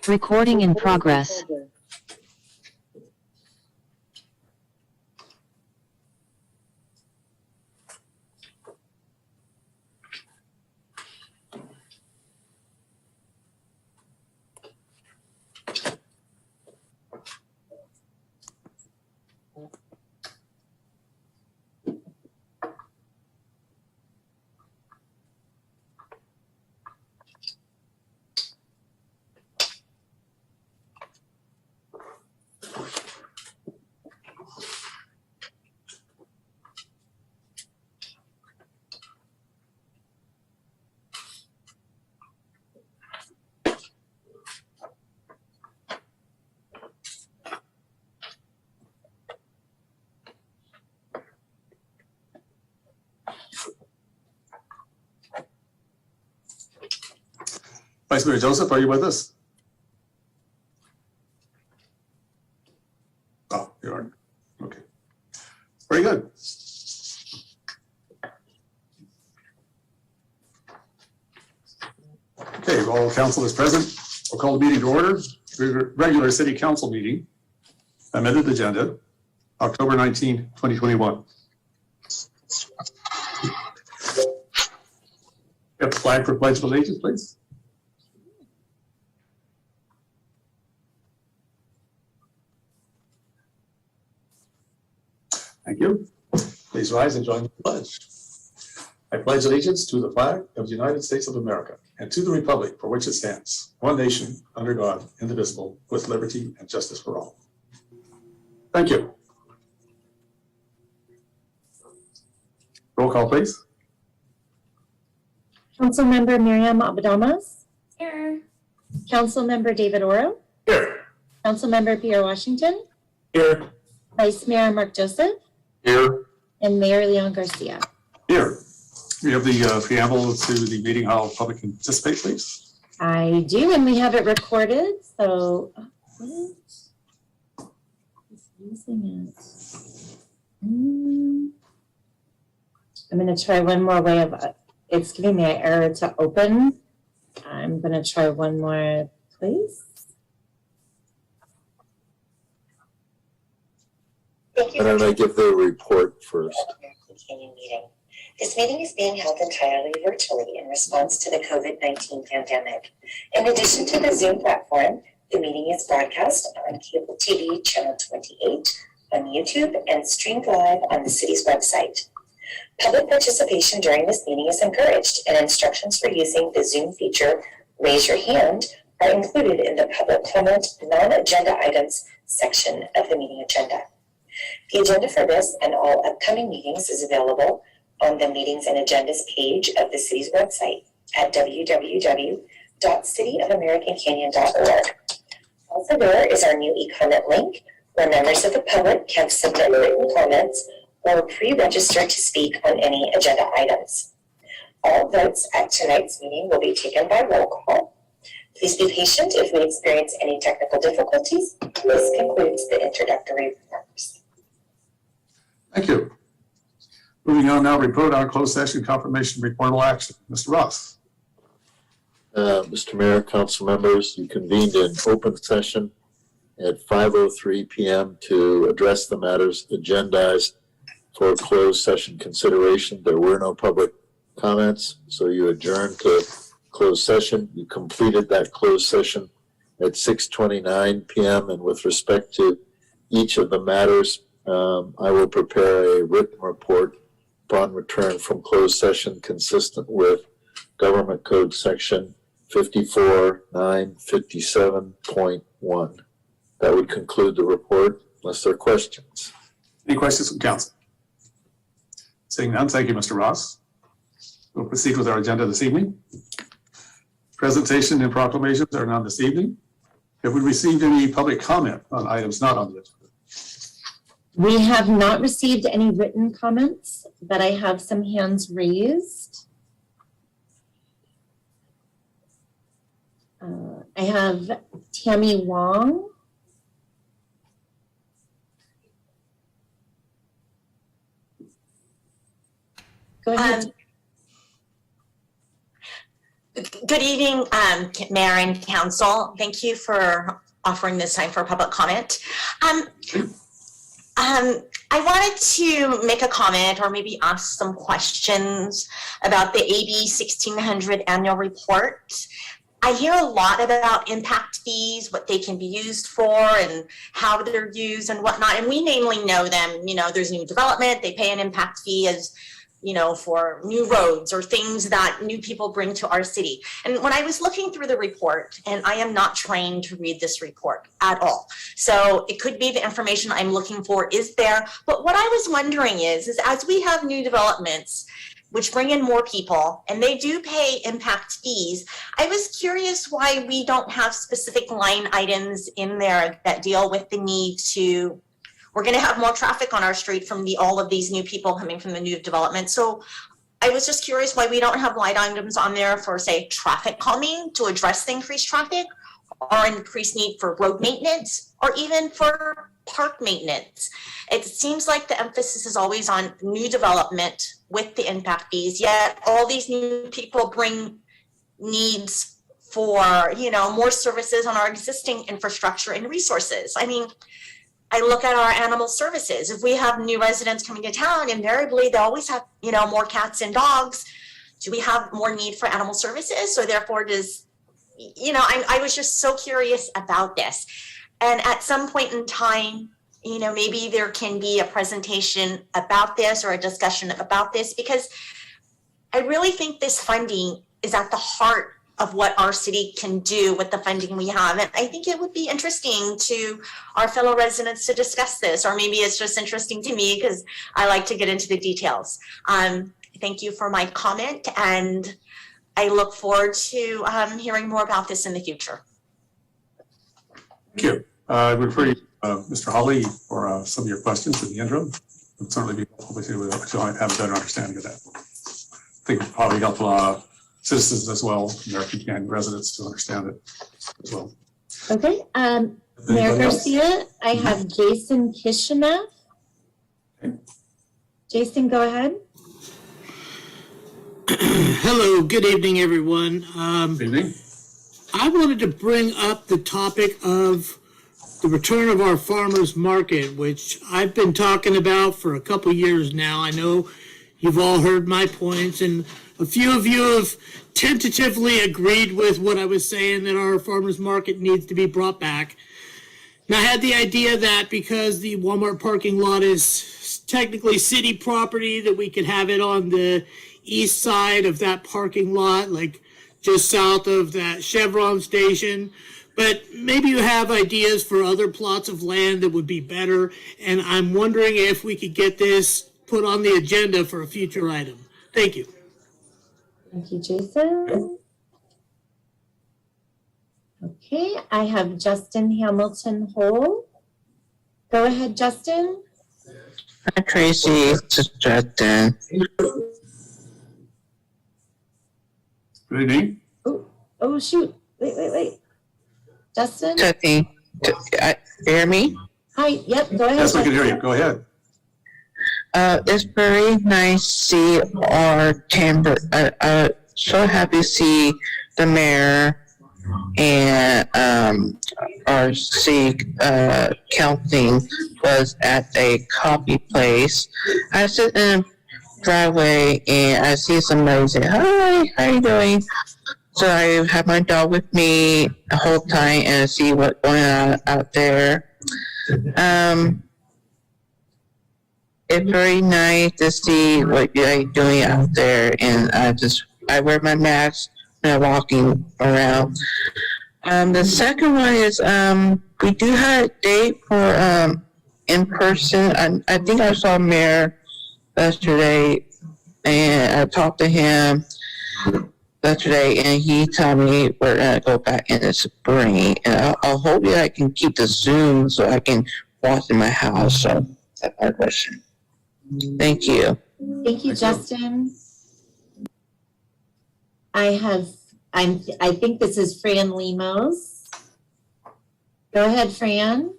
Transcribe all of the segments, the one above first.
Recording in progress. Vice Mayor Joseph, are you with us? Oh, you are. Okay. Very good. Okay, all council is present. We'll call the meeting to order. Regular city council meeting, amended agenda, October 19, 2021. Get the flag for pledge of allegiance, please. Thank you. Please rise and join the pledge. I pledge allegiance to the flag of the United States of America and to the republic for which it stands, one nation, under God, indivisible, with liberty and justice for all. Thank you. Roll call, please. Councilmember Miriam Abadamas. Here. Councilmember David Oro. Here. Councilmember Pierre Washington. Here. Vice Mayor Mark Joseph. Here. And Mayor Leon Garcia. Here. We have the preamble to the meeting, how public can participate, please. I do, and we have it recorded, so it's using it. I'm going to try one more way of it's giving me an error to open. I'm going to try one more, please. Thank you. Why don't I give the report first? Meeting. This meeting is being held entirely virtually in response to the COVID-19 pandemic. In addition to the Zoom platform, the meeting is broadcast on cable TV channel 28, on YouTube, and streamed live on the city's website. Public participation during this meeting is encouraged, and instructions for using the Zoom feature, Raise Your Hand, are included in the public comment non-agenda items section of the meeting agenda. The agenda for this and all upcoming meetings is available on the Meetings and Agendas page of the city's website at www.cityofamericancanyon.org. Also there is our new e-comment link where members of the public can submit written comments or pre-register to speak on any agenda items. All votes at tonight's meeting will be taken by roll call. Please be patient if we experience any technical difficulties. This concludes the introductory remarks. Thank you. Moving on now, report on closed session confirmation reportable action. Mr. Ross. Mr. Mayor, council members, you convened in open session at 5:03 p.m. to address the matters agendized for closed session consideration. There were no public comments, so you adjourned to closed session. You completed that closed session at 6:29 p.m. And with respect to each of the matters, I will prepare a written report upon return from closed session consistent with Government Code Section 54.957.1. That would conclude the report unless there are questions. Any questions from council? Seeing none, thank you, Mr. Ross. We'll proceed with our agenda this evening. Presentation and proclamations are none this evening. Have we received any public comment on items not on the agenda? We have not received any written comments, but I have some hands raised. I have Tammy Wong. Go ahead. Good evening, Mayor and Council. Thank you for offering this time for public comment. I wanted to make a comment or maybe ask some questions about the AB 1600 annual report. I hear a lot about impact fees, what they can be used for and how they're used and whatnot. And we mainly know them, there's new development, they pay an impact fee as for new roads or things that new people bring to our city. And when I was looking through the report, and I am not trained to read this report at all, so it could be the information I'm looking for is there. But what I was wondering is as we have new developments, which bring in more people, and they do pay impact fees, I was curious why we don't have specific line items in there that deal with the need to we're going to have more traffic on our street from all of these new people coming from the new development. So I was just curious why we don't have line items on there for, say, traffic calming to address the increased traffic or increased need for road maintenance or even for park maintenance. It seems like the emphasis is always on new development with the impact fees, yet all these new people bring needs for, more services on our existing infrastructure and resources. I mean, I look at our animal services. If we have new residents coming to town, invariably they always have, more cats and dogs. Do we have more need for animal services? So therefore I was just so curious about this. And at some point in time, maybe there can be a presentation about this or a discussion about this, because I really think this funding is at the heart of what our city can do with the funding we have. And I think it would be interesting to our fellow residents to discuss this, or maybe it's just interesting to me because I like to get into the details. Thank you for my comment, and I look forward to hearing more about this in the future. Thank you. I would refer you, Mr. Hawley, for some of your questions in the interim. It would certainly be helpful to have a better understanding of that. I think probably helpful citizens as well, American Canyon residents, to understand it as well. Okay, Mayor Anybody else? Garcia, I have Jason Kishina. Okay. Jason, go ahead. Hello, good evening, everyone. Good evening. I wanted to bring up the topic of the return of our farmers market, which I've been talking about for a couple years now. I know you've all heard my points, and a few of you have tentatively agreed with what I was saying, that our farmers market needs to be brought back. And I had the idea that because the Walmart parking lot is technically city property, that we could have it on the east side of that parking lot, like just south of that Chevron station. But maybe you have ideas for other plots of land that would be better. And I'm wondering if we could get this put on the agenda for a future item. Thank you. Thank you, Jason. Okay, I have Justin Hamilton Hole. Go ahead, Justin. Hi, Tracy. This is Justin. Good evening. Oh, shoot. Wait. Justin? Justin, hear me? Hi, yep, go ahead. Yes, we can hear you. Justin. Go ahead. It's very nice to see our chamber. So happy to see the mayor and our city counting was at a coffee place. I sit in the driveway and I see somebody say, "Hi, how you doing?" So I have my dog with me the whole time and see what's going on out there. It's very nice to see what you're doing out there, and I wear my mask when I'm walking around. The second one is we do have a date for in person. I think I saw Mayor yesterday, and I talked to him yesterday, and he told me we're gonna go back in the spring. And I'll hope that I can keep the Zoom so I can watch in my house. So that's my question. Thank you. Thank you, Justin. I think this is Fran Lemos. Go ahead, Fran.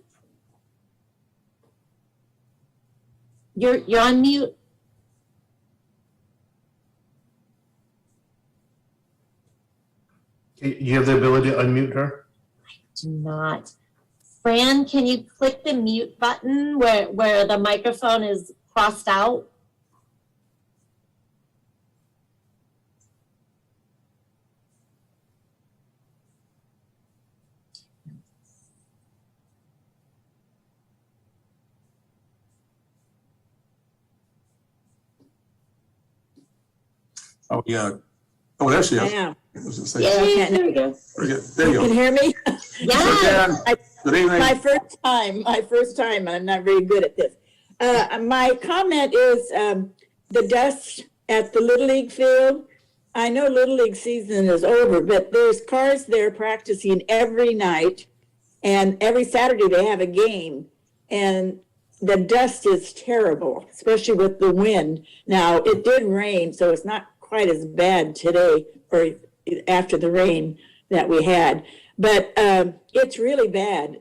You're on mute. You have the ability to unmute her? Do not. Fran, can you click the mute button where the microphone is crossed out? Oh, yeah. Oh, there she I is. am. I was gonna say, Yay, there we go. very good. There you You can go. hear me? Yeah. Good evening. My first time, and I'm not very good at this. My comment is the dust at the Little League field. I know Little League season is over, but there's cars there practicing every night, and every Saturday they have a game, and the dust is terrible, especially with the wind. Now, it did rain, so it's not quite as bad today or after the rain that we had. But it's really bad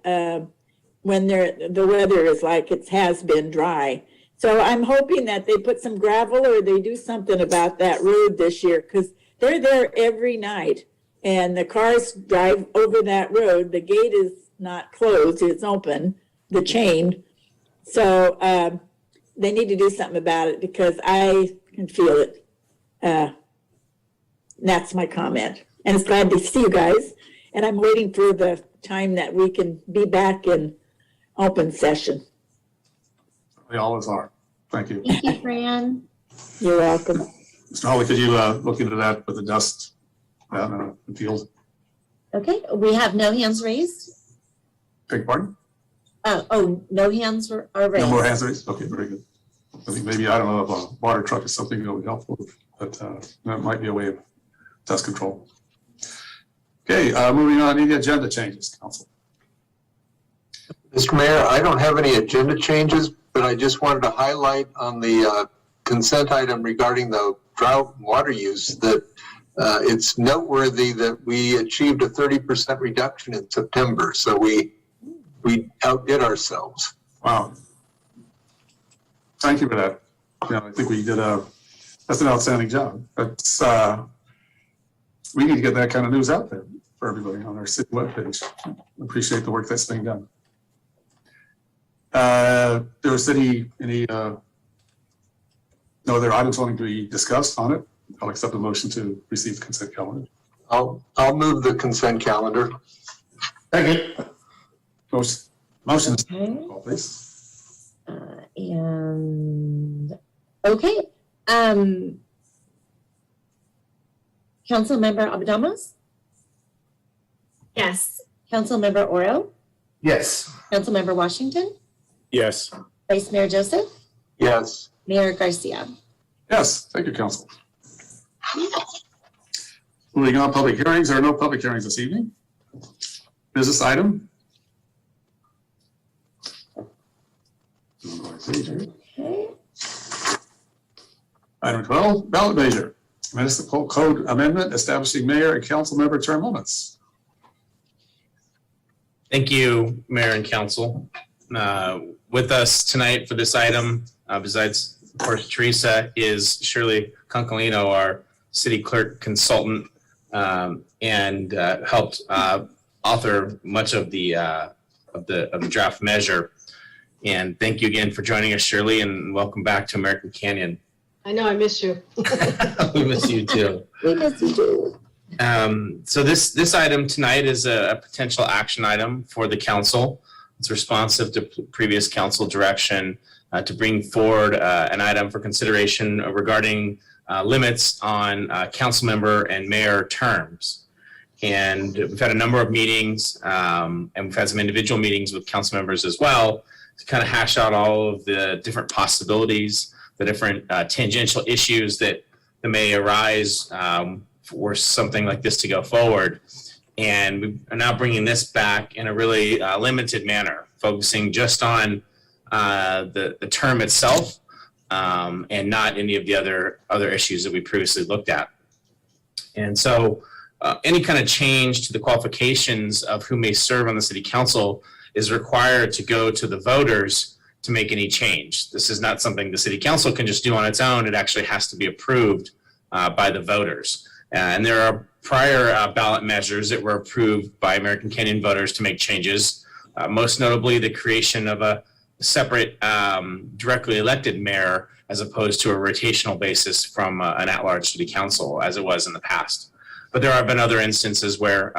when the weather is like it has been dry. So I'm hoping that they put some gravel or they do something about that road this year, because they're there every night and the cars drive over that road. The gate is not closed, it's open, the chain. So they need to do something about it because I can feel it. That's my comment. And it's glad to see you guys. And I'm waiting for the time that we can be back in open session. They always are. Thank you. Thank you, Fran. You're welcome. Mr. Holly, could you look into that with the dust out in the field? Okay, we have no hands raised. Beg pardon? No hands are raised. No more hands raised? Okay, very good. I think maybe, I don't know if a water truck is something that would be helpful, but that might be a way of dust control. Okay, moving on, any agenda changes, council? Mr. Mayor, I don't have any agenda changes, but I just wanted to highlight on the consent item regarding the drought water use that it's noteworthy that we achieved a 30% reduction in September. So we outdid ourselves. Wow. Thank you for that. Yeah, I think we did that's an outstanding job. That's, we need to get that kind of news out there for everybody on our city webpage. Appreciate the work that's being done. There was any no other items wanting to be discussed on it? I'll accept a motion to receive the consent calendar. I'll move the consent calendar. Second. Motion is, Okay. call, please. And, okay, Councilmember Abadamas? Yes. Councilmember Oro? Yes. Councilmember Washington? Yes. Vice Mayor Joseph? Yes. Mayor Garcia? Yes, thank you, council. Moving on, public hearings. There are no public hearings this evening. Business item. Okay. Item 12, ballot measure. Municipal code amendment establishing mayor and council member term limits. Thank you, Mayor and Council. With us tonight for this item, besides, of course, Teresa, is Shirley Concolino, our city clerk consultant, and helped author much of the draft measure. And thank you again for joining us, Shirley, and welcome back to American Canyon. I know, I miss you. We miss you too. We miss you too. So this item tonight is a potential action item for the council. It's responsive to previous council direction to bring forward an item for consideration regarding limits on council member and mayor terms. And we've had a number of meetings and we've had some individual meetings with council members as well to kind of hash out all of the different possibilities, the different tangential issues that may arise for something like this to go forward. And we are now bringing this back in a really limited manner, focusing just on the term itself and not any of the other issues that we previously looked at. And so any kind of change to the qualifications of who may serve on the city council is required to go to the voters to make any change. This is not something the city council can just do on its own. It actually has to be approved by the voters. And there are prior ballot measures that were approved by American Canyon voters to make changes, most notably the creation of a separate directly elected mayor as opposed to a rotational basis from an at-large city council as it was in the past. But there have been other instances where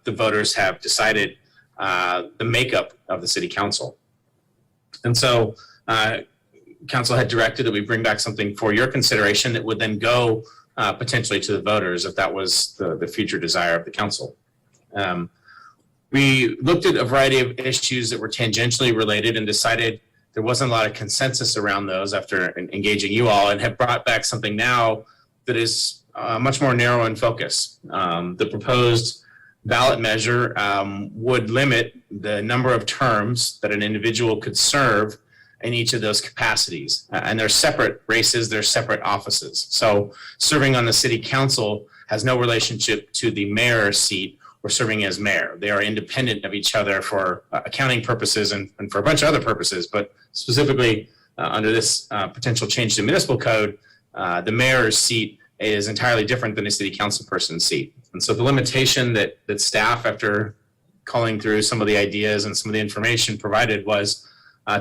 the voters have decided the makeup of the city council. And so council had directed that we bring back something for your consideration that would then go potentially to the voters if that was the future desire of the council. We looked at a variety of issues that were tangentially related and decided there wasn't a lot of consensus around those after engaging you all, and have brought back something now that is much more narrow in focus. The proposed ballot measure would limit the number of terms that an individual could serve in each of those capacities. And they're separate races, they're separate offices. So serving on the city council has no relationship to the mayor's seat or serving as mayor. They are independent of each other for accounting purposes and for a bunch of other purposes, but specifically under this potential change to municipal code, the mayor's seat is entirely different than a city council person's seat. And so the limitation that staff, after calling through some of the ideas and some of the information provided, was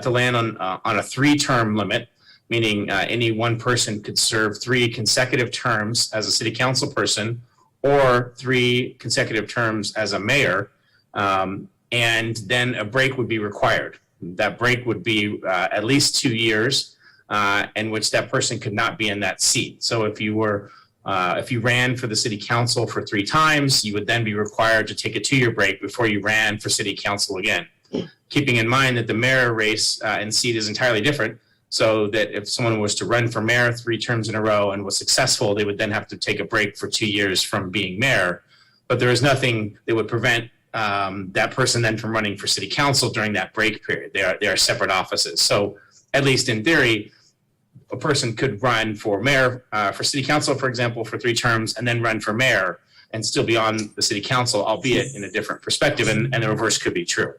to land on a 3-term limit, meaning any one person could serve 3 consecutive terms as a city council person or 3 consecutive terms as a mayor, and then a break would be required. That break would be at least 2 years in which that person could not be in that seat. So if you ran for the city council for 3 times, you would then be required to take a 2-year break before you ran for city council again. Keeping in mind that the mayor race and seat is entirely different, so that if someone was to run for mayor 3 terms in a row and was successful, they would then have to take a break for 2 years from being mayor. But there is nothing that would prevent that person then from running for city council during that break period. They are separate offices. So at least in theory, a person could run for mayor, for city council, for example, for 3 terms, and then run for mayor and still be on the city council, albeit in a different perspective, and the reverse could be true.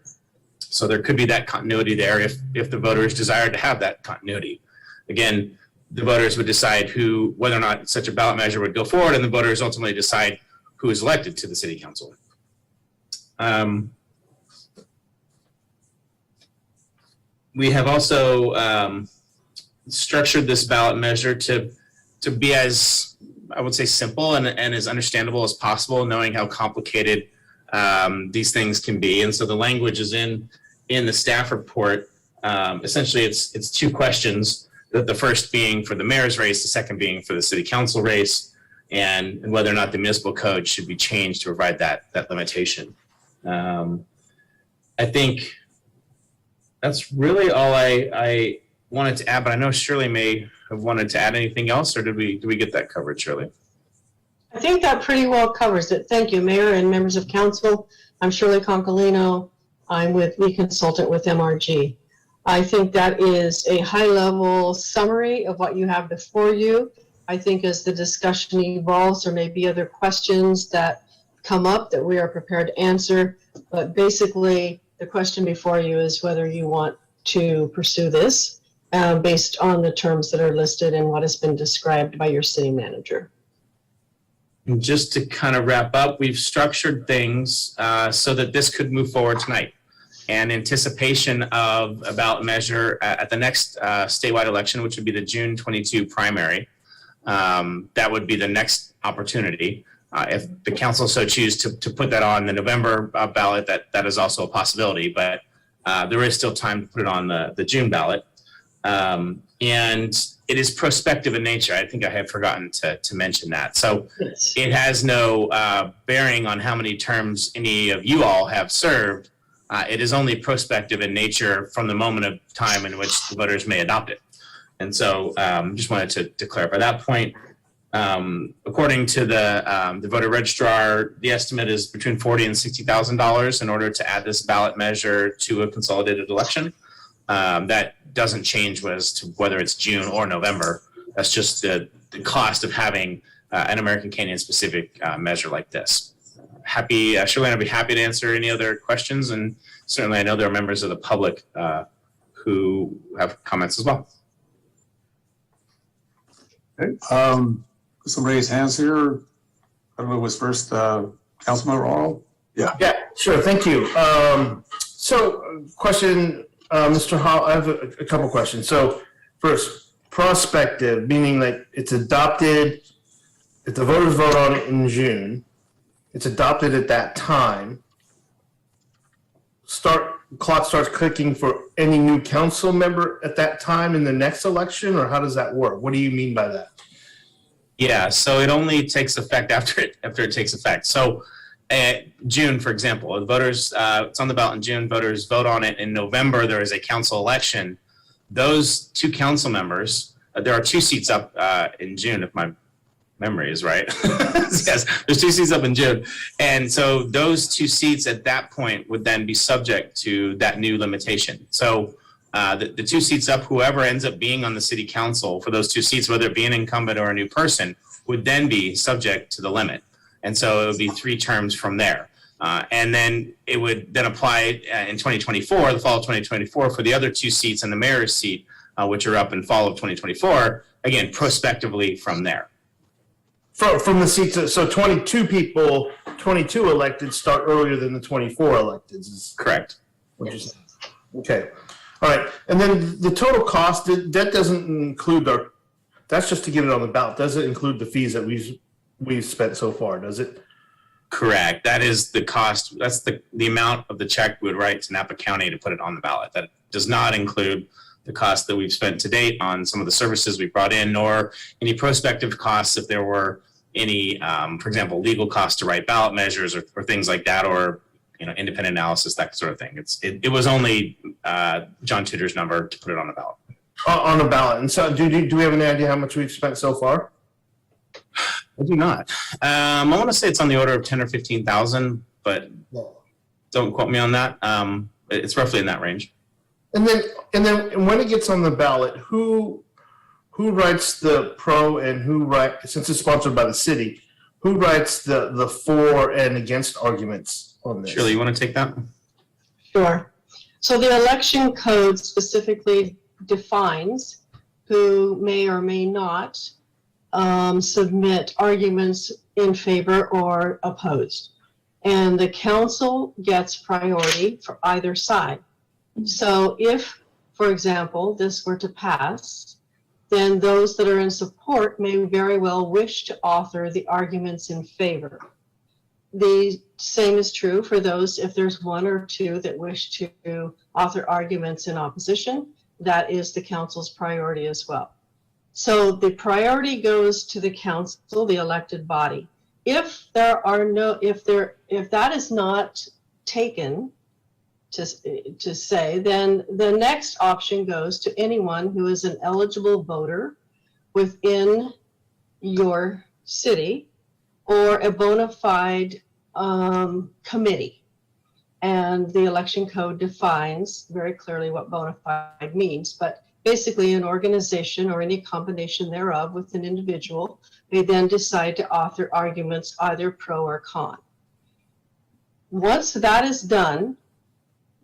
So there could be that continuity there if the voters desired to have that continuity. Again, the voters would decide whether or not such a ballot measure would go forward, and the voters ultimately decide who is elected to the city council. We have also structured this ballot measure to be as, I would say, simple and as understandable as possible, knowing how complicated these things can be. And so the language is in the staff report. Essentially, it's 2 questions, the first being for the mayor's race, the second being for the city council race, and whether or not the municipal code should be changed to provide that limitation. I think that's really all I wanted to add, but I know Shirley may have wanted to add anything else, or did we get that covered, Shirley? I think that pretty well covers it. Thank you, Mayor and members of council. I'm Shirley Concolino. I'm lead consultant with MRG. I think that is a high-level summary of what you have before you. I think as the discussion evolves, there may be other questions that come up that we are prepared to answer. But basically, the question before you is whether you want to pursue this based on the terms that are listed and what has been described by your city manager. And just to kind of wrap up, we've structured things so that this could move forward tonight. And anticipation of a ballot measure at the next statewide election, which would be the June 22 primary, that would be the next opportunity. If the council so choose to put that on the November ballot, that is also a possibility, but there is still time to put it on the June ballot. And it is prospective in nature. I think I have forgotten to mention that. So Yes. it has no bearing on how many terms any of you all have served. It is only prospective in nature from the moment of time in which the voters may adopt it. And so just wanted to clarify that point. According to the voter registrar, the estimate is between $40,000 and $60,000 in order to add this ballot measure to a consolidated election. That doesn't change as to whether it's June or November. That's just the cost of having an American Canyon specific measure like this. Shirley, I'd be happy to answer any other questions, and certainly I know there are members of the public who have comments as well. Okay, some raised hands here. I don't know who was first, Councilmember Arnold? Yeah, sure, thank you. So, question, Mr. Hall, I have a couple questions. So, first, prospective, meaning like it's adopted, if the voters vote on it in June, it's adopted at that time. Clock starts clicking for any new council member at that time in the next election, or how does that work? What do you mean by that? Yeah, so it only takes effect after it takes effect. So June, for example, the voters, it's on the ballot in June, voters vote on it in November, there is a council election. Those two council members, there are two seats up in June, if my memory is right. Yes, there's two seats up in June. And so those two seats at that point would then be subject to that new limitation. So the two seats up, whoever ends up being on the city council for those two seats, whether it be an incumbent or a new person, would then be subject to the limit. And so it would be 3 terms from there. And then it would then apply in 2024, the fall of 2024, for the other 2 seats and the mayor's seat, which are up in fall of 2024, again, prospectively from there. From the seats, so 22 people, 22 elected start earlier than the 24 elected. Correct. What you're saying. Okay. All right. And then the total cost, that doesn't include that's just to get it on the ballot. Doesn't include the fees that we've spent so far, does it? Correct. That is the cost. That's the amount of the check we would write to Napa County to put it on the ballot. That does not include the cost that we've spent to date on some of the services we brought in, nor any prospective costs if there were any, for example, legal costs to write ballot measures or things like that, or independent analysis, that sort of thing. It was only John Tudor's number to put it on the ballot. On the ballot. And so do we have any idea how much we've spent so far? I do not. I want to say it's on the order of 10 or 15,000, but don't quote me on that. It's roughly in that range. And then when it gets on the ballot, who writes the pro and since it's sponsored by the city, who writes the for and against arguments on this? Shirley, you want to take that? Sure. So the election code specifically defines who may or may not submit arguments in favor or opposed. And the council gets priority for either side. So if, for example, this were to pass, then those that are in support may very well wish to author the arguments in favor. The same is true for those, if there's 1 or 2 that wish to author arguments in opposition, that is the council's priority as well. So the priority goes to the council, the elected body. If that is not taken to say, then the next option goes to anyone who is an eligible voter within your city or a bona fide committee. And the election code defines very clearly what bona fide means, but basically an organization or any combination thereof with an individual may then decide to author arguments either pro or con. Once that is done,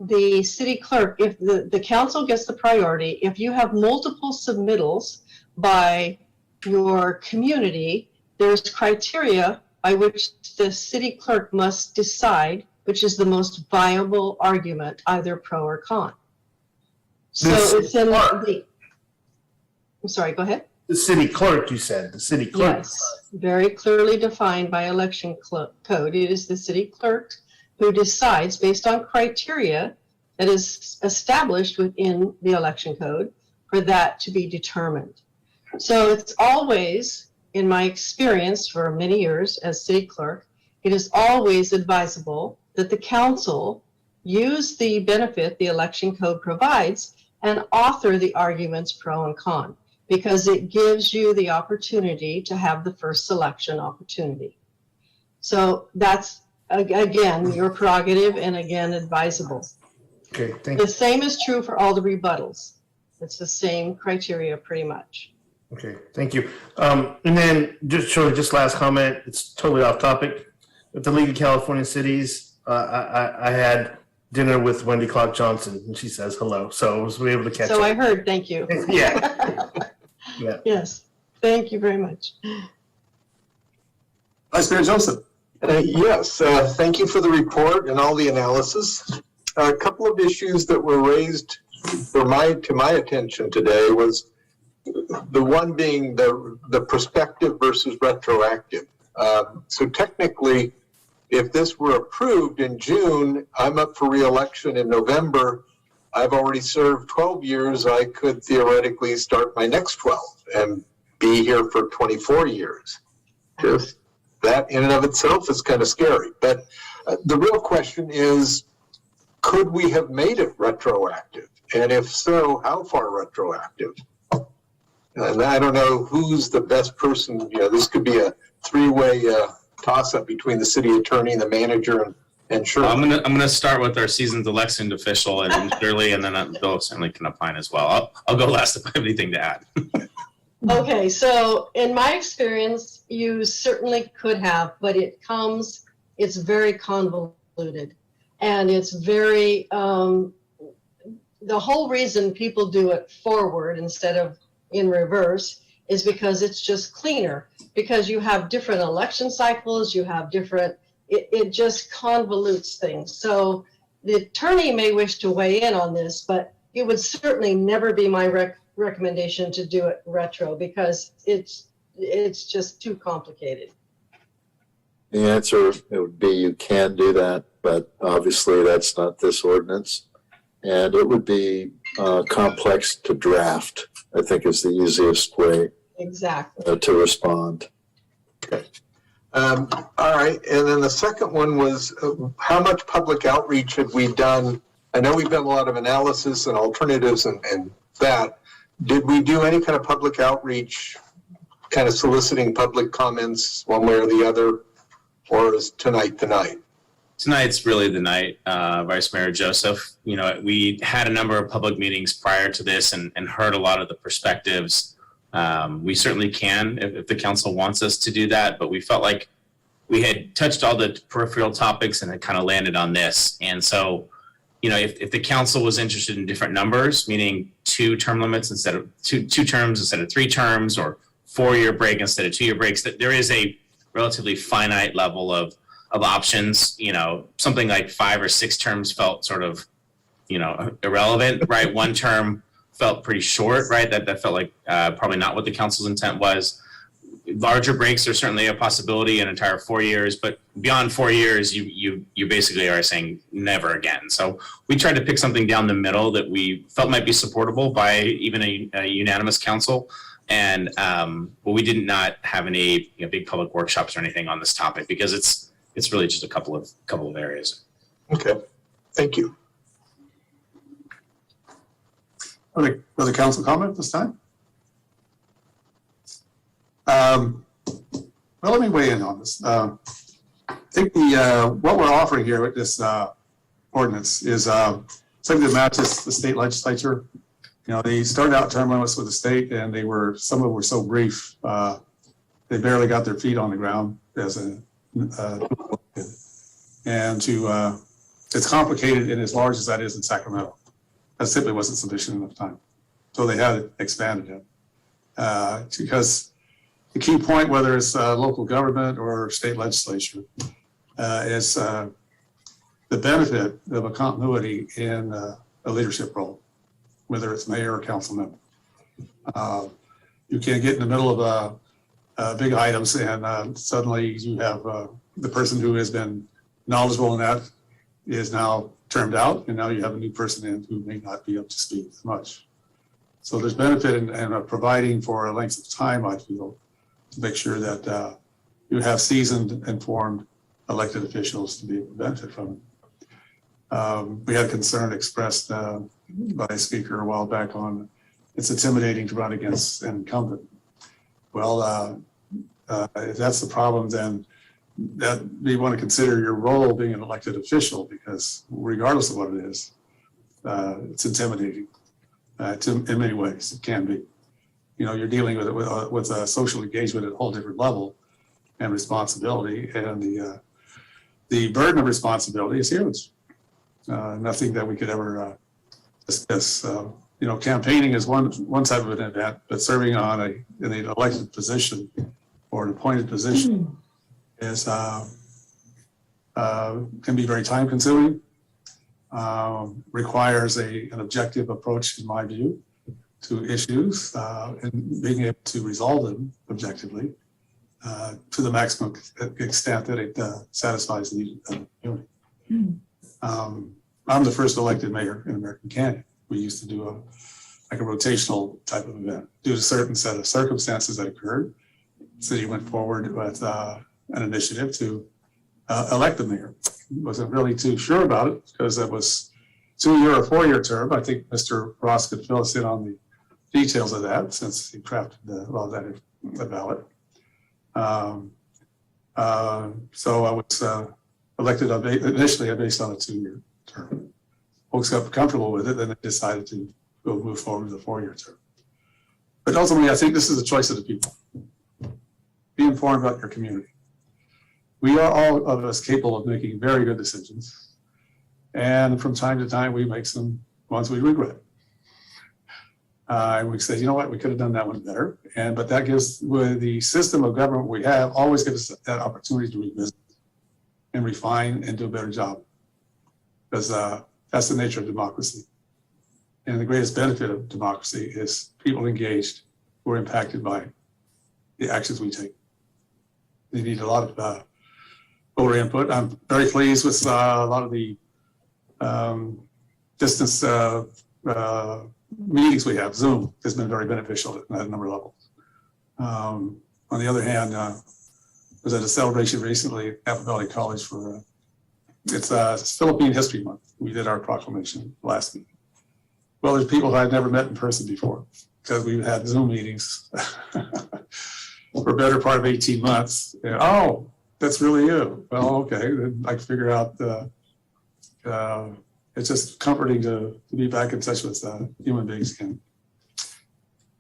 the city clerk, if the council gets the priority, if you have multiple submittals by your community, there's criteria by which the city clerk must decide which is the most viable argument, either pro or con. So it's in the, I'm sorry, go ahead. The city clerk, you said, the city clerk. Yes, very clearly defined by election code. It is the city clerk who decides based on criteria that is established within the election code for that to be determined. So it's always, in my experience for many years as city clerk, it is always advisable that the council use the benefit the election code provides and author the arguments pro and con, because it gives you the opportunity to have the first selection opportunity. So that's, again, your prerogative and again, advisable. Okay, thank you. The same is true for all the rebuttals. It's the same criteria pretty much. Okay, thank you. And then just last comment, it's totally off topic. At the League of California Cities, I had dinner with Wendy Clark Johnson, and she says hello. So I was able to catch So up. I heard, thank you. Yeah. Yeah. Yes, thank you very much. Vice Mayor Joseph. Yes, thank you for the report and all the analysis. A couple of issues that were raised to my attention today was the one being the prospective versus retroactive. So technically, if this were approved in June, I'm up for re-election in November. I've already served 12 years. I could theoretically start my next 12 and be here for 24 years. Just that in and of itself is kind of scary. But the real question is, could we have made it retroactive? And if so, how far retroactive? And I don't know who's the best person. You know, this could be a three-way toss-up between the city attorney, the manager, and Shirley. I'm gonna start with our seasoned election official and Shirley, and then Bill certainly can opine as well. I'll go last if I have anything to add. Okay, so in my experience, you certainly could have, but it's very convoluted. And it's very, the whole reason people do it forward instead of in reverse is because it's just cleaner. Because you have different election cycles, you have different, it just convolutes things. So the attorney may wish to weigh in on this, but it would certainly never be my recommendation to do it retro because it's just too complicated. The answer it would be you can do that, but obviously that's not this ordinance. And it would be complex to draft, I think is the easiest way Exactly. to respond. All right, and then the second one was how much public outreach have we done? I know we've done a lot of analysis and alternatives and that. Did we do any kind of public outreach, kind of soliciting public comments one way or the other, or is tonight the night? Tonight's really the night, Vice Mayor Joseph. You know, we had a number of public meetings prior to this and heard a lot of the perspectives. We certainly can if the council wants us to do that, but we felt like we had touched all the peripheral topics and had kind of landed on this. And so, you know, if the council was interested in different numbers, meaning 2 term limits instead of two terms instead of 3 terms, or 4-year break instead of 2-year breaks, that there is a relatively finite level of options. You know, something like 5 or 6 terms felt sort of, you know, irrelevant, right? 1 term felt pretty short, right? That felt like probably not what the council's intent was. Larger breaks are certainly a possibility, an entire 4 years, but beyond 4 years, you basically are saying never again. So we tried to pick something down the middle that we felt might be supportable by even a unanimous council. And but we did not have any big public workshops or anything on this topic because it's really just a couple of areas. Okay, thank you. Other council comment this time? Well, let me weigh in on this. I think what we're offering here with this ordinance is something that matches the state legislature. You know, they started out term limits with the state, and some of them were so brief they barely got their feet on the ground as it's complicated and as large as that is in Sacramento. That simply wasn't sufficient enough time, so they had expanded it because. The key point, whether it's local government or state legislature, is the benefit of a continuity in a leadership role, whether it's mayor or council member. You can't get in the middle of big items and suddenly you have the person who has been knowledgeable in that is now termed out, and now you have a new person in who may not be up to speed as much. So there's benefit in providing for a length of time, I feel, to make sure that you have seasoned, informed elected officials to be able to benefit from it. We had concern expressed by a speaker a while back on it's intimidating to run against an incumbent. Well, if that's the problem, then that you want to consider your role being an elected official, because regardless of what it is, it's intimidating in many ways. It can be. You know, you're dealing with it with a social engagement at a whole different level and responsibility, and the burden of responsibility is huge. Nothing that we could ever discuss. You know, campaigning is one type of an event, but serving in an elected position or an appointed position is can be very time consuming, requires an objective approach, in my view, to issues and being able to resolve them objectively to the maximum extent that it satisfies the needs of the community. I'm the first elected mayor in American Canyon. We used to do a rotational type of event due to a certain set of circumstances that occurred. The city went forward with an initiative to elect the mayor. Wasn't really too sure about it because it was 2-year or 4-year term. I think Mr. Ross could fill us in on the details of that since he crafted the ballot. So I was elected initially based on a 2-year term. Folks got comfortable with it, then they decided to move forward with a 4-year term. But ultimately, I think this is a choice of the people. Be informed about your community. We are all of us capable of making very good decisions. And from time to time, we make some ones we regret. And we say, you know what, we could have done that one better. But that gives, with the system of government we have, always gives us that opportunity to revisit and refine and do a better job. Because that's the nature of democracy. And the greatest benefit of democracy is people engaged who are impacted by the actions we take. They need a lot of voter input. I'm very pleased with a lot of the distance meetings we have. Zoom has been very beneficial at a number of levels. On the other hand, I was at a celebration recently at Napa Valley College for it's Philippine History Month. We did our proclamation last week. Well, there's people I've never met in person before because we've had Zoom meetings for a better part of 18 months. And, oh, that's really you. Well, okay, then I can figure out it's just comforting to be back in touch with human beings again.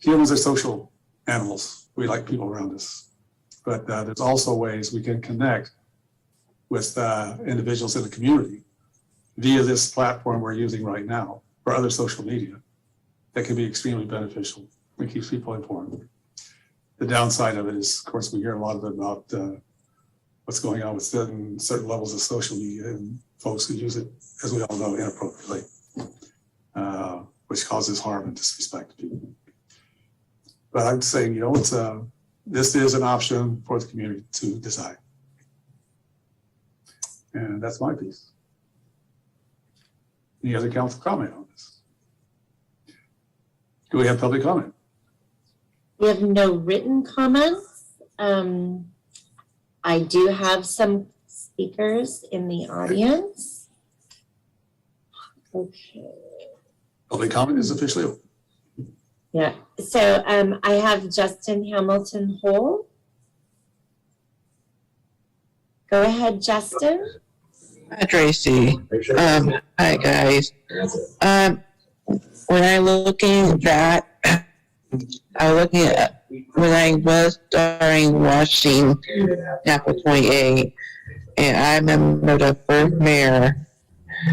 Humans are social animals. We like people around us. But there's also ways we can connect with individuals in the community via this platform we're using right now or other social media that can be extremely beneficial. It keeps people informed. The downside of it is, of course, we hear a lot of it about what's going on with certain levels of social media and folks who use it, as we all know, inappropriately, which causes harm and disrespect to people. But I'm saying, you know, this is an option for the community to decide. And that's my piece. Any other council comment on this? Do we have public comment? We have no written comments. I do have some speakers in the audience. Okay. Public comment is officially open. Yeah, so I have Justin Hamilton Hole. Go ahead, Justin. Hi, Tracy. Hi, guys. When I looking at that, I was looking at when I was starting watching Napa 28, and I remember the first mayor,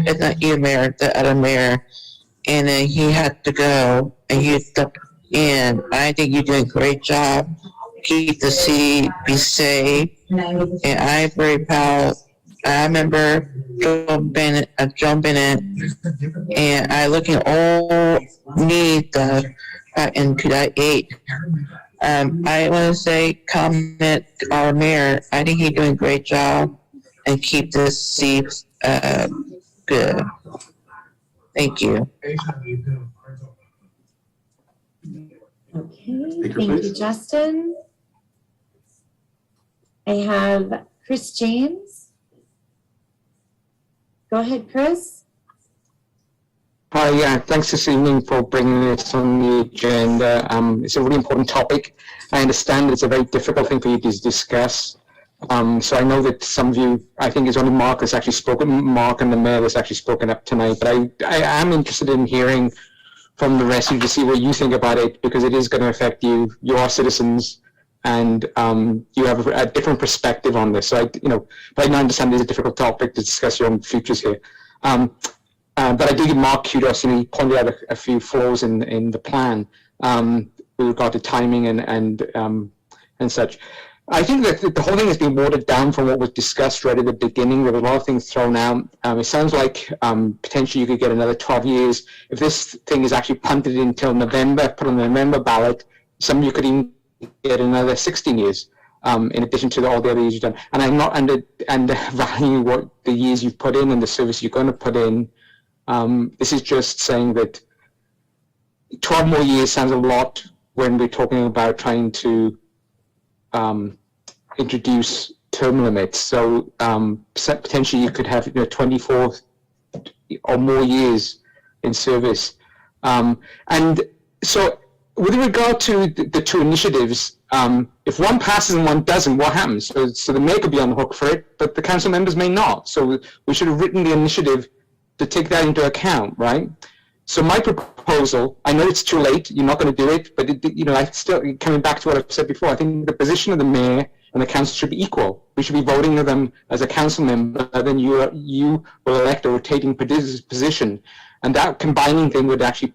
it's not you, mayor, the other mayor, and then he had to go, and he stepped in. I think you're doing a great job. Keep the city be safe, and I'm very proud. I remember John Bennett, and I looking at all needs in 2008. I want to say, comment our mayor. I think he's doing a great job, and keep this city good. Thank you. Okay, thank you, Justin. I have Chris James. Go ahead, Chris. Hi, yeah, thanks this evening for bringing this on the agenda. It's a really important topic. I understand it's a very difficult thing for you to discuss. So I know that some of you, I think it's only Mark that's actually spoken, Mark and the mayor that's actually spoken up tonight, but I am interested in hearing from the rest of you to see what you think about it, because it is going to affect you. You are citizens, and you have a different perspective on this. So but I now understand it's a difficult topic to discuss your own futures here. But I do give Mark kudos, and he pointed out a few flaws in the plan with regard to timing and such. I think that the whole thing has been watered down from what was discussed right at the beginning. There were a lot of things thrown out. It sounds like potentially you could get another 12 years. If this thing is actually punted until November, put on the November ballot, some of you could even get another 16 years in addition to all the other years you've done. And I'm not undervaluing what the years you've put in and the service you're going to put in. This is just saying that 12 more years sounds a lot when we're talking about trying to introduce term limits. So potentially you could have 24 or more years in service. And so with regard to the two initiatives, if one passes and one doesn't, what happens? So the mayor could be on the hook for it, but the council members may not. So we should have written the initiative to take that into account, right? So my proposal, I know it's too late, you're not going to do it, but I still, coming back to what I've said before, I think the position of the mayor and the council should be equal. We should be voting for them as a council member, then you will elect a rotating position. And that combining thing would actually,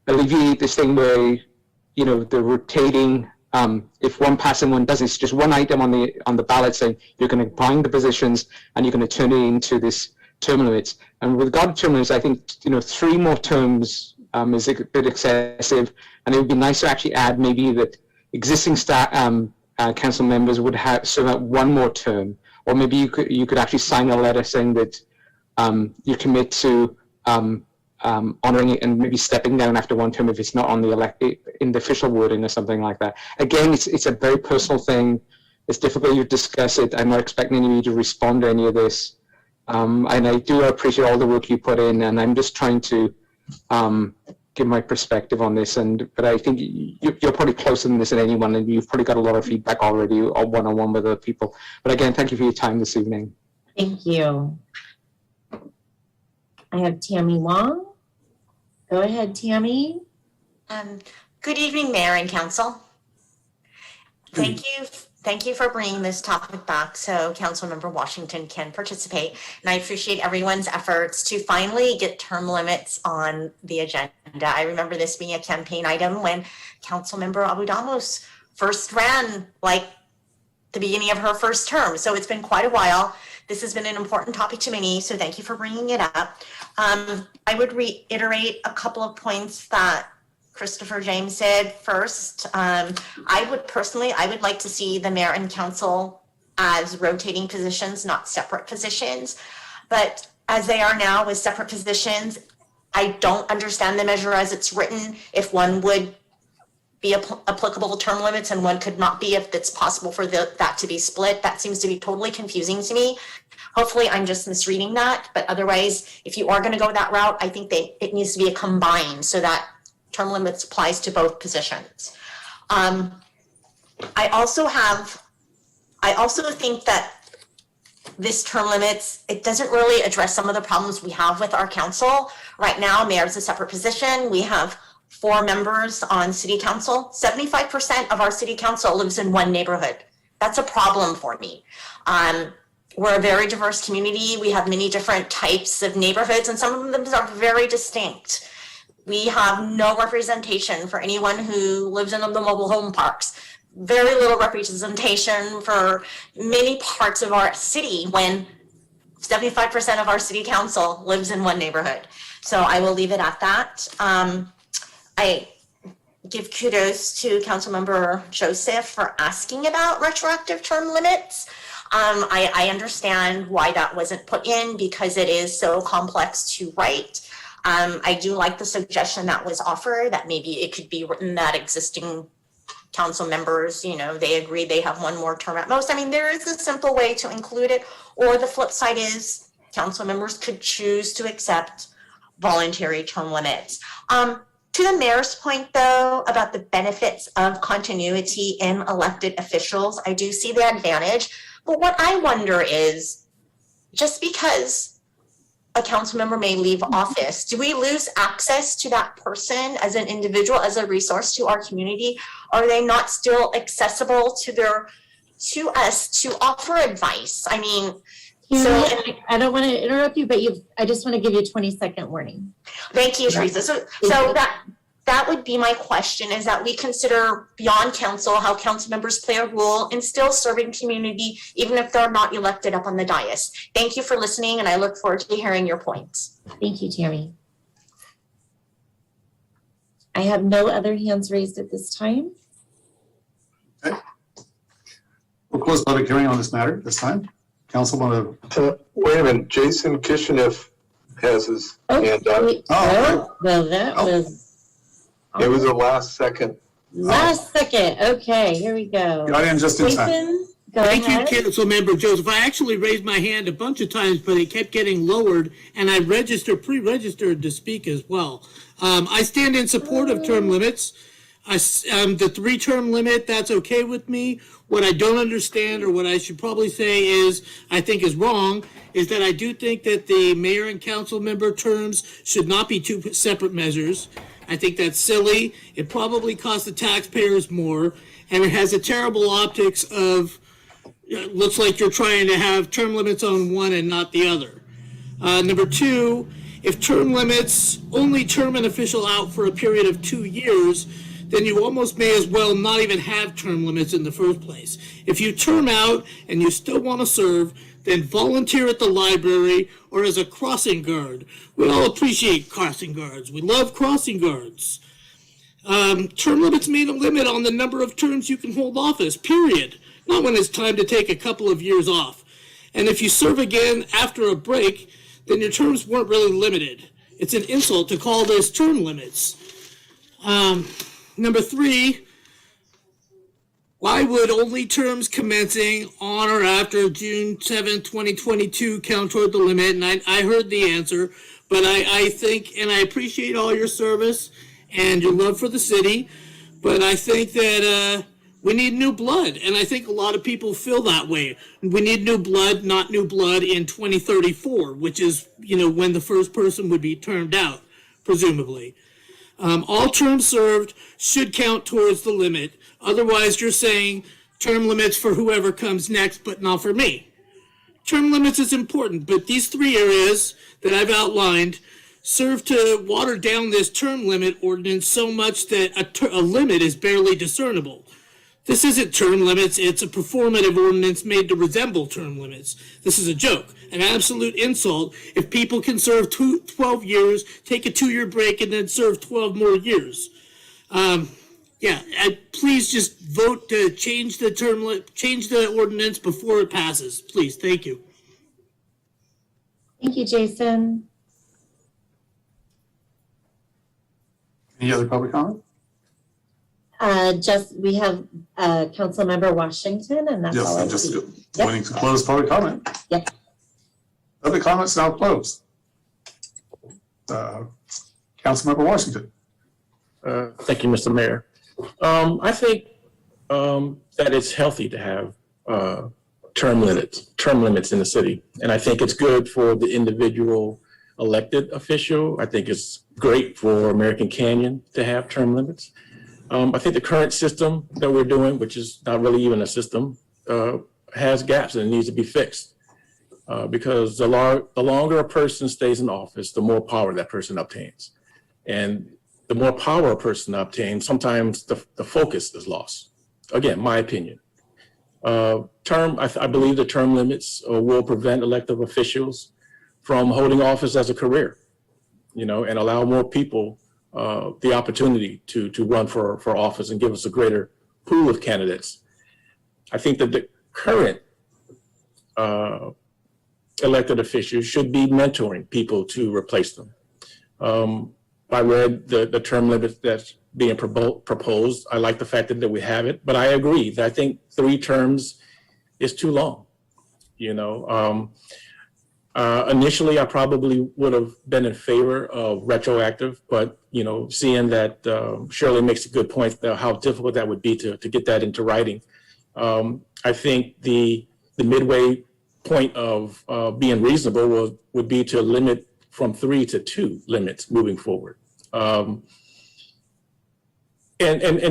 alleviate this thing where, the rotating, if one passes and one doesn't, it's just one item on the ballot saying you're going to combine the positions and you're going to turn it into this term limits. And with regard to term limits, I think 3 more terms is a bit excessive, and it would be nice to actually add maybe that existing council members would have serve out 1 more term, or maybe you could actually sign a letter saying that you commit to honoring it and maybe stepping down after 1 term if it's not on the in the official wording or something like that. Again, it's a very personal thing. It's difficult to discuss it. I'm not expecting any of you to respond to any of this. And I do appreciate all the work you put in, and I'm just trying to give my perspective on this. But I think you're probably closer than this than anyone, and you've probably got a lot of feedback already, or one-on-one with other people. But again, thank you for your time this evening. Thank you. I have Tammy Wong. Go ahead, Tammy. Good evening, Mayor and Council. Thank you for bringing this topic back so Councilmember Washington can participate. And I appreciate everyone's efforts to finally get term limits on the agenda. I remember this being a campaign item when Councilmember Abu-Damos first ran, like the beginning of her first term. So it's been quite a while. This has been an important topic to many, so thank you for bringing it up. I would reiterate a couple of points that Christopher James said first. I would like to see the mayor and council as rotating positions, not separate positions. But as they are now with separate positions, I don't understand the measure as it's written. If one would be applicable term limits and one could not be, if it's possible for that to be split, that seems to be totally confusing to me. Hopefully I'm just misreading that, but otherwise, if you are going to go that route, I think it needs to be a combined so that term limits applies to both positions. I also think that this term limits, it doesn't really address some of the problems we have with our council. Right now, mayor is a separate position. We have 4 members on city council. 75% of our city council lives in one neighborhood. That's a problem for me. We're a very diverse community. We have many different types of neighborhoods, and some of them are very distinct. We have no representation for anyone who lives in the mobile home parks. Very little representation for many parts of our city when 75% of our city council lives in one neighborhood. So I will leave it at that. I give kudos to Councilmember Joseph for asking about retroactive term limits. I understand why that wasn't put in because it is so complex to write. I do like the suggestion that was offered that maybe it could be written that existing council members, they agree they have 1 more term at most. I mean, there is a simple way to include it, or the flip side is council members could choose to accept voluntary term limits. To the mayor's point, though, about the benefits of continuity in elected officials, I do see the advantage. But what I wonder is, just because a council member may leave office, do we lose access to that person as an individual, as a resource to our community? Are they not still accessible to us to offer advice? I mean, I don't want to interrupt you, but I just want to give you a 20-second warning. Thank you, Teresa. So that would be my question, is that we consider beyond council how council members play a role in still serving community, even if they're not elected up on the dais. Thank you for listening, and I look forward to hearing your points. Thank you, Tammy. I have no other hands raised at this time. We'll close public hearing on this matter this time. Council want to, Wait a minute, Jason Kishnev has his Oh, hand up. wait. Oh, well, that was It was the last second. last second. Okay, here we go. got in just in time. Jason, go Thank ahead. you, Councilmember Joseph. I actually raised my hand a bunch of times, but it kept getting lowered, and I pre-registered to speak as well. I stand in support of term limits. The 3-term limit, that's okay with me. What I don't understand, or what I should probably say is, I think is wrong, is that I do think that the mayor and council member terms should not be 2 separate measures. I think that's silly. It probably costs the taxpayers more, and it has a terrible optics of, looks like you're trying to have term limits on one and not the other. Number 2, if term limits only term an official out for a period of 2 years, then you almost may as well not even have term limits in the first place. If you term out and you still want to serve, then volunteer at the library or as a crossing guard. We all appreciate crossing guards. We love crossing guards. Term limits mean a limit on the number of terms you can hold office, period. Not when it's time to take a couple of years off. And if you serve again after a break, then your terms weren't really limited. It's an insult to call this term limits. Number 3, why would only terms commencing on or after June 7, 2022 count toward the limit? And I heard the answer, but I think, and I appreciate all your service and your love for the city, but I think that we need new blood, and I think a lot of people feel that way. We need new blood, not new blood in 2034, which is, when the first person would be termed out, presumably. All terms served should count towards the limit. Otherwise, you're saying term limits for whoever comes next, but not for me. Term limits is important, but these 3 areas that I've outlined serve to water down this term limit ordinance so much that a limit is barely discernible. This isn't term limits, it's a performative ordinance made to resemble term limits. This is a joke, an absolute insult if people can serve 12 years, take a 2-year break, and then serve 12 more years. Please just vote to change the ordinance before it passes, please. Thank you. Thank you, Jason. Any other public comment? We have Councilmember Washington, and that's Yes, all I I'm just see. waiting to close public comment. Yep. Public comments now closed. Councilmember Washington. Thank you, Mr. Mayor. I think that it's healthy to have term limits in the city. And I think it's good for the individual elected official. I think it's great for American Canyon to have term limits. I think the current system that we're doing, which is not really even a system, has gaps and it needs to be fixed. Because the longer a person stays in office, the more power that person obtains. And the more power a person obtains, sometimes the focus is lost. Again, my opinion. I believe the term limits will prevent elected officials from holding office as a career, and allow more people the opportunity to run for office and give us a greater pool of candidates. I think that the current elected officials should be mentoring people to replace them. I read the term limit that's being proposed. I like the fact that we have it, but I agree that I think 3 terms is too long. Initially, I probably would have been in favor of retroactive, but seeing that Shirley makes a good point about how difficult that would be to get that into writing, I think the midway point of being reasonable would be to limit from 3 to 2 limits moving forward, and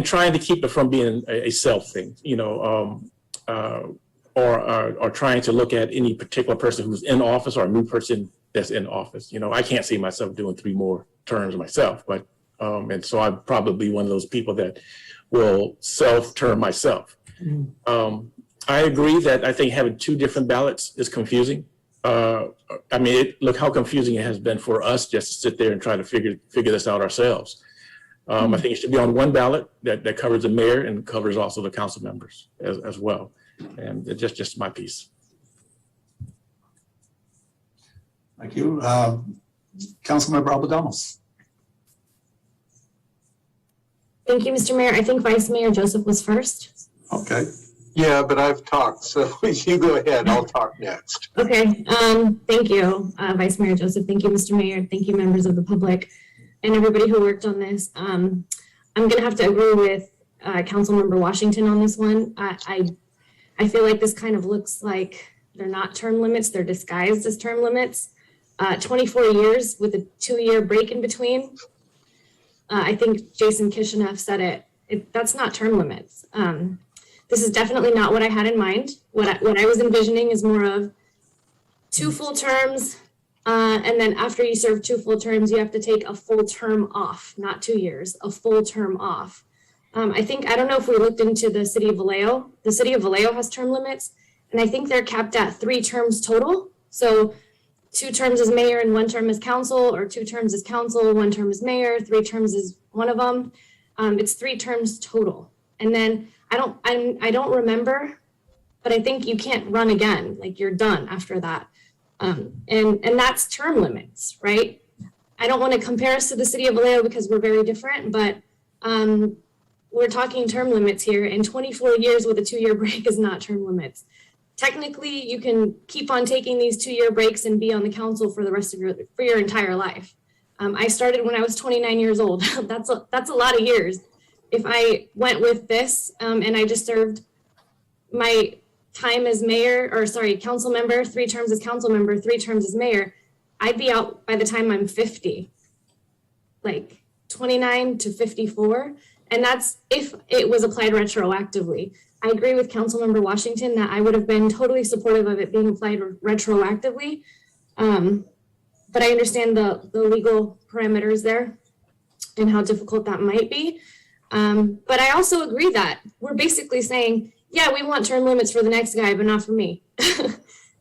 trying to keep it from being a self thing, or trying to look at any particular person who's in office or a new person that's in office. I can't see myself doing 3 more terms myself, but And so I'm probably one of those people that will self-term myself. I agree that I think having two different ballots is confusing. I mean, look how confusing it has been for us just to sit there and try to figure this out ourselves. I think it should be on one ballot that covers the mayor and covers also the council members as well. And it's just my piece. Thank you. Councilmember Alba-Damos. Thank you, Mr. Mayor. I think Vice Mayor Joseph was first. Okay. Yeah, but I've talked, so you go ahead. I'll talk next. Okay, thank you, Vice Mayor Joseph. Thank you, Mr. Mayor. Thank you, members of the public and everybody who worked on this. I'm gonna have to agree with Councilmember Washington on this one. I feel like this kind of looks like they're not term limits, they're disguised as term limits. 24 years with a 2-year break in between. I think Jason Kishinev said it. That's not term limits. This is definitely not what I had in mind. What I was envisioning is more of 2 full terms, and then after you serve 2 full terms, you have to take a full term off, not 2 years, a full term off. I don't know if we looked into the city of Vallejo. The city of Vallejo has term limits, and I think they're capped at 3 terms total. So 2 terms as mayor and 1 term as council, or 2 terms as council, 1 term as mayor, 3 terms is one of them. It's 3 terms total. And then I don't remember, but I think you can't run again, like you're done after that. And that's term limits, right? I don't want to compare us to the city of Vallejo because we're very different, but we're talking term limits here, and 24 years with a 2-year break is not term limits. Technically, you can keep on taking these 2-year breaks and be on the council for the rest of your entire life. I started when I was 29 years old. That's a lot of years. If I went with this and I just served my time as council member, 3 terms as council member, 3 terms as mayor, I'd be out by the time I'm 50, like 29 to 54. And that's if it was applied retroactively. I agree with Councilmember Washington that I would have been totally supportive of it being applied retroactively. But I understand the legal parameters there and how difficult that might be. But I also agree that we're basically saying, yeah, we want term limits for the next guy, but not for me.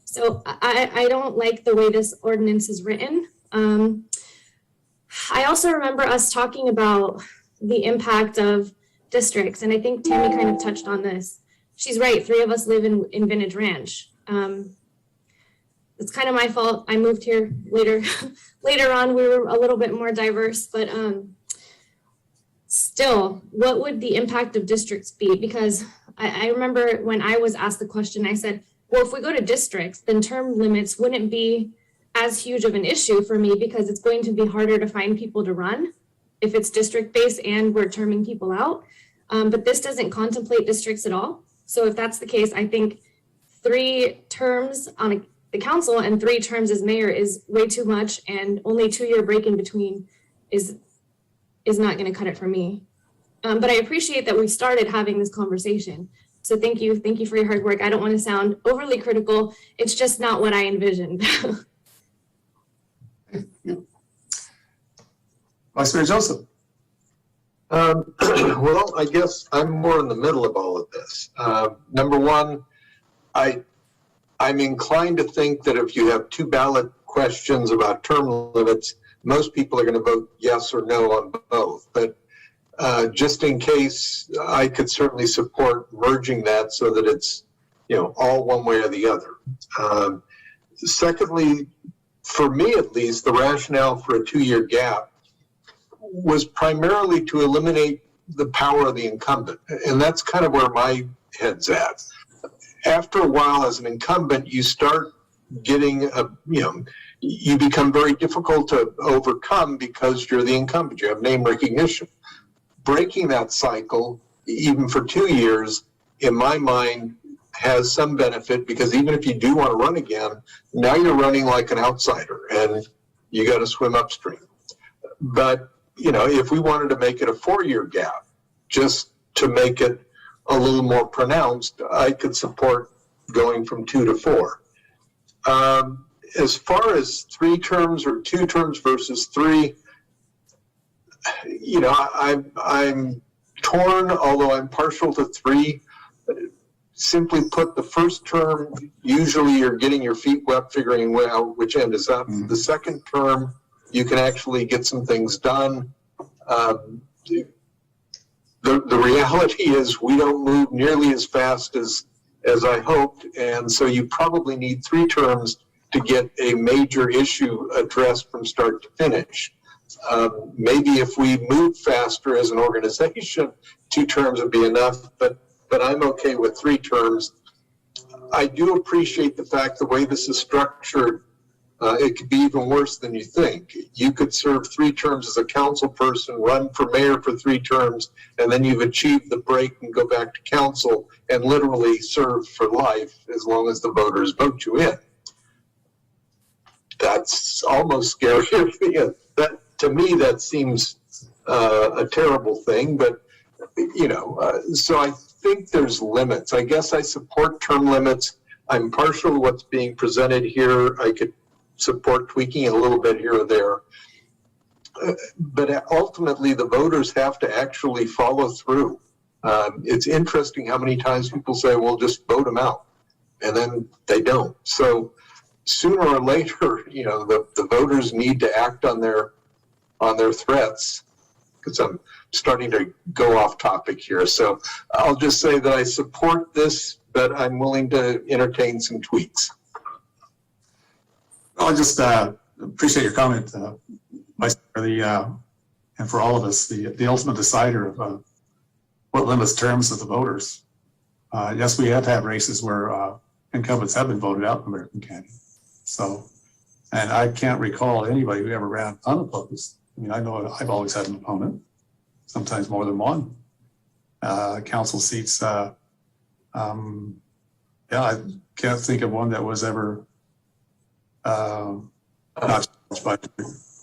So I don't like the way this ordinance is written. I also remember us talking about the impact of districts, and I think Tammy kind of touched on this. She's right, 3 of us live in Vintage Ranch. It's kind of my fault. I moved here later. Later on, we were a little bit more diverse, but still, what would the impact of districts be? Because I remember when I was asked the question, I said, well, if we go to districts, then term limits wouldn't be as huge of an issue for me because it's going to be harder to find people to run if it's district-based and we're terming people out. But this doesn't contemplate districts at all. So if that's the case, I think 3 terms on the council and 3 terms as mayor is way too much, and only 2-year break in between is not going to cut it for me. But I appreciate that we started having this conversation. So thank you for your hard work. I don't want to sound overly critical. It's just not what I envisioned. Vice Mayor Joseph. Well, I guess I'm more in the middle of all of this. Number one, I'm inclined to think that if you have 2 ballot questions about term limits, most people are going to vote yes or no on both. But just in case, I could certainly support merging that so that it's, all one way or the other. Secondly, for me at least, the rationale for a 2-year gap was primarily to eliminate the power of the incumbent. And that's kind of where my head's at. After a while, as an incumbent, you start getting you become very difficult to overcome because you're the incumbent. You have name recognition. Breaking that cycle, even for 2 years, in my mind, has some benefit because even if you do want to run again, now you're running like an outsider and you got to swim upstream. But if we wanted to make it a 4-year gap, just to make it a little more pronounced, I could support going from 2 to 4. As far as 3 terms or 2 terms versus 3, you know, I'm torn, although I'm partial to 3. Simply put, the first term, usually you're getting your feet wet, figuring out which end is up. The second term, you can actually get some things done. The reality is we don't move nearly as fast as I hoped, and so you probably need 3 terms to get a major issue addressed from start to finish. Maybe if we move faster as an organization, 2 terms would be enough, but I'm okay with 3 terms. I do appreciate the fact the way this is structured, it could be even worse than you think. You could serve 3 terms as a council person, run for mayor for 3 terms, and then you've achieved the break and go back to council and literally serve for life as long as the voters vote you in. That's almost scarier. That, to me, that seems a terrible thing, but you know, so I think there's limits. I guess I support term limits. I'm partial to what's being presented here. I could support tweaking it a little bit here or there. But ultimately, the voters have to actually follow through. It's interesting how many times people say, well, just vote them out. And then they don't. So sooner or later, you know, the voters need to act on their threats. Because I'm starting to go off topic here. So I'll just say that I support this, but I'm willing to entertain some tweaks. I'll just appreciate your comment, Vice Mayor, and for all of us, the ultimate decider of what limits terms of the voters. Yes, we have had races where incumbents have been voted out in American Canyon. So, and I can't recall anybody who ever ran unopposed. I mean, I know I've always had an opponent, sometimes more than one. Council seats, yeah, I can't think of one that was ever not challenged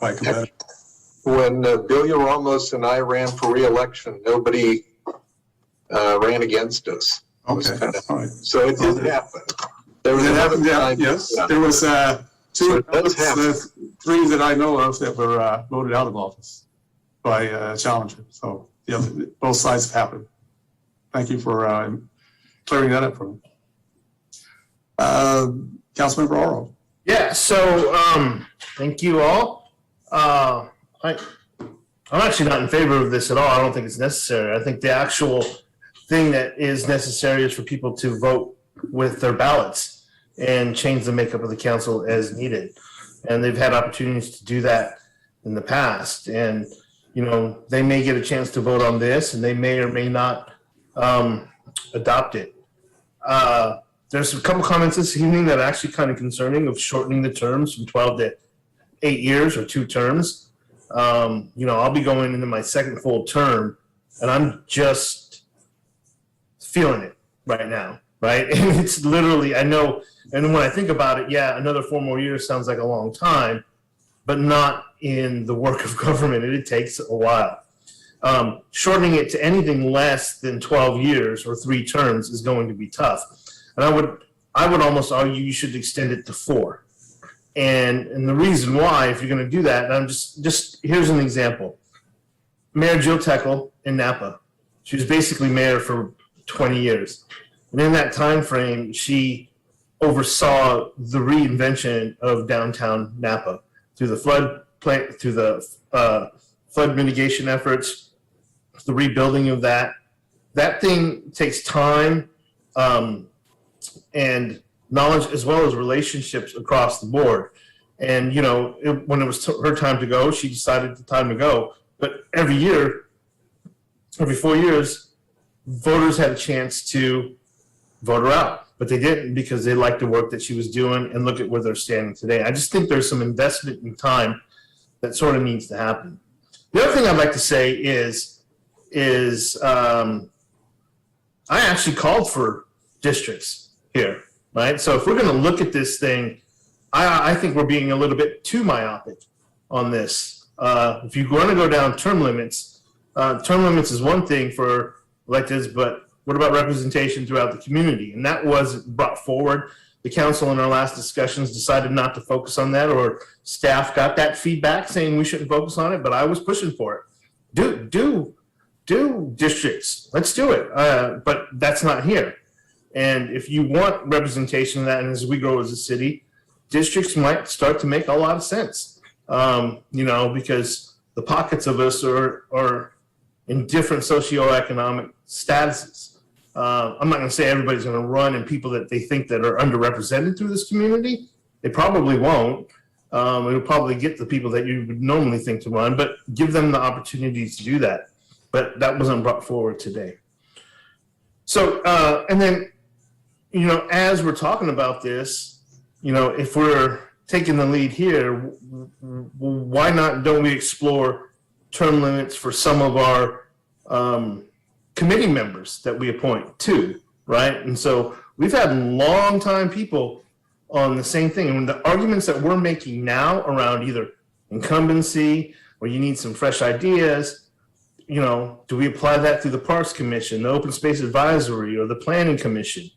by competitors. When Bilia Ramos and I ran for re-election, nobody ran against us. Okay, all right. So it did happen. There was another time. Yes, there was 2, 3 that I know of that were voted out of office by challengers. So yeah, both sides have happened. Thank you for clearing that up for me. Councilmember Oro. Yeah, so thank you all. I'm actually not in favor of this at all. I don't think it's necessary. I think the actual thing that is necessary is for people to vote with their ballots and change the makeup of the council as needed. And they've had opportunities to do that in the past. And, you know, they may get a chance to vote on this and they may or may not adopt it. There's a couple comments this evening that are actually kind of concerning of shortening the terms from 12 to 8 years or 2 terms. You know, I'll be going into my second full term and I'm just feeling it right now, right? And it's literally, I know, and when I think about it, yeah, another 4 more years sounds like a long time, but not in the work of government. It takes a while. Shortening it to anything less than 12 years or 3 terms is going to be tough. And I would almost argue you should extend it to 4. And the reason why, if you're going to do that, and I'm just here's an example. Mayor Jill Teckle in Napa, she was basically mayor for 20 years. And in that time frame, she oversaw the reinvention of downtown Napa through the flood mitigation efforts, the rebuilding of that. That thing takes time and knowledge as well as relationships across the board. And, you know, when it was her time to go, she decided the time to go. But every year, every 4 years, voters had a chance to vote her out. But they didn't because they liked the work that she was doing and look at where they're standing today. I just think there's some investment in time that sort of needs to happen. The other thing I'd like to say is I actually called for districts here, right? So if we're going to look at this thing, I think we're being a little bit too myopic on this. If you're going to go down term limits is one thing for electeds, but what about representation throughout the community? And that wasn't brought forward. The council in our last discussions decided not to focus on that, or staff got that feedback saying we shouldn't focus on it, but I was pushing for it. do districts. Let's do it. But that's not here. And if you want representation of that, and as we grow as a city, districts might start to make a lot of sense. Because the pockets of us are in different socioeconomic statuses. I'm not going to say everybody's going to run and people that they think that are underrepresented through this community. They probably won't. It'll probably get the people that you would normally think to run, but give them the opportunity to do that. But that wasn't brought forward today. So, and then, as we're talking about this, if we're taking the lead here, why don't we explore term limits for some of our committee members that we appoint too, right? And so we've had long-time people on the same thing. And the arguments that we're making now around either incumbency or you need some fresh ideas, do we apply that through the Parks Commission, the Open Space Advisory, or the Planning Commission?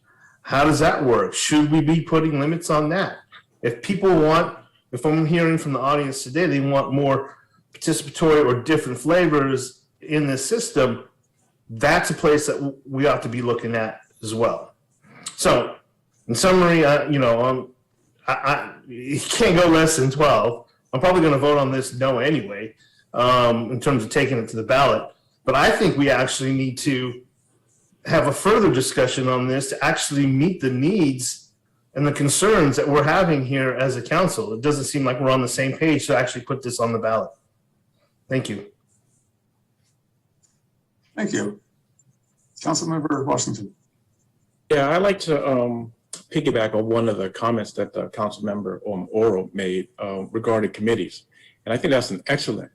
How does that work? Should we be putting limits on that? If I'm hearing from the audience today, they want more participatory or different flavors in this system, that's a place that we ought to be looking at as well. So, in summary, you can't go less than 12. I'm probably going to vote on this no anyway, in terms of taking it to the ballot. But I think we actually need to have a further discussion on this to actually meet the needs and the concerns that we're having here as a council. It doesn't seem like we're on the same page to actually put this on the ballot. Thank you. Thank you. Councilmember Washington. Yeah, I'd like to piggyback on one of the comments that the council member Oro made regarding committees. And I think that's an excellent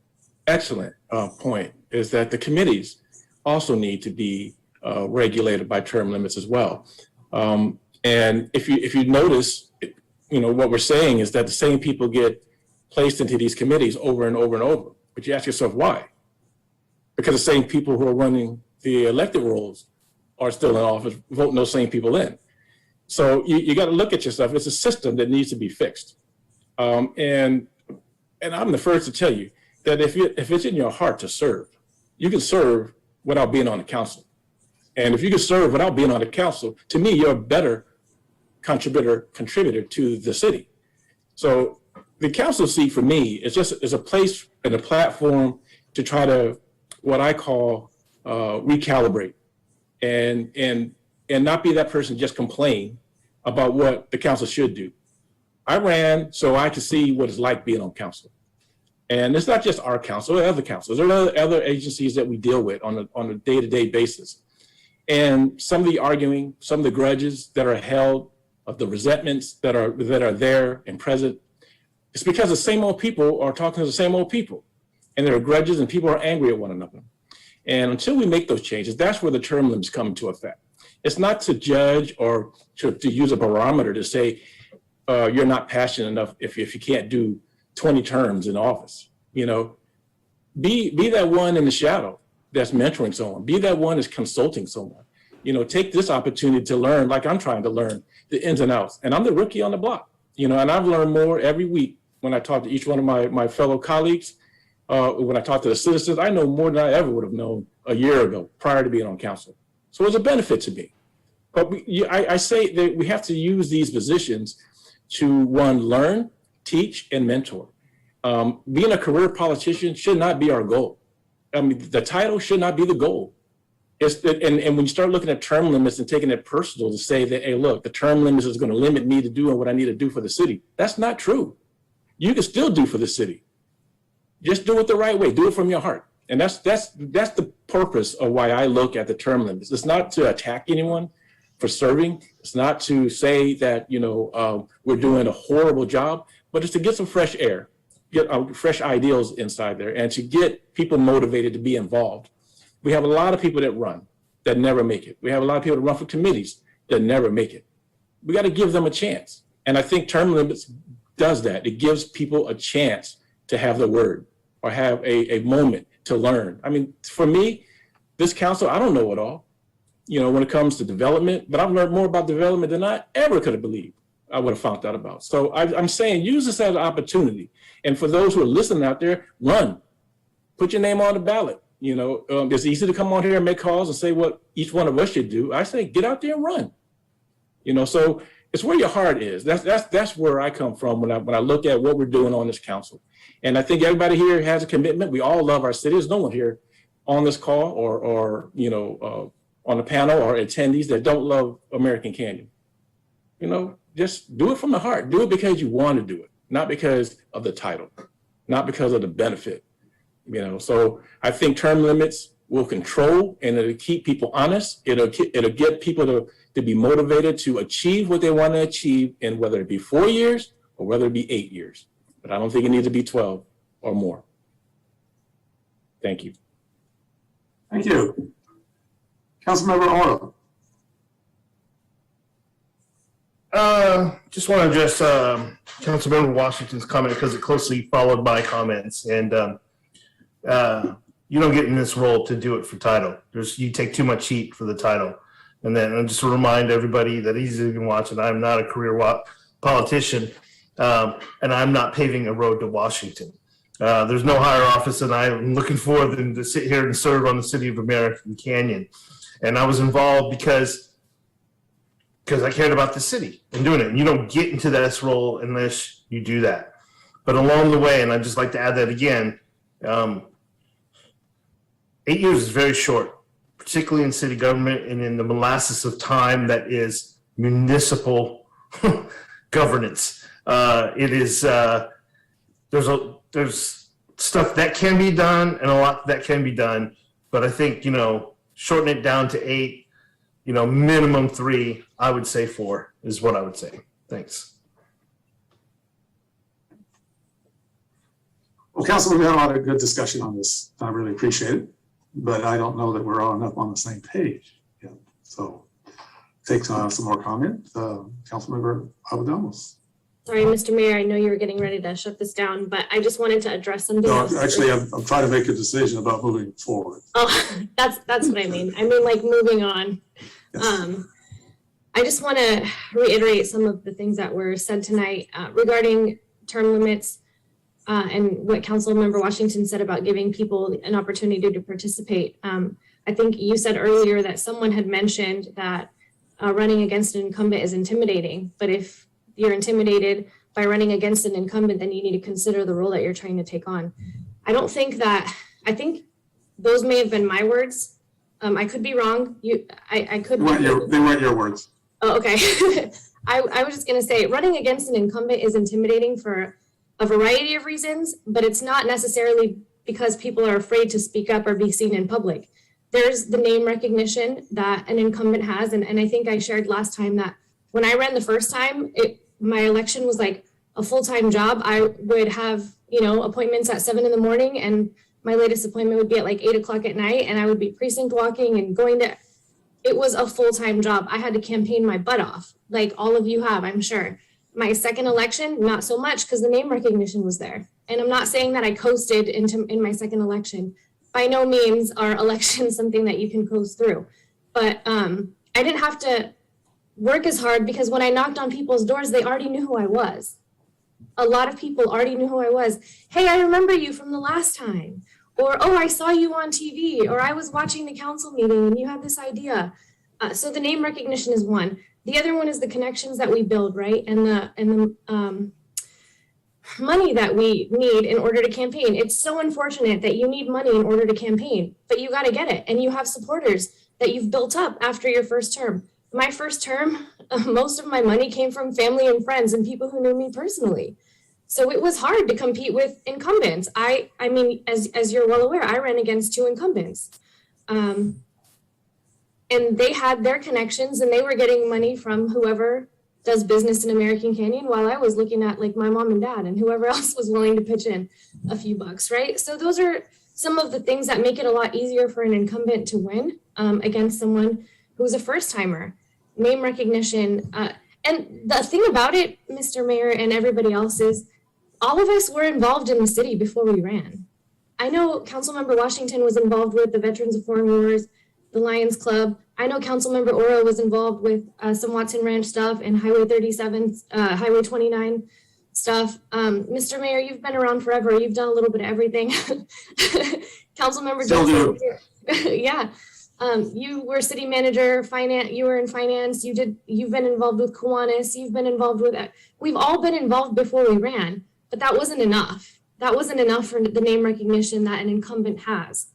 point, is that the committees also need to be regulated by term limits as well. And if you notice, what we're saying is that the same people get placed into these committees over and over and over. But you ask yourself why? Because the same people who are running the elected roles are still in office, voting those same people in. So you got to look at yourself. It's a system that needs to be fixed. And I'm the first to tell you that if it's in your heart to serve, you can serve without being on the council. And if you can serve without being on the council, to me, you're a better contributor to the city. So the council seat for me is a place and a platform to try to, what I call, recalibrate and not be that person just complain about what the council should do. I ran so I could see what it's like being on council. And it's not just our council, there are other councils. There are other agencies that we deal with on a day-to-day basis. And some of the arguing, some of the grudges that are held, of the resentments that are there and present, it's because the same old people are talking to the same old people. And there are grudges and people are angry at one another. And until we make those changes, that's where the term limits come into effect. It's not to judge or to use a barometer to say you're not passionate enough if you can't do 20 terms in office. Be that one in the shadow that's mentoring someone. Be that one that's consulting someone. Take this opportunity to learn, like I'm trying to learn, the ins and outs. And I'm the rookie on the block, and I've learned more every week when I talk to each one of my fellow colleagues. When I talk to the citizens, I know more than I ever would have known a year ago prior to being on council. So it's a benefit to me. But I say that we have to use these positions to, one, learn, teach, and mentor. Being a career politician should not be our goal. The title should not be the goal. And when you start looking at term limits and taking it personal to say that, hey, look, the term limits is going to limit me to doing what I need to do for the city. That's not true. You can still do for the city. Just do it the right way. Do it from your heart. And that's the purpose of why I look at the term limits. It's not to attack anyone for serving. It's not to say that, we're doing a horrible job, but it's to get some fresh air, get fresh ideals inside there, and to get people motivated to be involved. We have a lot of people that run that never make it. We have a lot of people that run for committees that never make it. We got to give them a chance. And I think term limits does that. It gives people a chance to have the word or have a moment to learn. For me, this council, I don't know it all, when it comes to development, but I've learned more about development than I ever could have believed I would have found out about. So I'm saying use this as an opportunity. And for those who are listening out there, run. Put your name on the ballot. It's easy to come on here and make calls and say what each one of us should do. I say, get out there and run. So it's where your heart is. That's where I come from when I look at what we're doing on this council. And I think everybody here has a commitment. We all love our city. There's no one here on this call or on the panel or attendees that don't love American Canyon. Just do it from the heart. Do it because you want to do it, not because of the title, not because of the benefit. So I think term limits will control and it'll keep people honest. It'll get people to be motivated to achieve what they want to achieve, and whether it be 4 years or whether it be 8 years. But I don't think it needs to be 12 or more. Thank you. Thank you. Councilmember Oro. Just want to address Councilmember Washington's comment because it closely followed my comments. And you don't get in this role to do it for title. You take too much heat for the title. And then just to remind everybody that he's even watching, I'm not a career politician, and I'm not paving a road to Washington. There's no higher office than I'm looking for than to sit here and serve on the City of American Canyon. And I was involved because I cared about the city and doing it. And you don't get into this role unless you do that. But along the way, and I'd just like to add that again, 8 years is very short, particularly in city government and in the molasses of time that is municipal governance. It is, there's stuff that can be done and a lot that can be done. But I think, shorten it down to 8, minimum 3, I would say 4 is what I would say. Thanks. Well, Council, we've had a lot of good discussion on this. I really appreciate it, but I don't know that we're all enough on the same page yet. So take some more comment. Councilmember Abu-Damos. Sorry, Mr. Mayor, I know you were getting ready to shut this down, but I just wanted to address something No, else. actually, I'm trying to make a decision about moving forward. Oh, that's what I mean. I mean, like, moving on. Yes. I just want to reiterate some of the things that were said tonight regarding term limits and what Councilmember Washington said about giving people an opportunity to participate. I think you said earlier that someone had mentioned that running against an incumbent is intimidating, but if you're intimidated by running against an incumbent, then you need to consider the role that you're trying to take on. I think those may have been my words. I could be wrong. I could. They weren't your words. Oh, okay. I was just gonna say, running against an incumbent is intimidating for a variety of reasons, but it's not necessarily because people are afraid to speak up or be seen in public. There's the name recognition that an incumbent has, and I think I shared last time that when I ran the first time, my election was like a full-time job. I would have, appointments at 7 a.m, and my latest appointment would be at like 8 o'clock at night, and I would be precinct walking and going to, it was a full-time job. I had to campaign my butt off, like all of you have, I'm sure. My second election, not so much, because the name recognition was there. And I'm not saying that I coasted in my second election. By no means are elections something that you can coast through. But I didn't have to work as hard because when I knocked on people's doors, they already knew who I was. A lot of people already knew who I was. Hey, I remember you from the last time. Or, oh, I saw you on TV. Or I was watching the council meeting and you had this idea. So the name recognition is one. The other one is the connections that we build, right? And the money that we need in order to campaign. It's so unfortunate that you need money in order to campaign, but you got to get it. And you have supporters that you've built up after your first term. My first term, most of my money came from family and friends and people who knew me personally. So it was hard to compete with incumbents. I mean, as you're well aware, I ran against 2 incumbents. And they had their connections and they were getting money from whoever does business in American Canyon while I was looking at like my mom and dad and whoever else was willing to pitch in a few bucks, right? So those are some of the things that make it a lot easier for an incumbent to win against someone who's a first timer. Name recognition. And the thing about it, Mr. Mayor and everybody else, is all of us were involved in the city before we ran. I know Councilmember Washington was involved with the Veterans of Foreign Wars, the Lions Club. I know Councilmember Oro was involved with some Watson Ranch stuff and Highway 37, Highway 29 stuff. Mr. Mayor, you've been around forever. You've done a little bit of everything. Councilmember Still do. Joseph, yeah. You were city manager, finance. You were in finance. You've been involved with Kiwanis. You've been involved with. We've all been involved before we ran, but that wasn't enough. That wasn't enough for the name recognition that an incumbent has.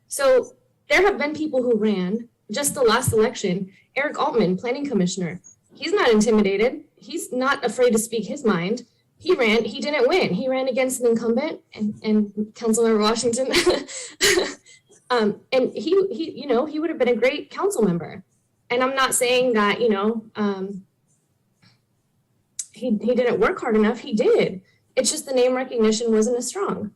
So there have been people who ran just the last election. Eric Altman, planning commissioner. He's not intimidated. He's not afraid to speak his mind. He ran. He didn't win. He ran against an incumbent and Councilmember Washington. And he would have been a great council member. And I'm not saying that, he didn't work hard enough. He did. It's just the name recognition wasn't as strong.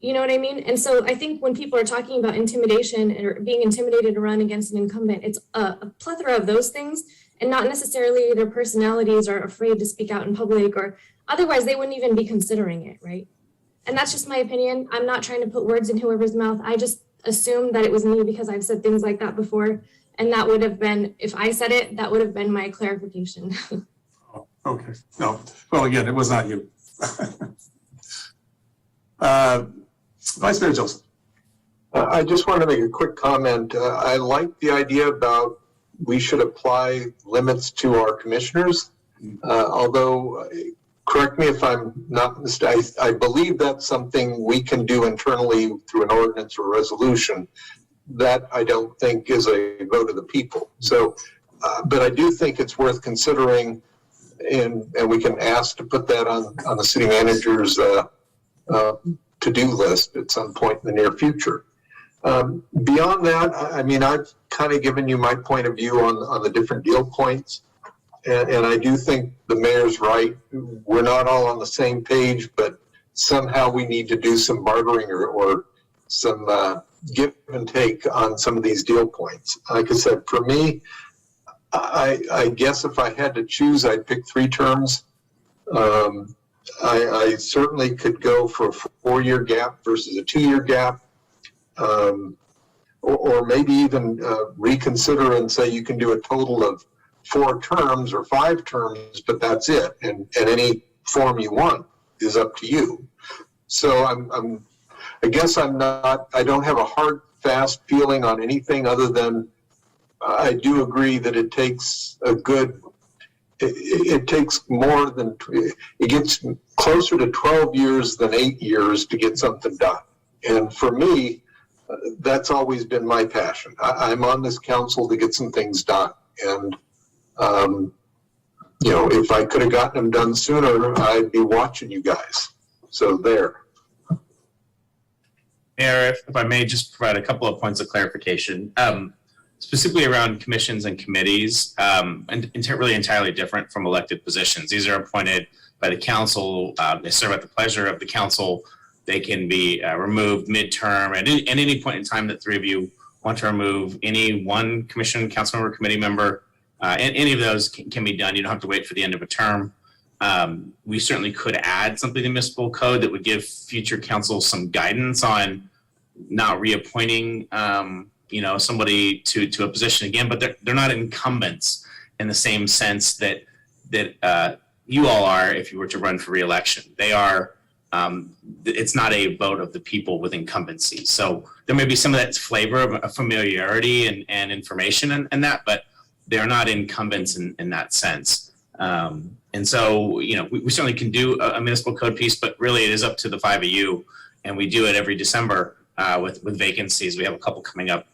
You know what I mean? And so I think when people are talking about intimidation or being intimidated to run against an incumbent, it's a plethora of those things and not necessarily their personalities are afraid to speak out in public or otherwise they wouldn't even be considering it, right? And that's just my opinion. I'm not trying to put words in whoever's mouth. I just assumed that it was me because I've said things like that before. And that would have been, if I said it, that would have been my clarification. Okay, no, well, again, it was not you. Vice Mayor Joseph. I just want to make a quick comment. I like the idea about we should apply limits to our commissioners. Although, correct me if I'm not mistaken, I believe that's something we can do internally through an ordinance or resolution. That I don't think is a vote of the people. So, but I do think it's worth considering, and we can ask to put that on the city manager's to-do list at some point in the near future. Beyond that, I mean, I've kind of given you my point of view on the different deal points. And I do think the mayor's right. We're not all on the same page, but somehow we need to do some bartering or some give and take on some of these deal points. Like I said, for me, I guess if I had to choose, I'd pick 3 terms. I certainly could go for a 4-year gap versus a 2-year gap. Or maybe even reconsider and say you can do a total of 4 terms or 5 terms, but that's it. And any form you want is up to you. So I guess I don't have a hard, fast feeling on anything other than I do agree that it takes it takes more than, it gets closer to 12 years than 8 years to get something done. And for me, that's always been my passion. I'm on this council to get some things done. And, if I could have gotten them done sooner, I'd be watching you guys. So there. Mayor, if I may just provide a couple of points of clarification, specifically around commissions and committees, and really entirely different from elected positions. These are appointed by the council. They serve at the pleasure of the council. They can be removed midterm at any point in time that 3 of you want to remove any one commission, council member, committee member. And any of those can be done. You don't have to wait for the end of a term. We certainly could add something to the municipal code that would give future council some guidance on not reappointing somebody to a position again, but they're not incumbents in the same sense that you all are if you were to run for re-election. They are, it's not a vote of the people with incumbency. So there may be some of that flavor of familiarity and information and that, but they're not incumbents in that sense. And so, we certainly can do a municipal code piece, but really it is up to the 5 of you. And we do it every December with vacancies. We have a couple coming up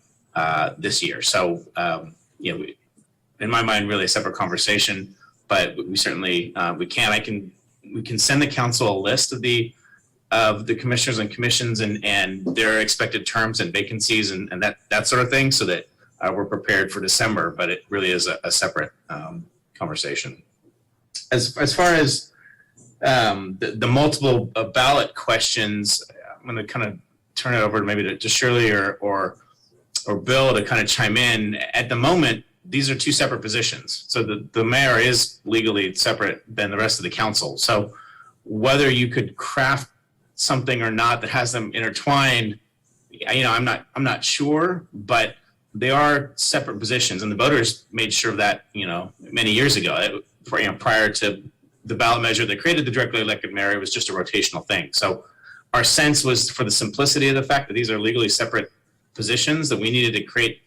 this year. So, in my mind, really a separate conversation, but we certainly, we can send the council a list of the commissioners and commissions and their expected terms and vacancies and that sort of thing so that we're prepared for December, but it really is a separate conversation. As far as the multiple ballot questions, I'm going to kind of turn it over maybe to Shirley or Bill to kind of chime in. At the moment, these are 2 separate positions. So the mayor is legally separate than the rest of the council. So whether you could craft something or not that has them intertwined, I'm not sure, but they are separate positions, and the voters made sure of that, many years ago, prior to the ballot measure that created the directly elected mayor was just a rotational thing. So our sense was, for the simplicity of the fact that these are legally separate positions, that we needed to create,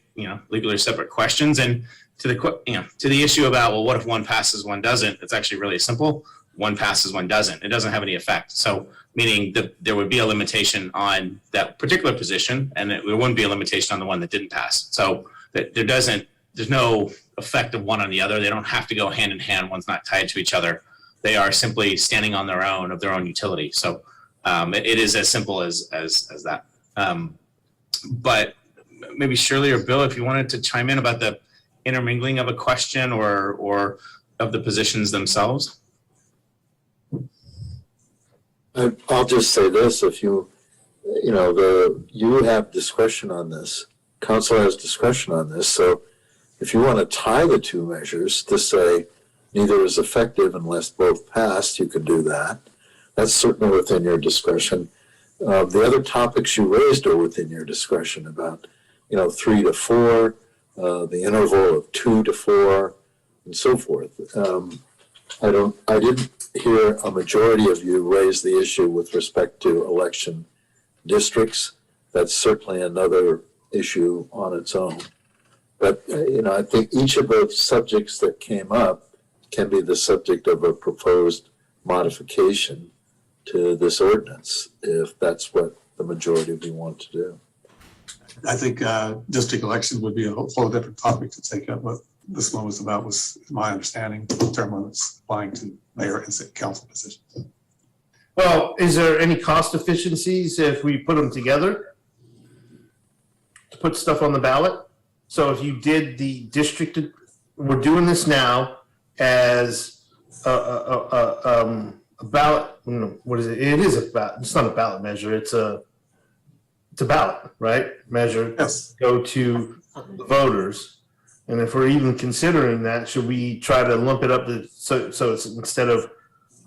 legally separate questions. And to the issue about, well, what if one passes, one doesn't? It's actually really simple. One passes, one doesn't. It doesn't have any effect. So meaning that there would be a limitation on that particular position, and there wouldn't be a limitation on the one that didn't pass. So that there's no effect of one on the other. They don't have to go hand in hand. One's not tied to each other. They are simply standing on their own, of their own utility. So it is as simple as that. But maybe Shirley or Bill, if you wanted to chime in about the intermingling of a question or of the positions themselves. I'll just say this: if you have discretion on this, council has discretion on this. So if you want to tie the two measures to say neither is effective unless both passed, you could do that. That's certainly within your discretion. The other topics you raised are within your discretion about, 3 to 4, the interval of 2 to 4, and so forth. I didn't hear a majority of you raise the issue with respect to election districts. That's certainly another issue on its own. But, I think each of the subjects that came up can be the subject of a proposed modification to this ordinance, if that's what the majority of you want to do. I think district election would be a whole different topic to take up. What this one was about was my understanding, term limits applying to mayor and city council positions. Well, is there any cost efficiencies if we put them together to put stuff on the ballot? So if you did the district, we're doing this now as a ballot. What is it? It is a ballot. It's not a ballot measure. It's a ballot, right? Measure. Yes. Go to the voters. And if we're even considering that, should we try to lump it up to so it's instead of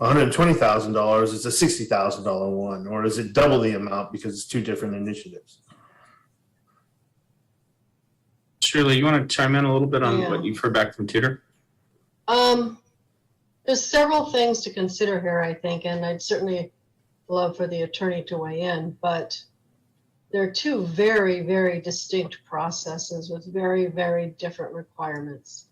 $120,000, it's a $60,000 one, or is it double the amount because it's two different initiatives? Shirley, you want to chime in a little bit on what you've heard back from Tudor? There's several things to consider here, I think, and I'd certainly love for the attorney to weigh in, but there are two very, very distinct processes with very, very different requirements.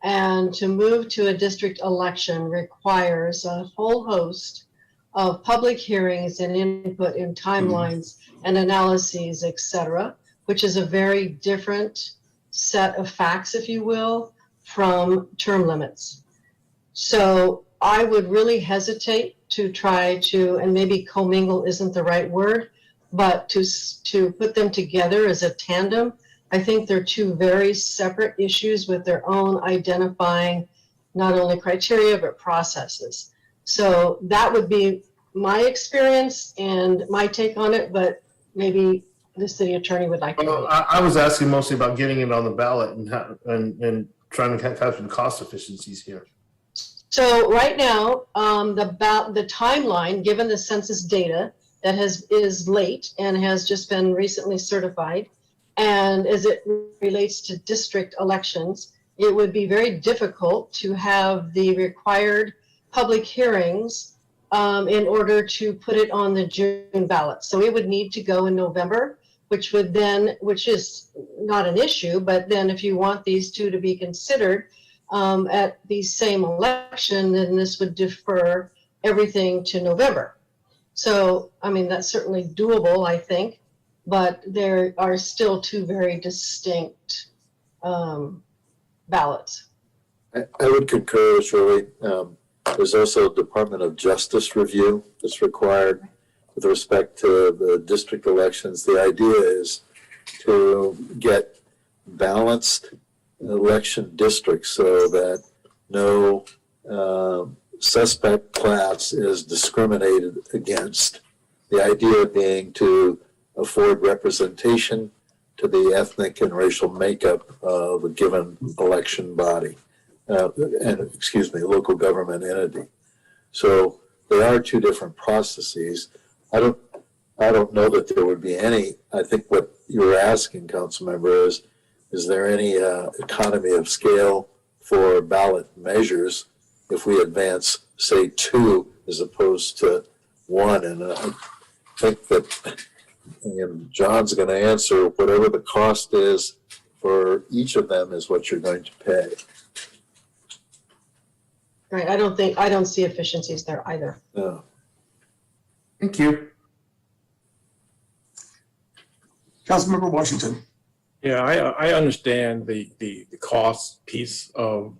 And to move to a district election requires a whole host of public hearings and input in timelines and analyses, et cetera, which is a very different set of facts, if you will, from term limits. So I would really hesitate to try to, and maybe commingle isn't the right word, but to put them together as a tandem. I think they're two very separate issues with their own identifying not only criteria, but processes. So that would be my experience and my take on it, but maybe the city attorney would like to. Well, I was asking mostly about getting it on the ballot and trying to have some cost efficiencies here. So right now, the timeline, given the census data that is late and has just been recently certified, and as it relates to district elections, it would be very difficult to have the required public hearings in order to put it on the June ballot. So it would need to go in November, which is not an issue, but then if you want these two to be considered at the same election, then this would defer everything to November. So, I mean, that's certainly doable, I think, but there are still two very distinct ballots. I would concur, Shirley. There's also a Department of Justice review that's required with respect to the district elections. The idea is to get balanced election districts so that no suspect class is discriminated against. The idea being to afford representation to the ethnic and racial makeup of a given election body, local government entity. So there are two different processes. I don't know that there would be any. I think what you were asking, Councilmember, is there any economy of scale for ballot measures if we advance say 2 as opposed to 1. And I think that John's going to answer whatever the cost is for each of them is what you're going to pay. Right, I don't see efficiencies there either. No. Thank you. Councilmember Washington. Yeah, I understand the cost piece of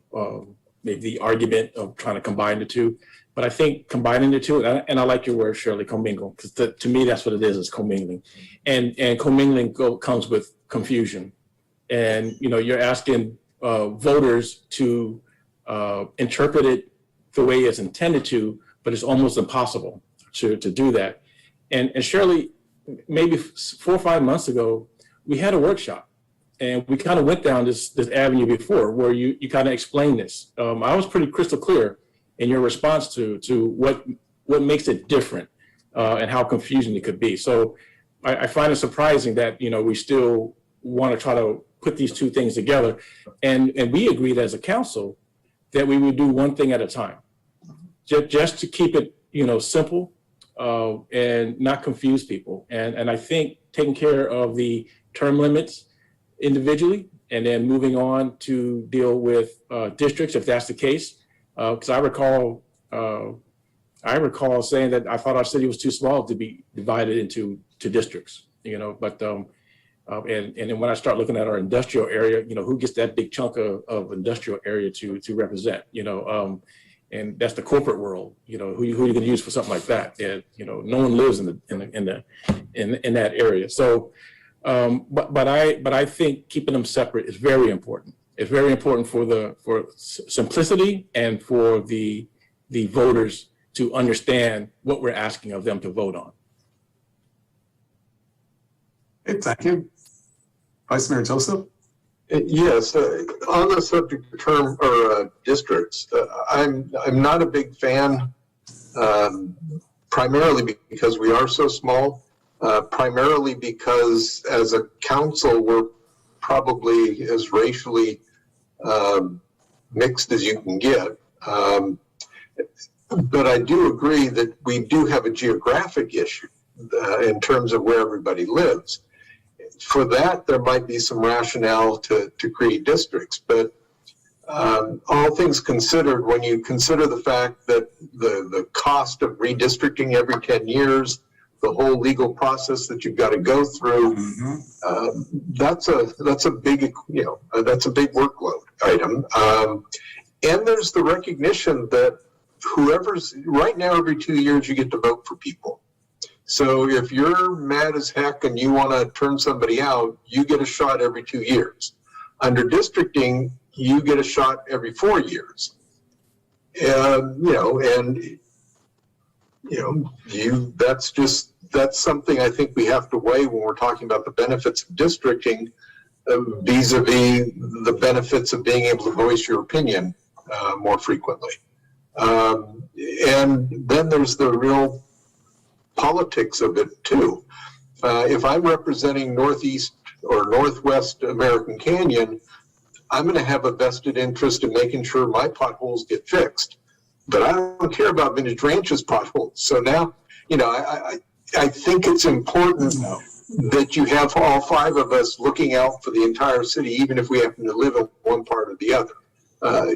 maybe the argument of trying to combine the two, but I think combining the two, and I like your word, Shirley, commingle, because to me that's what it is commingling, and commingling comes with confusion, and you're asking voters to interpret it the way it's intended to, but it's almost impossible to do that. And Shirley, maybe 4 or 5 months ago, we had a workshop. And we kind of went down this avenue before where you kind of explained this. I was pretty crystal clear in your response to what makes it different and how confusing it could be. So I find it surprising that, we still want to try to put these two things together. And we agreed as a council that we would do one thing at a time, just to keep it, simple and not confuse people. And I think taking care of the term limits individually, and then moving on to deal with districts, if that's the case. Because I recall saying that I thought our city was too small to be divided into districts, But and then when I start looking at our industrial area, who gets that big chunk of industrial area to represent, and that's the corporate world, who you going to use for something like that? And no one lives in that area, so. But I think keeping them separate is very important. It's very important for simplicity and for the voters to understand what we're asking of them to vote on. Okay, thank you. Vice Mayor Joseph. Yes, on the subject of term or districts, I'm not a big fan, primarily because we are so small. Primarily because as a council, we're probably as racially mixed as you can get. But I do agree that we do have a geographic issue in terms of where everybody lives. For that, there might be some rationale to create districts, but all things considered, when you consider the fact that the cost of redistricting every 10 years, the whole legal process that you've got to go through, that's a big workload item. And there's the recognition that whoever's right now, every 2 years you get to vote for people. So if you're mad as heck and you want to turn somebody out, you get a shot every 2 years. Under districting, you get a shot every 4 years. That's something I think we have to weigh when we're talking about the benefits of districting vis-a-vis the benefits of being able to voice your opinion more frequently. And then there's the real politics of it too. If I'm representing Northeast or Northwest American Canyon, I'm going to have a vested interest in making sure my potholes get fixed. But I don't care about Vintage Ranch's potholes. So now, I think it's important that you have all 5 of us looking out for the entire city, even if we happen to live in one part or the other.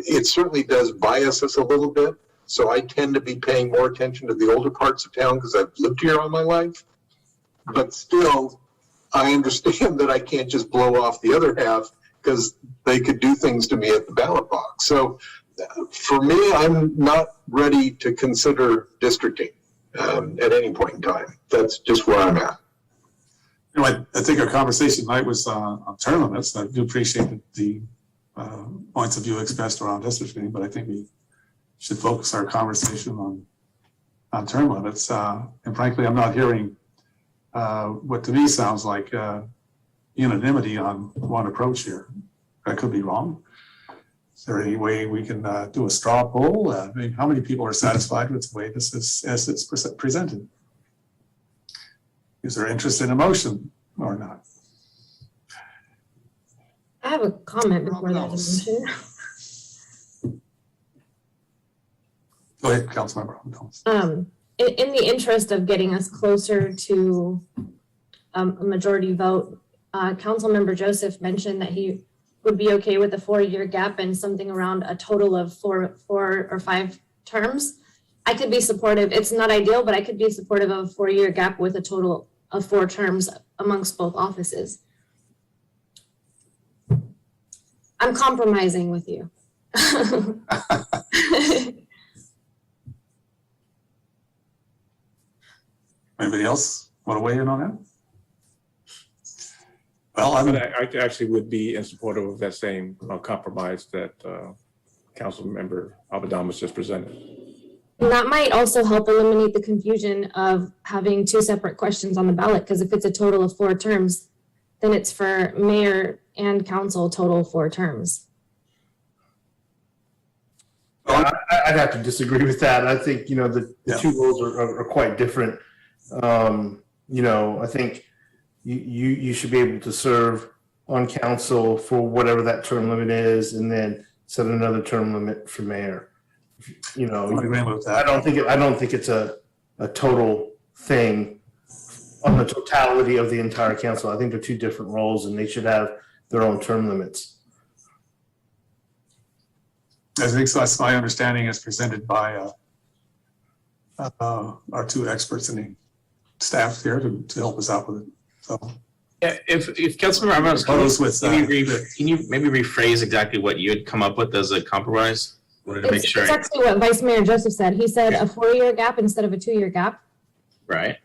It certainly does bias us a little bit. So I tend to be paying more attention to the older parts of town because I've lived here all my life. But still, I understand that I can't just blow off the other half because they could do things to me at the ballot box. So for me, I'm not ready to consider districting at any point in time. That's just where I'm at. I think our conversation tonight was on term limits. I do appreciate the points of view expressed around districting, but I think we should focus our conversation on term limits. And frankly, I'm not hearing what to me sounds like unanimity on one approach here. I could be wrong. Is there any way we can do a straw poll? How many people are satisfied with the way this is as it's presented? Is there interest in a motion or not? I have a comment before that motion. Go ahead, Councilmember. In the interest of getting us closer to a majority vote, Councilmember Joseph mentioned that he would be okay with a 4-year gap and something around a total of four or five terms. I could be supportive. It's not ideal, but I could be supportive of a 4-year gap with a total of 4 terms amongst both offices. I'm compromising with you. Anybody else want to weigh in on that? Well, But I actually would be in support of that same compromise that Councilmember Abadamas just presented. And that might also help eliminate the confusion of having 2 separate questions on the ballot, because if it's a total of 4 terms, then it's for mayor and council total 4 terms. I'd have to disagree with that. I think, the two roles are quite different. I think you should be able to serve on council for whatever that term limit is, and then set another term limit for mayor. I don't think it's a total thing on the totality of the entire council. I think they're 2 different roles, and they should have their own term limits. I think so. That's my understanding as presented by our 2 experts in the staff here to help us out with it. So, If Councilmember Ramos, can you maybe rephrase exactly what you had come up with as a compromise? Wanted to make sure. It's actually what Vice Mayor Joseph said. He said a 4-year gap instead of a 2-year gap. Right.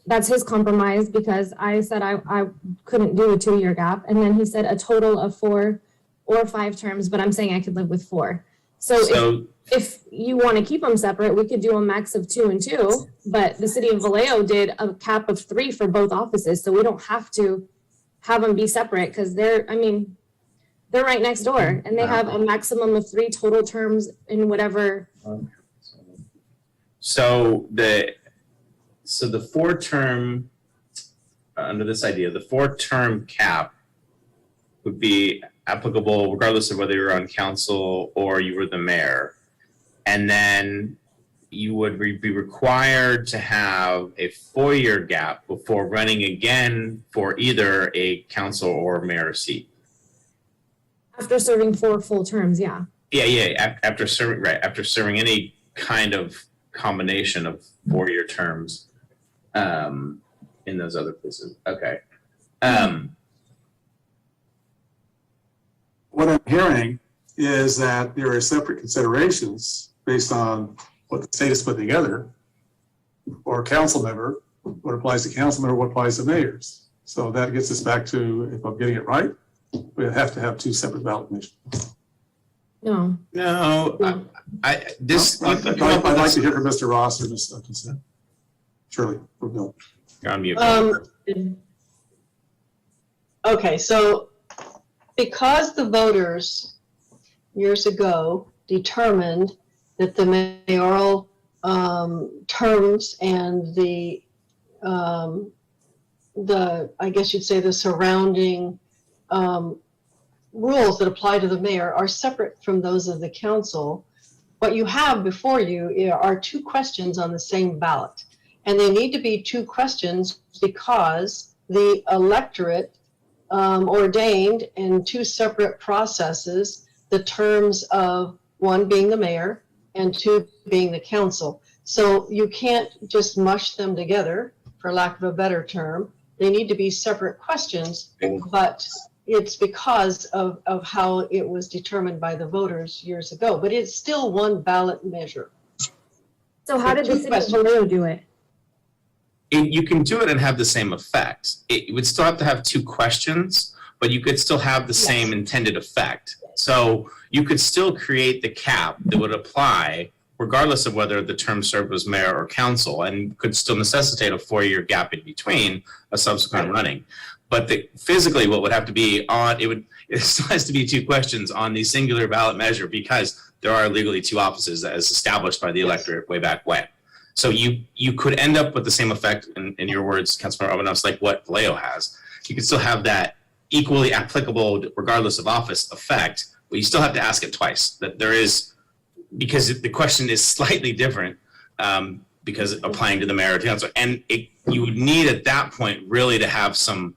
That's his compromise, because I said I couldn't do a 2-year gap. And then he said a total of 4 or 5 terms, but I'm saying I could live with 4. So if you want to keep them separate, we could do a max of 2 and 2, but the city of Vallejo did a cap of 3 for both offices. So we don't have to have them be separate, because they're right next door, and they have a maximum of 3 total terms in whatever. So the 4-term, under this idea, the 4-term cap would be applicable regardless of whether you're on council or you were the mayor. And then you would be required to have a 4-year gap before running again for either a council or mayor seat. After serving 4 full terms, yeah. Yeah. After serving any kind of combination of 4-year terms in those other places. Okay. what I'm hearing is that there are separate considerations based on what the state has put together for a council member, what applies to council member, what applies to mayors. So that gets us back to, if I'm getting it right, we have to have 2 separate ballot missions. No. I'd like to hear from Mr. Ross or Ms. Consent. Shirley, or Bill. You're on mute. Okay, so because the voters years ago determined that the mayoral terms and the I guess you'd say the surrounding rules that apply to the mayor are separate from those of the council, what you have before you are 2 questions on the same ballot. And they need to be 2 questions because the electorate ordained in 2 separate processes the terms of 1 being the mayor and 2 being the council. So you can't just mush them together, for lack of a better term. They need to be separate questions, but it's because of how it was determined by the voters years ago. But it's still 1 ballot measure. So how did the city of Vallejo do it? You can do it and have the same effect. It would still have to have 2 questions, but you could still have the same intended effect. So you could still create the cap that would apply regardless of whether the term served was mayor or council, and could still necessitate a 4-year gap in between a subsequent running. But physically what would have to be on, it still has to be 2 questions on the singular ballot measure, because there are legally 2 offices as established by the electorate way back when. So you could end up with the same effect, in your words, Councilmember Alvarez, like what Vallejo has. You could still have that equally applicable regardless of office effect, but you still have to ask it twice. That there is because the question is slightly different, because applying to the mayor or council, and you would need at that point really to have some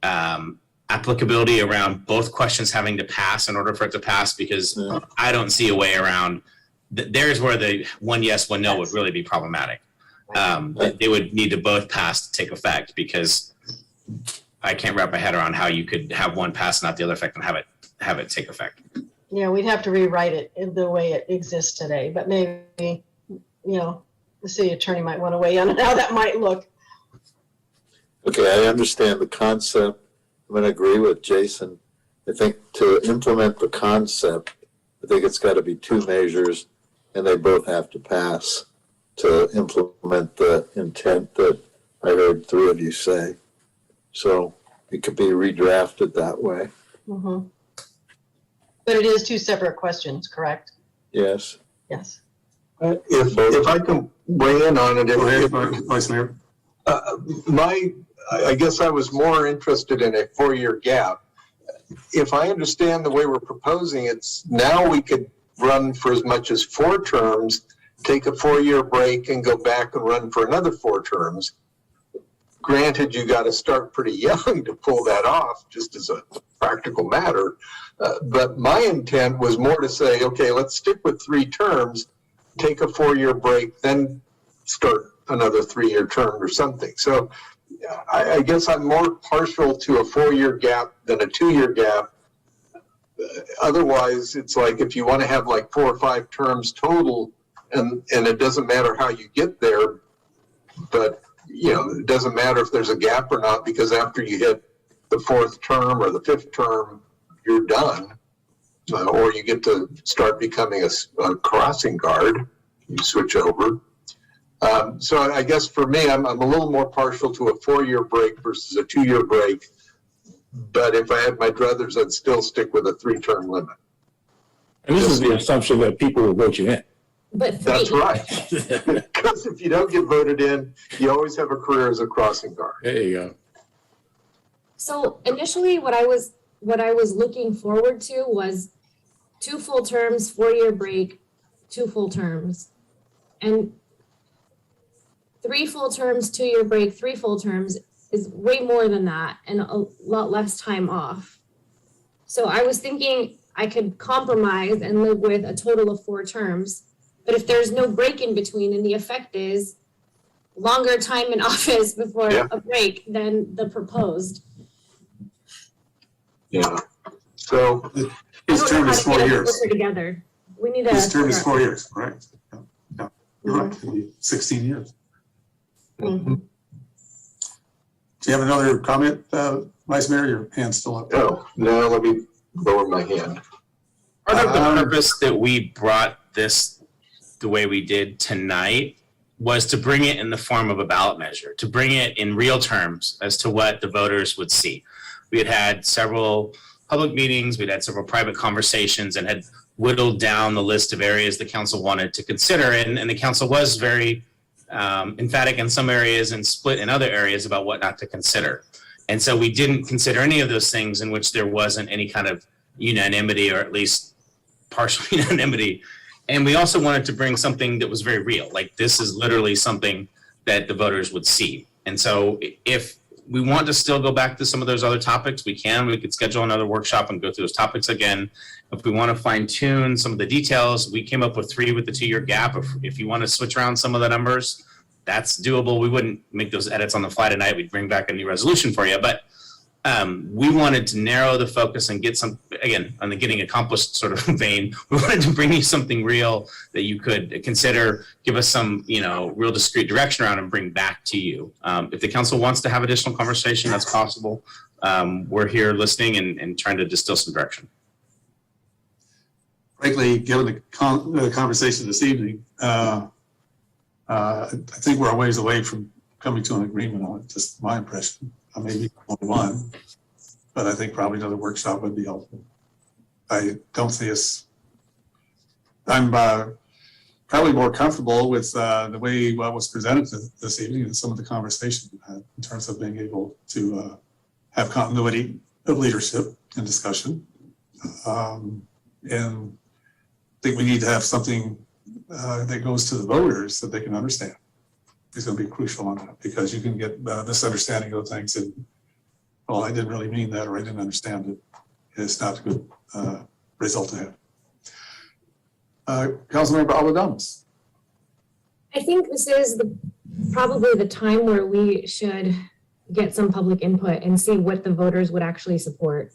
applicability around both questions having to pass in order for it to pass, because I don't see a way around. There's where the one yes, one no would really be problematic. They would need to both pass to take effect, because I can't wrap my head around how you could have one pass and not the other effect and have it take effect. Yeah, we'd have to rewrite it in the way it exists today, but maybe, the city attorney might want to weigh in on how that might look. Okay, I understand the concept. I'm going to agree with Jason. I think to implement the concept, I think it's got to be two measures, and they both have to pass to implement the intent that I heard three of you say. So it could be redrafted that way. Mm-hmm. But it is two separate questions, correct? Yes. Yes. If I can weigh in on it. Go ahead, Vice Mayor. I guess I was more interested in a 4-year gap. If I understand the way we're proposing, it's now we could run for as much as 4 terms, take a 4-year break and go back and run for another 4 terms. Granted, you got to start pretty young to pull that off, just as a practical matter. But my intent was more to say, okay, let's stick with 3 terms, take a 4-year break, then start another 3-year term or something. So I guess I'm more partial to a 4-year gap than a 2-year gap. Otherwise, it's like if you want to have like 4 or 5 terms total, and it doesn't matter how you get there, but it doesn't matter if there's a gap or not, because after you hit the 4th term or the 5th term, you're done. Or you get to start becoming a crossing guard, you switch over. So I guess for me, I'm a little more partial to a 4-year break versus a 2-year break. But if I had my druthers, I'd still stick with a 3-term limit. And this is the assumption that people will vote you in. But That's right. Because if you don't get voted in, you always have a career as a crossing guard. There you go. So initially, what I was looking forward to was 2 full terms, 4-year break, 2 full terms, and 3 full terms, 2-year break, 3 full terms is way more than that and a lot less time off. So I was thinking I could compromise and live with a total of 4 terms. But if there's no break in between and the effect is longer time in office before a break than the proposed. Yeah. So His term is 4 years. Together. We need His term is 4 years, right? Yeah. You're right, it'll be 16 years. Mm-hmm. Do you have another comment, Vice Mayor? Your hand's still up. Oh, no, let me lower my hand. Part of the purpose that we brought this the way we did tonight was to bring it in the form of a ballot measure, to bring it in real terms as to what the voters would see. We had several public meetings, we'd had several private conversations, and had whittled down the list of areas the council wanted to consider. And the council was very emphatic in some areas and split in other areas about what not to consider. And so we didn't consider any of those things in which there wasn't any kind of unanimity, or at least partial unanimity. And we also wanted to bring something that was very real. Like, this is literally something that the voters would see. And so if we want to still go back to some of those other topics, we can. We could schedule another workshop and go through those topics again. If we want to fine tune some of the details, we came up with 3 with the 2-year gap. If you want to switch around some of the numbers, that's doable. We wouldn't make those edits on the fly tonight. We'd bring back a new resolution for you. But we wanted to narrow the focus and get some, again, on the getting accomplished sort of vein, we wanted to bring you something real that you could consider, give us some, real discrete direction around and bring back to you. If the council wants to have additional conversation, that's possible. We're here listening and trying to distill some direction. Frankly, given the conversation this evening, I think we're a ways away from coming to an agreement on it, just my impression. Maybe only one, but I think probably another workshop would be helpful. I don't see us, I'm probably more comfortable with the way what was presented this evening and some of the conversation we had in terms of being able to have continuity of leadership and discussion. And think we need to have something that goes to the voters that they can understand. It's going to be crucial on that, because you can get misunderstanding of things and, well, I didn't really mean that, or I didn't understand it. It's not a good result to have. Councilmember Aladamas. I think this is probably the time where we should get some public input and see what the voters would actually support.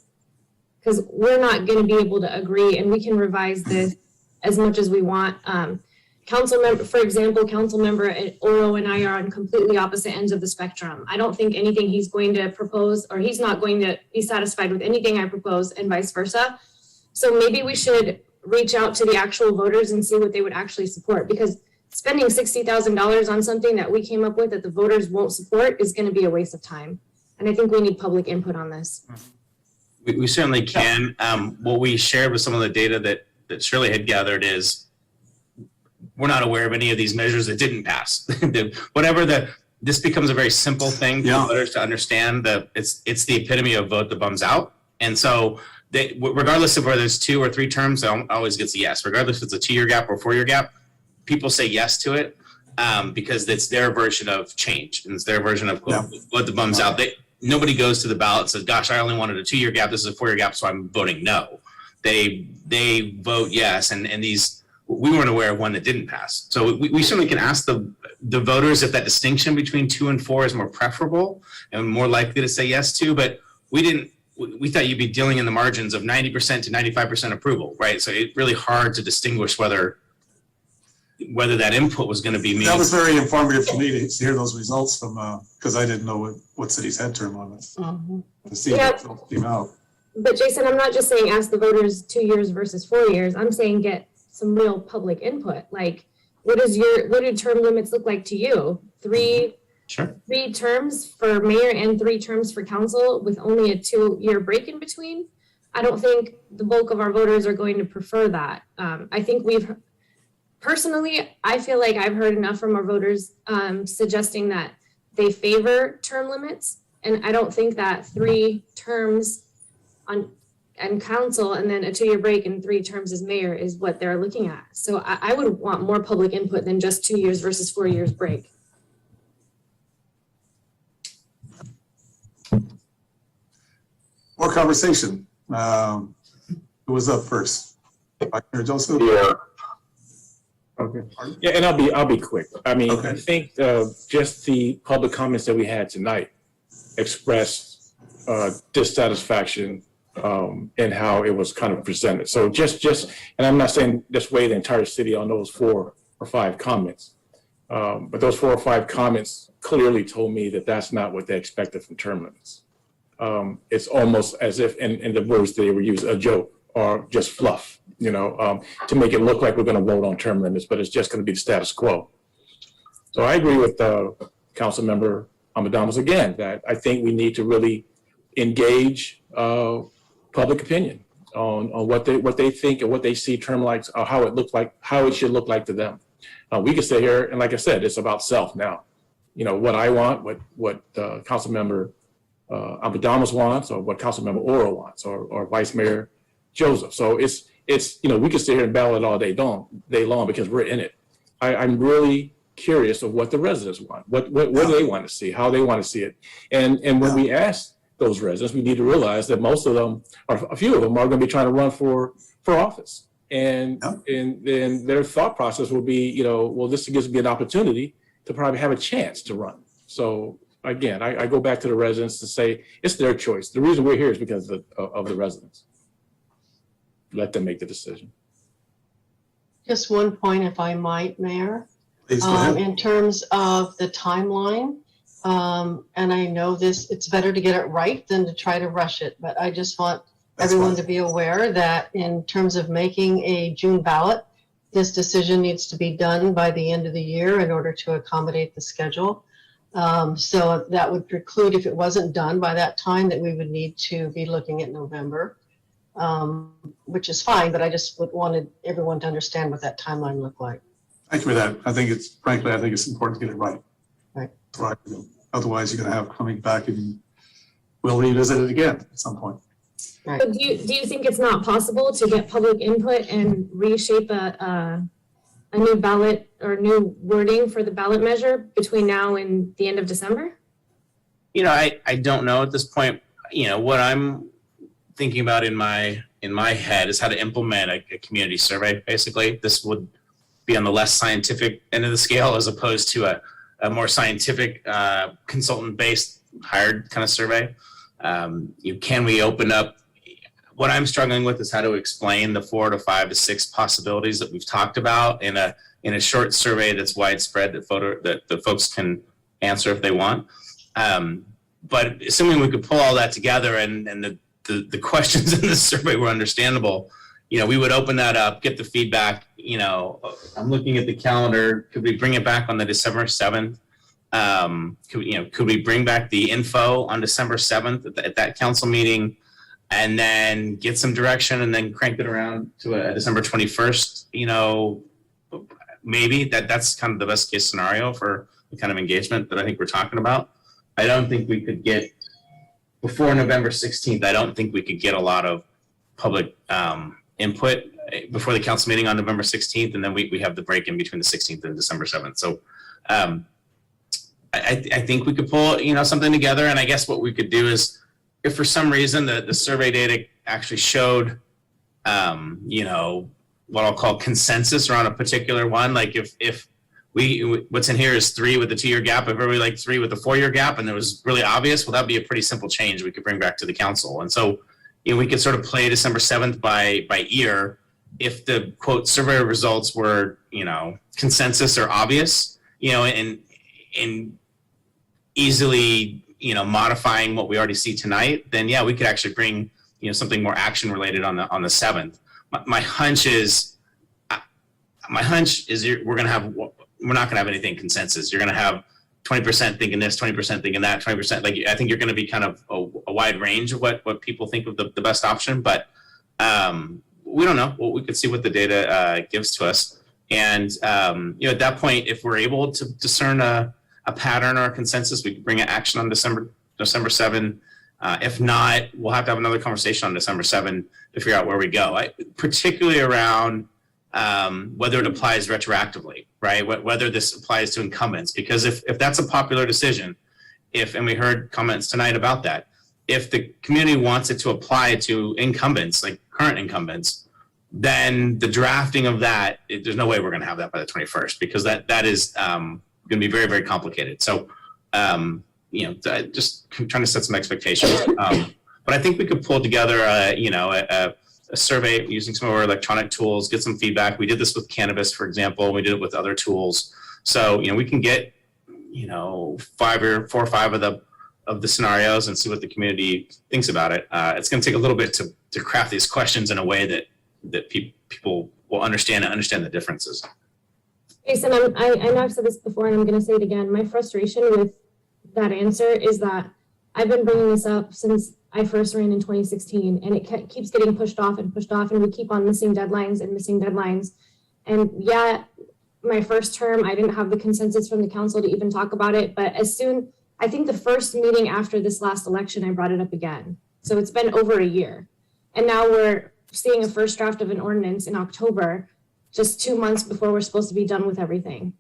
Because we're not going to be able to agree, and we can revise this as much as we want. For example, Councilmember Oro and I are on completely opposite ends of the spectrum. I don't think anything he's going to propose, or he's not going to be satisfied with anything I propose, and vice versa. So maybe we should reach out to the actual voters and see what they would actually support, because spending $60,000 on something that we came up with that the voters won't support is going to be a waste of time. And I think we need public input on this. We certainly can. What we shared with some of the data that Shirley had gathered is we're not aware of any of these measures that didn't pass. This becomes a very simple thing for voters to understand that it's the epitome of vote the bums out. And so regardless of whether it's 2 or 3 terms, it always gets a yes. Regardless if it's a 2-year gap or 4-year gap, people say yes to it because it's their version of change, and it's their version of vote the bums out. Nobody goes to the ballot and says, gosh, I only wanted a 2-year gap. This is a 4-year gap, so I'm voting no. They vote yes, and these, we weren't aware of one that didn't pass. So we certainly can ask the voters if that distinction between 2 and 4 is more preferable and more likely to say yes to, but we thought you'd be dealing in the margins of 90% to 95% approval, right? So it's really hard to distinguish whether that input was going to be made. That was very informative to me to hear those results from, because I didn't know what cities had term limits. To see what results came out. But Jason, I'm not just saying ask the voters 2 years versus 4 years. I'm saying get some real public input. Like, what do term limits look like to you? 3 terms for mayor and 3 terms for council with only a 2-year break in between? I don't think the bulk of our voters are going to prefer that. I think personally, I feel like I've heard enough from our voters suggesting that they favor term limits. And I don't think that 3 terms on council and then a 2-year break and 3 terms as mayor is what they're looking at. So I would want more public input than just 2 years versus 4 years break. More conversation. Who was up first? Mayor Joseph? Yeah. Okay. Yeah, and I'll be quick. I mean, I think just the public comments that we had tonight expressed dissatisfaction in how it was kind of presented. So just, and I'm not saying this way the entire city on those 4 or 5 comments, but those 4 or 5 comments clearly told me that that's not what they expected from term limits. It's almost as if, in the words they were used, a joke or just fluff, to make it look like we're going to vote on term limits, but it's just going to be the status quo. So I agree with Councilmember Aladamas again, that I think we need to really engage public opinion on what they think and what they see term likes, or how it should look like to them. We can sit here and, like I said, it's about self now. What I want, what Councilmember Aladamas wants, or what Councilmember Oro wants, or Vice Mayor Joseph. So it's we can sit here and battle it all day long because we're in it. I'm really curious of what the residents want, what do they want to see, how they want to see it, and when we ask those residents, we need to realize that most of them, or a few of them, are going to be trying to run for office, and their thought process will be, well, this gives me an opportunity to probably have a chance to run. So again, I go back to the residents to say it's their choice. The reason we're here is because of the residents. Let them make the decision. Just one point, if I might, Mayor. Please go ahead. In terms of the timeline, and I know it's better to get it right than to try to rush it, but I just want everyone to be aware that in terms of making a June ballot, this decision needs to be done by the end of the year in order to accommodate the schedule. So that would preclude, if it wasn't done by that time, that we would need to be looking at November, which is fine, but I just wanted everyone to understand what that timeline looked like. Thank you for that. I think it's important to get it right. Right. Otherwise, you're going to have coming back and we'll revisit it again at some point. But do you think it's not possible to get public input and reshape a new ballot or new wording for the ballot measure between now and the end of December? You know, I don't know at this point. You know, what I'm thinking about in my head is how to implement a community survey. Basically, this would be on the less scientific end of the scale as opposed to a more scientific consultant-based hired kind of survey. Can we open up? What I'm struggling with is how to explain the 4 to 5 to 6 possibilities that we've talked about in a short survey that's widespread that the folks can answer if they want. But assuming we could pull all that together and the questions in the survey were understandable, you know, we would open that up, get the feedback. You know, I'm looking at the calendar. Could we bring it back on the December 7th? Could we bring back the info on December 7th at that council meeting, and then get some direction and then crank it around to a December 21st? You know, maybe that's kind of the best case scenario for the kind of engagement that I think we're talking about. I don't think we could get before November 16th. I don't think we could get a lot of public input before the council meeting on November 16th, and then we have the break in between the 16th and December 7th. So I think we could pull, you know, something together. And I guess what we could do is, if for some reason the survey data actually showed, you know, what I'll call consensus around a particular one, like if what's in here is 3 with the 2-year gap, if everybody like 3 with the 4-year gap, and it was really obvious, well, that'd be a pretty simple change we could bring back to the council. And so, you know, we could sort of play December 7th by ear. If the quote survey results were, you know, consensus or obvious, you know, and easily, you know, modifying what we already see tonight, then yeah, we could actually bring, you know, something more action related on the 7th. My hunch is we're not gonna have anything consensus. You're gonna have 20% thinking this, 20% thinking that, 20%. Like, I think you're gonna be kind of a wide range of what people think of the best option, but we don't know. Well, we could see what the data gives to us. And, you know, at that point, if we're able to discern a pattern or a consensus, we can bring an action on December 7. If not, we'll have to have another conversation on December 7 to figure out where we go, particularly around whether it applies retroactively, right? Whether this applies to incumbents, because if that's a popular decision, and we heard comments tonight about that, if the community wants it to apply to incumbents, like current incumbents, then the drafting of that, there's no way we're going to have that by the 21st, because that is going to be very, very complicated. So, you know, just trying to set some expectations. But I think we could pull together, a survey using some of our electronic tools, get some feedback. We did this with cannabis, for example. We did it with other tools. So, you know, we can get, you know, 4 or 5 of the scenarios and see what the community thinks about it. It's going to take a little bit to craft these questions in a way that people will understand the differences. Jason, I know I've said this before and I'm going to say it again. My frustration with that answer is that I've been bringing this up since I first ran in 2016, and it keeps getting pushed off, and we keep on missing deadlines. And yeah, my first term, I didn't have the consensus from the council to even talk about it. But I think the first meeting after this last election, I brought it up again. So it's been over a year. And now we're seeing a first draft of an ordinance in October, just 2 months before we're supposed to be done with everything.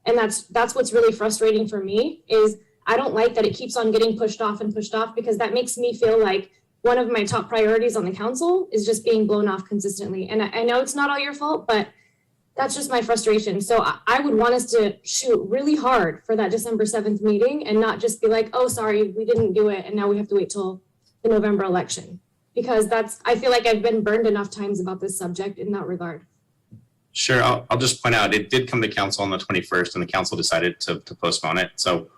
And that's what's really frustrating for me, is I don't like that it keeps on getting pushed off, because that makes me feel like one of my top priorities on the council is just being blown off consistently. And I know it's not all your fault, but that's just my frustration. So I would want us to shoot really hard for that December 7th meeting, and not just be like, oh, sorry, we didn't do it, and now we have to wait till the November election. Because I feel like I've been burned enough times about this subject in that regard. Sure, I'll just point out, it did come to council on the 21st, and the council decided to postpone it. So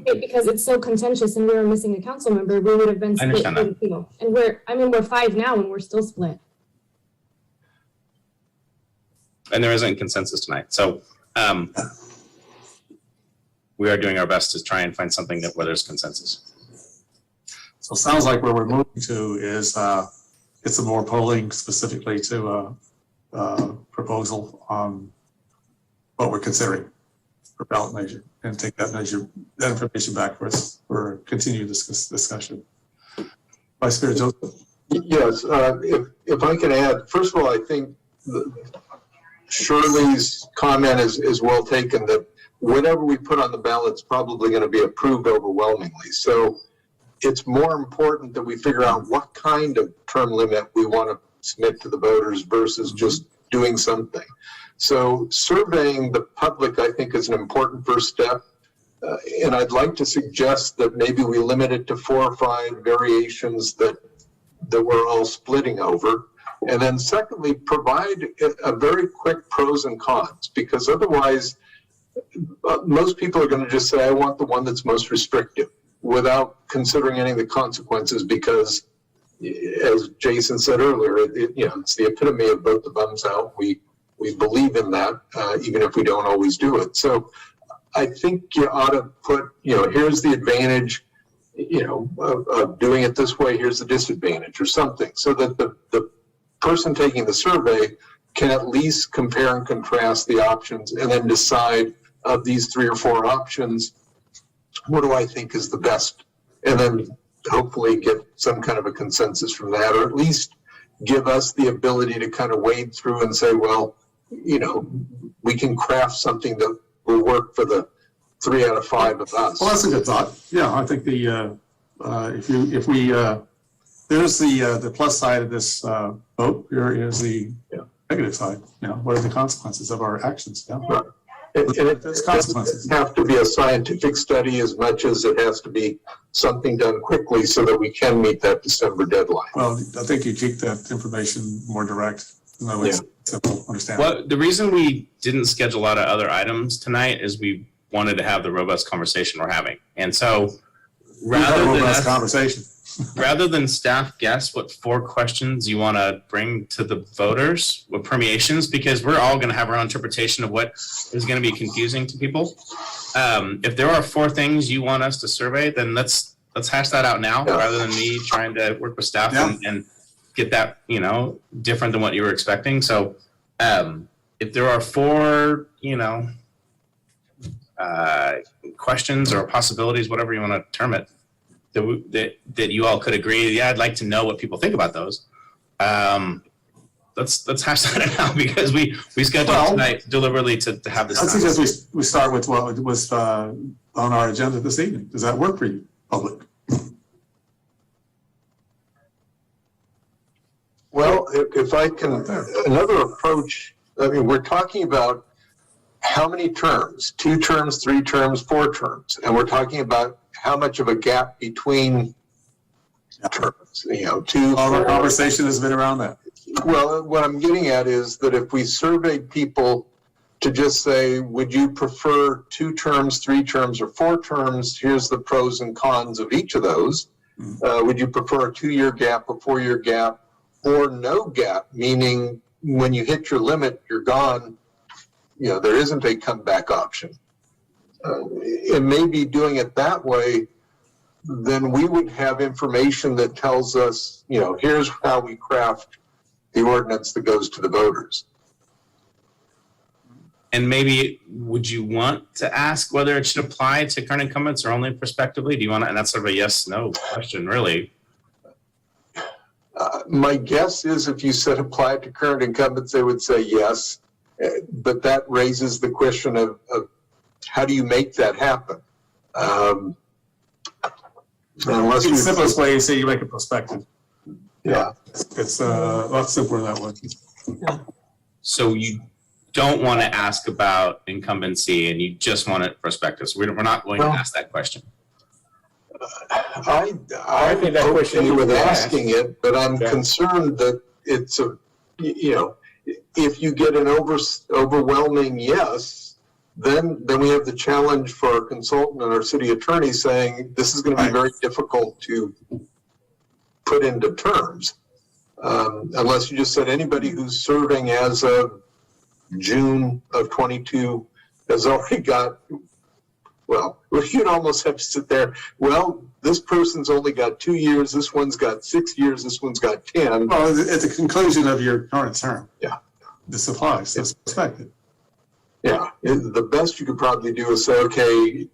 because it's so contentious and we were missing a council member, we would have been split. I understand that. And we're 5 now and we're still split. And there isn't consensus tonight. So we are doing our best to try and find something where there's consensus. So it sounds like where we're moving to is get some more polling specifically to proposal on what we're considering for ballot measure, and take that information back for us for continued discussion. Vice Mayor Joseph? Yes, if I can add, first of all, I think Shirley's comment is well taken, that whatever we put on the ballot is probably going to be approved overwhelmingly. So it's more important that we figure out what kind of term limit we want to submit to the voters versus just doing something. So surveying the public, I think, is an important first step. And I'd like to suggest that maybe we limit it to 4 or 5 variations that we're all splitting over. And then secondly, provide a very quick pros and cons, because otherwise most people are going to just say, I want the one that's most restrictive, without considering any of the consequences, because as Jason said earlier, it's the epitome of vote the bums out. We believe in that, even if we don't always do it. So I think you ought to put, here's the advantage, of doing it this way, here's the disadvantage or something, so that the person taking the survey can at least compare and contrast the options and then decide, of these 3 or 4 options, what do I think is the best? And then hopefully get some kind of a consensus from that, or at least give us the ability to kind of wade through and say, well, we can craft something that will work for the 3 out of 5 of us. Well, that's a good thought. Yeah, I think there's the plus side of this vote. Here is the negative side. What are the consequences of our actions? Yeah. Right. And it doesn't have to be a scientific study as much as it has to be something done quickly so that we can meet that December deadline. Well, I think you keep that information more direct. In other ways, simple, understandable. Well, the reason we didn't schedule a lot of other items tonight is we wanted to have the robust conversation we're having. And so rather than staff guess what 4 questions you want to bring to the voters, what permeations, because we're all going to have our own interpretation of what is going to be confusing to people. If there are 4 things you want us to survey, then let's hash that out now, rather than me trying to work with staff and get that, different than what you were expecting. So if there are 4, questions or possibilities, whatever you want to term it, that you all could agree, I'd like to know what people think about those. Let's hash that out, because we scheduled tonight deliberately to have this. I suggest we start with what was on our agenda this evening. Does that work for you, public? Well, if I can, another approach, we're talking about how many terms, 2 terms, 3 terms, 4 terms, and we're talking about how much of a gap between terms, 2. All our conversation has been around that. Well, what I'm getting at is that if we surveyed people to just say, would you prefer 2 terms, 3 terms, or 4 terms? Here's the pros and cons of each of those. Would you prefer a 2-year gap, a 4-year gap, or no gap, meaning when you hit your limit, you're gone. There isn't a comeback option. It may be doing it that way, then we would have information that tells us, here's how we craft the ordinance that goes to the voters. And maybe, would you want to ask whether it should apply to current incumbents or only prospectively? Do you want to, and that's sort of a yes/no question, really. My guess is if you said apply to current incumbents, they would say yes. But that raises the question of how do you make that happen? Unless the simplest way is say you make it prospective. Yeah. It's a lot simpler that way. So you don't want to ask about incumbency and you just want it prospective. So we're not going to ask that question. I think that question with asking it, but I'm concerned that it's if you get an overwhelming yes, then we have the challenge for our consultant and our city attorney saying this is going to be very difficult to put into terms, unless you just said anybody who's serving as of June of 22 has already got. Well, you'd almost have to sit there. Well, this person's only got 2 years. This one's got 6 years. This one's got 10. Well, at the conclusion of your current term. Yeah. This applies. That's expected. Yeah. The best you could probably do is say, okay,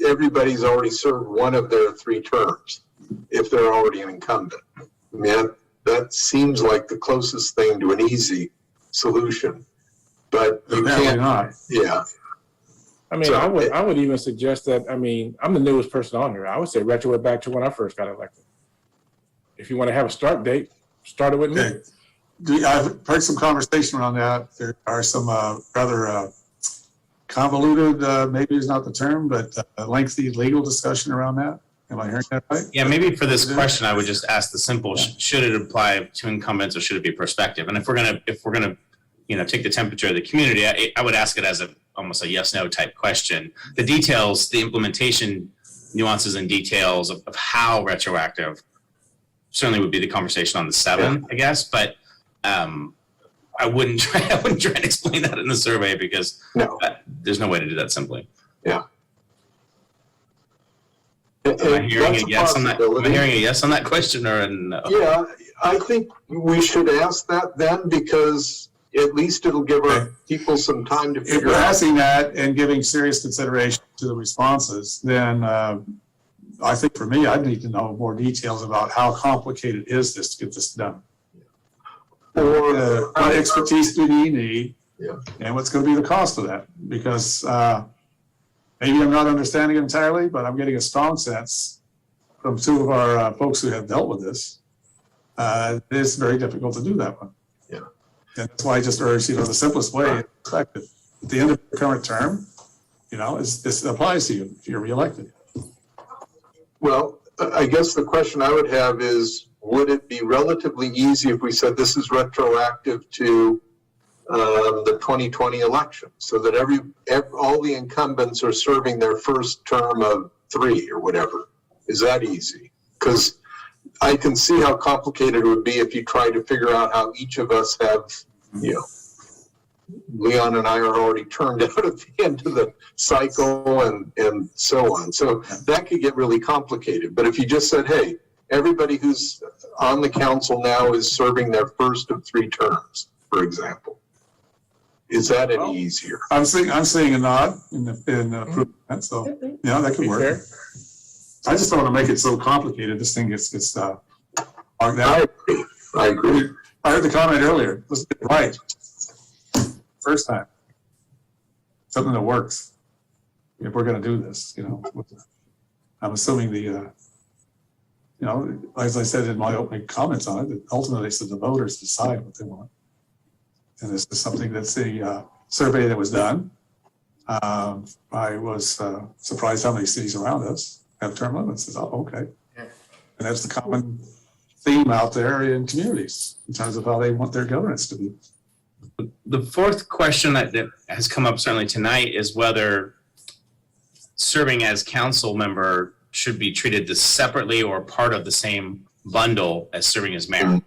everybody's already served one of their 3 terms if they're already an incumbent. I mean, that seems like the closest thing to an easy solution, but you Apparently can't, not. yeah. I mean, So I would even suggest that, I mean, I'm the newest person on here. I would say retro it back to when I first got elected. If you want to have a start date, start it with me. Okay. I've heard some conversation around that. There are some rather convoluted, maybe is not the term, but lengthy legal discussion around that. Am I hearing that right? Yeah, maybe for this question, I would just ask the simple, should it apply to incumbents or should it be prospective? And if we're gonna, take the temperature of the community, I would ask it as almost a yes, no type question. The details, the implementation nuances and details of how retroactive certainly would be the conversation on the 7th, I guess, but I wouldn't try and explain that in the survey because there's no way to do that simply. Yeah. Am I hearing That's a yes on that? Am I possibility. hearing a yes on that question or a no? Yeah, I think we should ask that then because at least it'll give our people some time to If figure we're out. asking that and giving serious consideration to the responses, then I think for me, I'd need to know more details about how complicated is this to get this done. Or What expertise do you need? Yeah. And what's going to be the cost of that? Because maybe I'm not understanding it entirely, but I'm getting a strong sense from two of our folks who have dealt with this. It's very difficult to do that one. Yeah. And that's why I just urge, the simplest way is effective. At the end of the current term, this applies to you if you're reelected. Well, I guess the question I would have is, would it be relatively easy if we said this is retroactive to the 2020 election so that all the incumbents are serving their first term of 3 or whatever? Is that easy? Because I can see how complicated it would be if you try to figure out how each of us have, Leon and I are already turned out at the end of the cycle and so on. So that could get really complicated. But if you just said, hey, everybody who's on the council now is serving their first of 3 terms, for example. Is that any easier? I'm seeing a nod in improvement, so that could work. I just don't want to make it so complicated. This thing gets bogged down. I agree. I heard the comment earlier. Let's get it right first time. Something that works. If we're going to do this, I'm assuming as I said in my opening comments on it, that ultimately it's the voters decide what they want. And this is something that's the survey that was done. I was surprised how many cities around us have term limits. Okay. And that's the common theme out there in communities in terms of how they want their governance to be. The fourth question that has come up certainly tonight is whether serving as council member should be treated as separately or part of the same bundle as serving as mayor.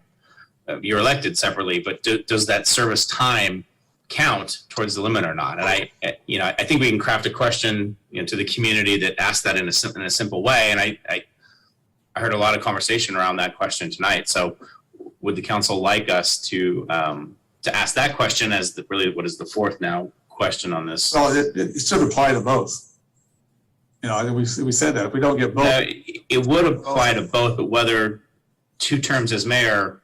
You're elected separately, but does that service time count towards the limit or not? And I think we can craft a question to the community that asks that in a simple way. And I heard a lot of conversation around that question tonight. So would the council like us to ask that question as really what is the fourth now question on this? So it should apply to both. We said that if we don't get both. It would apply to both, but whether 2 terms as mayor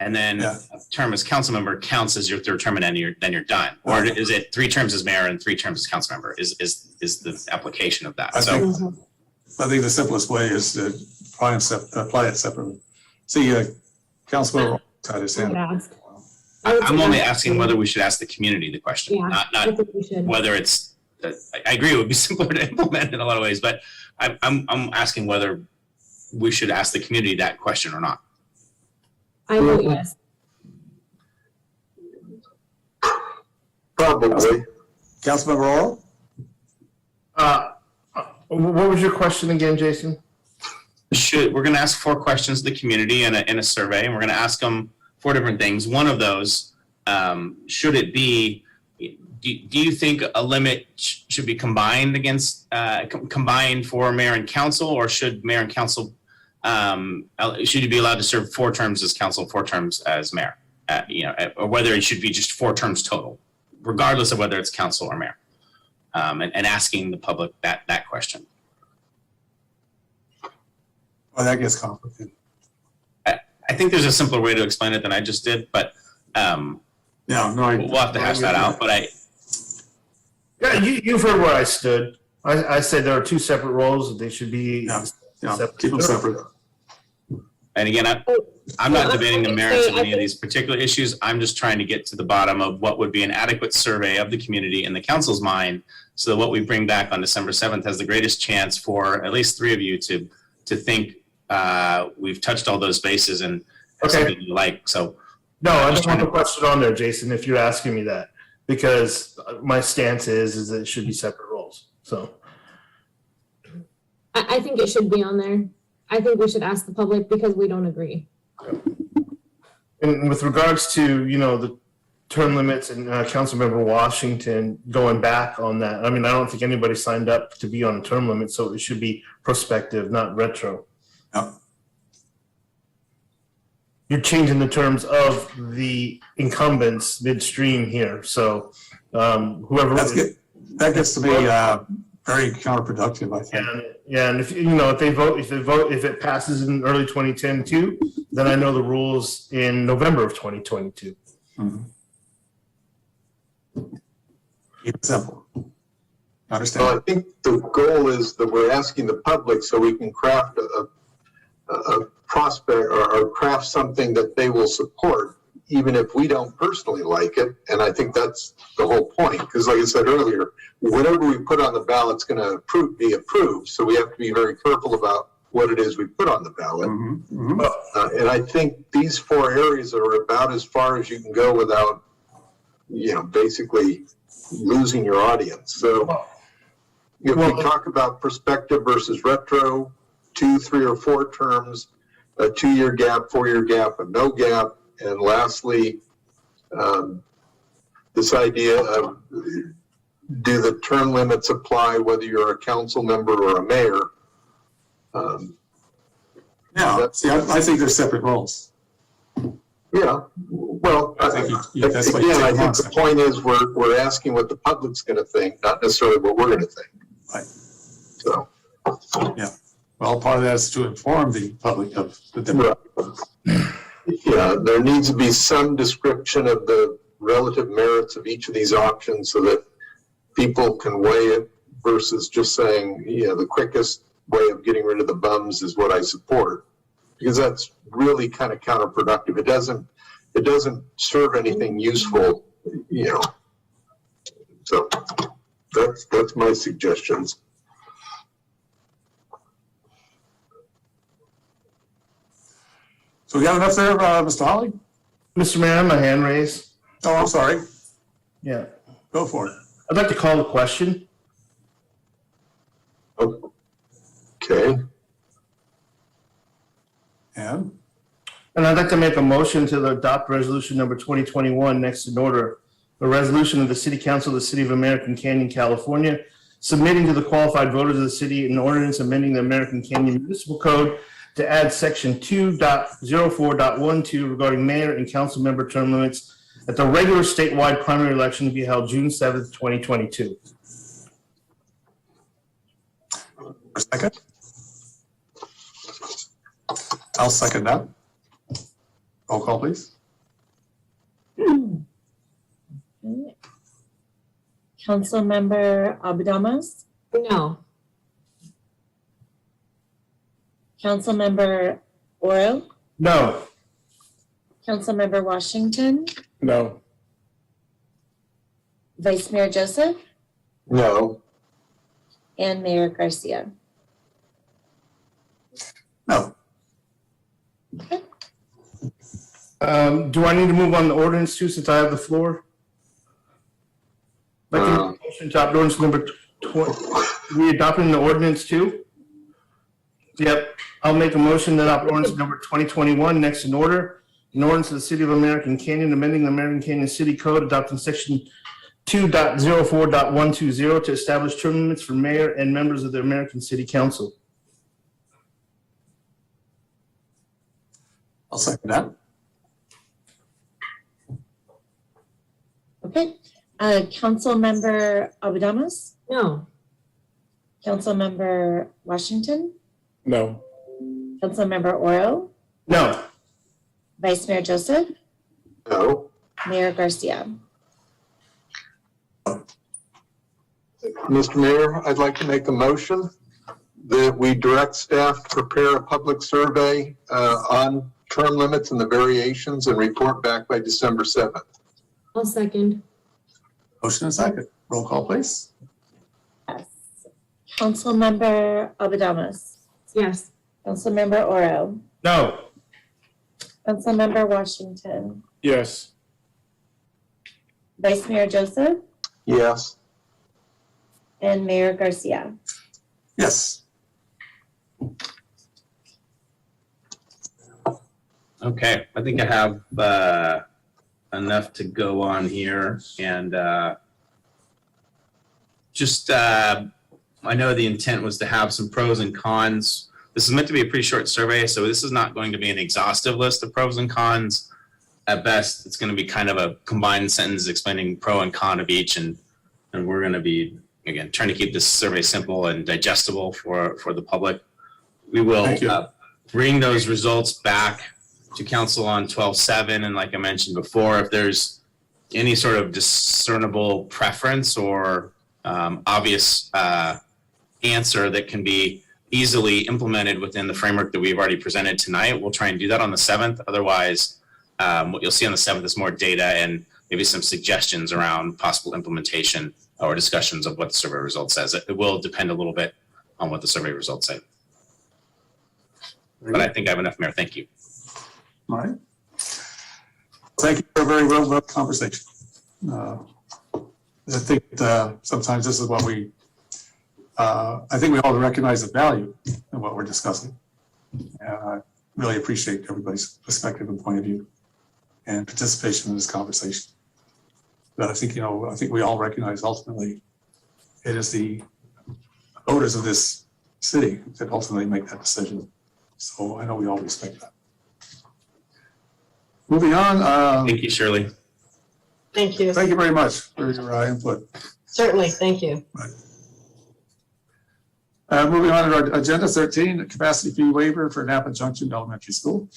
and then a term as council member counts as your 3rd term and then you're done, or is it 3 terms as mayor and 3 terms as council member? Is the application of that? I think the simplest way is to apply it separately. See, Councilmember had his hand. I'm only asking whether we should ask the community the question, not whether it's. I agree, it would be simpler to implement in a lot of ways, but I'm asking whether we should ask the community that question or not. I vote yes. Probably. Councilmember Oral? What was your question again, Jason? We're going to ask 4 questions to the community in a survey, and we're going to ask them 4 different things. One of those, should it be, do you think a limit should be combined combined for mayor and council, or should mayor and council, should you be allowed to serve 4 terms as council, 4 terms as mayor? Or whether it should be just 4 terms total, regardless of whether it's council or mayor, and asking the public that question. Well, that gets complicated. I think think there's a simpler way to explain it than I just did, but Yeah, no, we'll have to hash that out. But Yeah, you've heard where I stood. I said there are two separate roles. They should be Yeah. separate. Keep them separate. And again, I'm not debating the merits of any of these particular issues. I'm just trying to get to the bottom of what would be an adequate survey of the community in the council's mind, so that what we bring back on December 7th has the greatest chance for at least 3 of you to think we've touched all those bases and have Okay. something you like. So No, I just want the question on there, Jason, if you're asking me that, because my stance is that it should be separate roles. So, I think it should be on there. I think we should ask the public because we don't agree. and with regards to, the term limits and Councilmember Washington going back on that, I mean, I don't think anybody signed up to be on a term limit, so it should be prospective, not retro. Yep. You're changing the terms of the incumbents midstream here, so whoever. That gets to be very counterproductive, I think. And if if it passes in early 2010 too, then I know the rules in November of 2022. Mhm. Keep it simple. Well, Understand? I think the goal is that we're asking the public so we can craft a prospect or craft something that they will support, even if we don't personally like it. And I think that's the whole point, because like I said earlier, whatever we put on the ballot's going to be approved. So we have to be very careful about what it is we put on the ballot. Mhm, mhm. And I think these 4 areas are about as far as you can go without, basically losing your audience. So if we talk about perspective versus retro, 2, 3, or 4 terms, a 2-year gap, 4-year gap, a no gap, and lastly, this idea of do the term limits apply whether you're a council member or a mayor? Yeah, see, I think they're separate roles. Yeah, well, I think that's what you again, take I them think on. the point is we're asking what the public's going to think, not necessarily what we're going to think. Right. So. Well, part of that is to inform the public of the different. Yeah, there needs to be some description of the relative merits of each of these options so that people can weigh it versus just saying, the quickest way of getting rid of the bums is what I support. Because that's really kind of counterproductive. It doesn't serve anything useful, So that's my suggestions. So we got enough there, Mr. Holly? Mr. Mayor, I have my hand raised. Oh, I'm sorry. Yeah. Go for it. I'd like to call the question. Okay. And? And I'd like to make a motion to adopt resolution number 2021 next in order. A resolution of the City Council of the City of American Canyon, California, submitting to the qualified voters of the city an ordinance amending the American Canyon Municipal Code to add section 2.04.12 regarding mayor and council member term limits at the regular statewide primary election to be held June 7th, 2022. A second? I'll second that. Roll call, please. Councilmember Abdamas, No. Councilmember Oro, No. Councilmember Washington, No. Vice Mayor Joseph, No. and Mayor Garcia. No. Do I need to move on the ordinance too, since I have the floor? Like to make a motion to adopt ordinance number 20, we adopting the ordinance too? Yep, I'll make a motion to adopt ordinance number 2021 next in order. An ordinance of the City of American Canyon, amending the American Canyon City Code, adopting section 2.04.120 to establish term limits for mayor and members of the American City Council. I'll second that. Okay, Councilmember Abdamas, No. Councilmember Washington, No. Councilmember Oro, No. Vice Mayor Joseph, No. Mayor Garcia. Mr. Mayor, I'd like to make a motion that we direct staff to prepare a public survey on term limits and the variations and report back by December 7th. I'll second. Motion and second. Roll call, please. Yes. Councilmember Abadamas. Yes. Councilmember Oro. No. Councilmember Washington. Yes. Vice Mayor Joseph Yes. and Mayor Garcia. Yes. Okay, I think I have enough to go on here, and I know the intent was to have some pros and cons. This is meant to be a pretty short survey, so this is not going to be an exhaustive list of pros and cons. At best, it's going to be kind of a combined sentence explaining pro and con of each, and we're going to be, again, trying to keep this survey simple and digestible for the public. We will Thank you. bring those results back to council on 12/7, and like I mentioned before, if there's any sort of discernible preference or obvious answer that can be easily implemented within the framework that we've already presented tonight, we'll try and do that on the 7th. Otherwise, what you'll see on the 7th is more data and maybe some suggestions around possible implementation or discussions of what the survey results says. It will depend a little bit on what the survey results say. But I think I have enough, Mayor. Thank you. All right. Thank you for a very well done conversation. I think sometimes this is what I think we all recognize the value of what we're discussing. And I really appreciate everybody's perspective and point of view and participation in this conversation. But I think, I think we all recognize ultimately it is the voters of this city that ultimately make that decision. So I know we all respect that. Moving on. Thank you, Shirley. Thank you. Thank you very much for your input. Certainly, thank you. Moving on to our agenda 13, capacity fee waiver for Napa Junction Elementary School.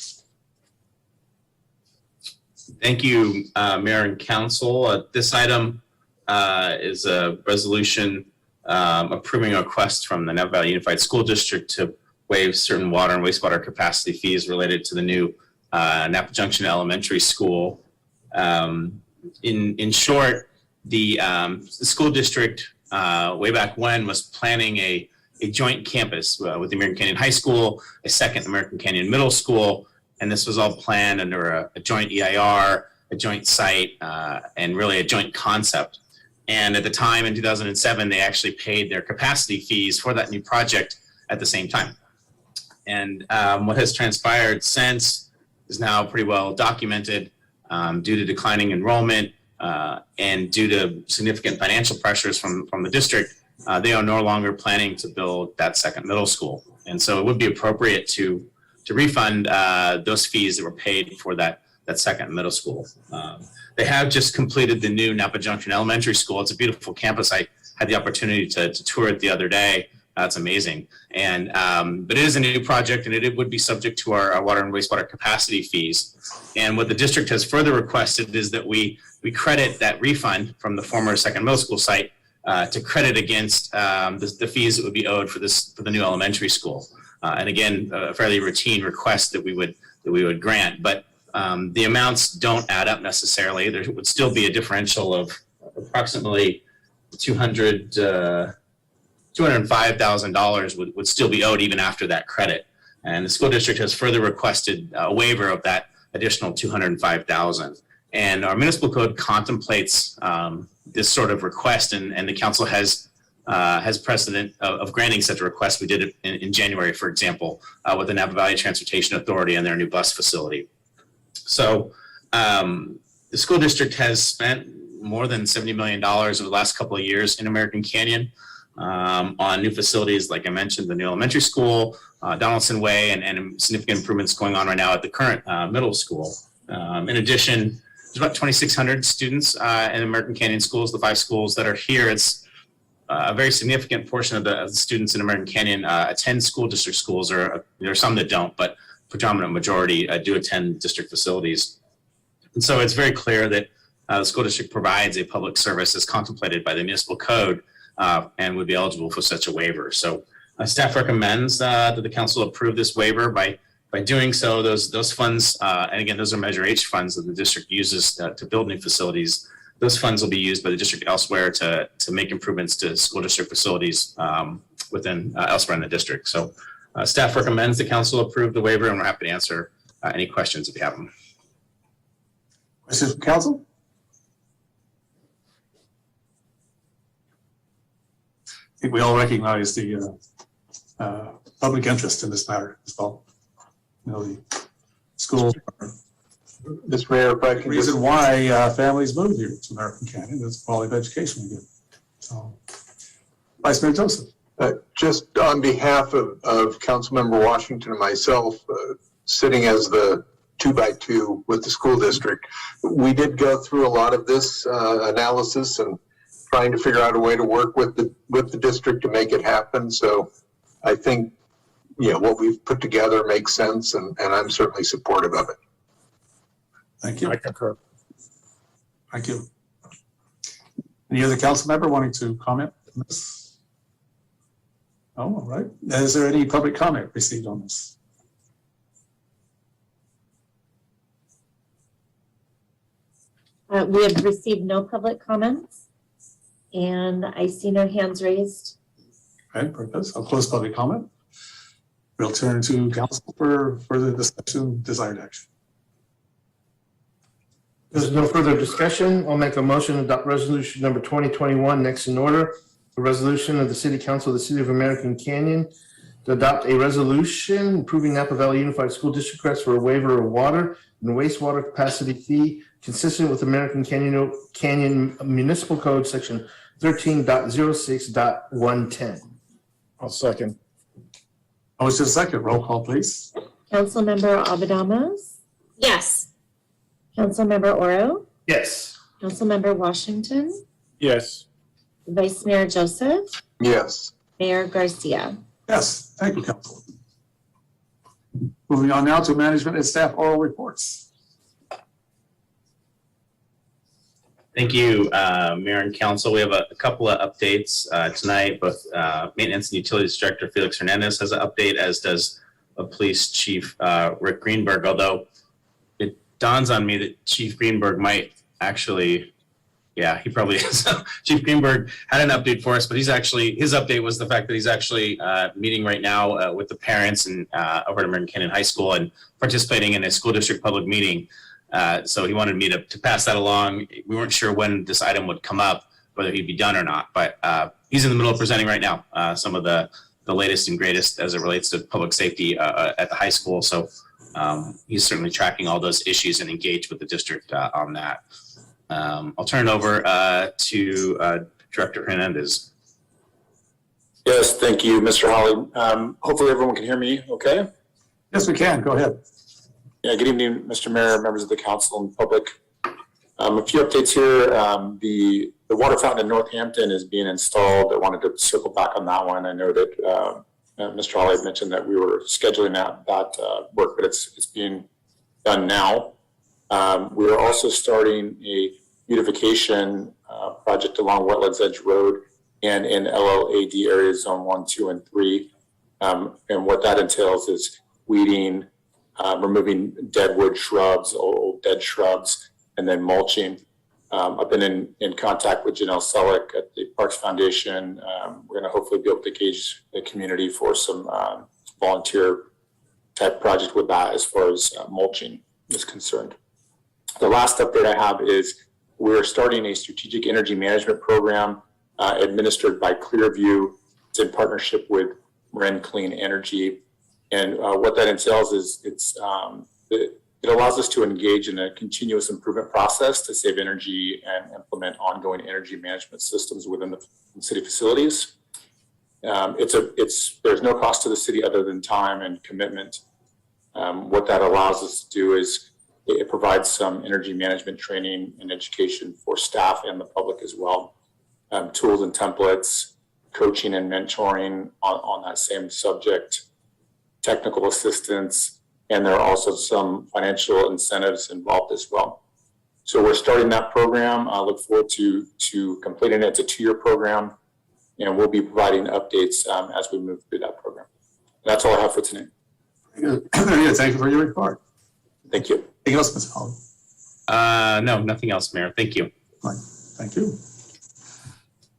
Thank you, Mayor and Council. This item is a resolution approving a request from the Napa Valley Unified School District to waive certain water and wastewater capacity fees related to the new Napa Junction Elementary School. In short, the school district way back when was planning a joint campus with the American Canyon High School, a second American Canyon Middle School, and this was all planned under a joint EIR, a joint site, and really a joint concept. And at the time in 2007, they actually paid their capacity fees for that new project at the same time. And what has transpired since is now pretty well documented due to declining enrollment and due to significant financial pressures from the district. They are no longer planning to build that second middle school. And so it would be appropriate to refund those fees that were paid for that second middle school. They have just completed the new Napa Junction Elementary School. It's a beautiful campus. I had the opportunity to tour it the other day. It's amazing. And but it is a new project, and it would be subject to our water and wastewater capacity fees. And what the district has further requested is that we credit that refund from the former second middle school site to credit against the fees that would be owed for the new elementary school. And again, a fairly routine request that we would grant, but the amounts don't add up necessarily. There would still be a differential of approximately $205,000 would still be owed even after that credit. And the school district has further requested a waiver of that additional $205,000. And our municipal code contemplates this sort of request, and the council has precedent of granting such a request. We did it in January, for example, with the Napa Valley Transportation Authority and their new bus facility. So the school district has spent more than $70 million over the last couple of years in American Canyon on new facilities, like I mentioned, the new elementary school, Donaldson Way, and significant improvements going on right now at the current middle school. In addition, there's about 2,600 students in American Canyon schools, the 5 schools that are here. It's a very significant portion of the students in American Canyon attend school district schools, or there are some that don't, but predominant majority do attend district facilities. And so it's very clear that the school district provides a public service as contemplated by the municipal code and would be eligible for such a waiver. So staff recommends that the council approve this waiver. By doing so, those funds, and again, those are Measure H funds that the district uses to build new facilities. Those funds will be used by the district elsewhere to make improvements to school district facilities within elsewhere in the district. So staff recommends the council approve the waiver, and we're happy to answer any questions if you have them. Questions from council? I think we all recognize the public interest in this matter as well. You know, the schools are Mr. Mayor, if I the can reason just, why families move here to American Canyon is the quality of education we get. So, Vice Mayor Joseph. just on behalf of Councilmember Washington and myself, sitting as the 2x2 with the school district, we did go through a lot of this analysis and trying to figure out a way to work with the district to make it happen. So I think, you know, what we've put together makes sense, and I'm certainly supportive of it. Thank you. I concur. Thank you. Any other council member wanting to comment on this? Oh, all right. Is there any public comment received on this? We have received no public comments, and I see no hands raised. Okay, purpose. I'll close public comment. We'll turn to council for further discussion, desired action. There's no further discussion. I'll make a motion to adopt resolution number 2021 next in order. A resolution of the City Council of the City of American Canyon to adopt a resolution approving Napa Valley Unified School District request for a waiver of water and wastewater capacity fee consistent with American Canyon Municipal Code Section 13.06.110. I'll second. Motion second. Roll call, please. Councilmember Abadamas, Yes. Councilmember Oro, Yes. Councilmember Washington, Yes. Vice Mayor Joseph, Yes. Mayor Garcia. Yes, thank you, council. Moving on now to management and staff oral reports. Thank you, Mayor and Council. We have a couple of updates tonight. Both Maintenance and Utilities Director Felix Hernandez has an update, as does Police Chief Rick Greenberg, although it dawns on me that Chief Greenberg might actually, yeah, he probably is. Chief Greenberg had an update for us, but his update was the fact that he's actually meeting right now with the parents and over at American Canyon High School and participating in a school district public meeting. So he wanted me to pass that along. We weren't sure when this item would come up, whether he'd be done or not, but he's in the middle of presenting right now some of the latest and greatest as it relates to public safety at the high school. So he's certainly tracking all those issues and engaged with the district on that. I'll turn it over to Director Hernandez. Yes, thank you, Mr. Hawley. Hopefully everyone can hear me okay. Yes, we can. Go ahead. Yeah, good evening, Mr. Mayor, members of the council and public. A few updates here. The water fountain in Northampton is being installed. I wanted to circle back on that one. I know that Mr. Hawley mentioned that we were scheduling that work, but it's being done now. We are also starting a beautification project along Wetlands Edge Road and in LLAD areas zone 1, 2, and 3. And what that entails is weeding, removing dead wood shrubs, old dead shrubs, and then mulching. I've been in contact with Janelle Selleck at the Parks Foundation. We're going to hopefully be able to engage the community for some volunteer type project with that as far as mulching is concerned. The last update I have is we're starting a strategic energy management program administered by Clearview. It's in partnership with Marin Clean Energy. And what that entails is it allows us to engage in a continuous improvement process to save energy and implement ongoing energy management systems within the city facilities. There's no cost to the city other than time and commitment. What that allows us to do is it provides some energy management training and education for staff and the public as well. Tools and templates, coaching and mentoring on that same subject, technical assistance, And there are also some financial incentives involved as well. So we're starting that program. I look forward to completing it. It's a 2-year program, and we'll be providing updates as we move through that program. And that's all I have for tonight. Good. Thank you for your report. Thank you. Anything else, Ms. Holly? No, nothing else, Mayor. Thank you. Fine. Thank you.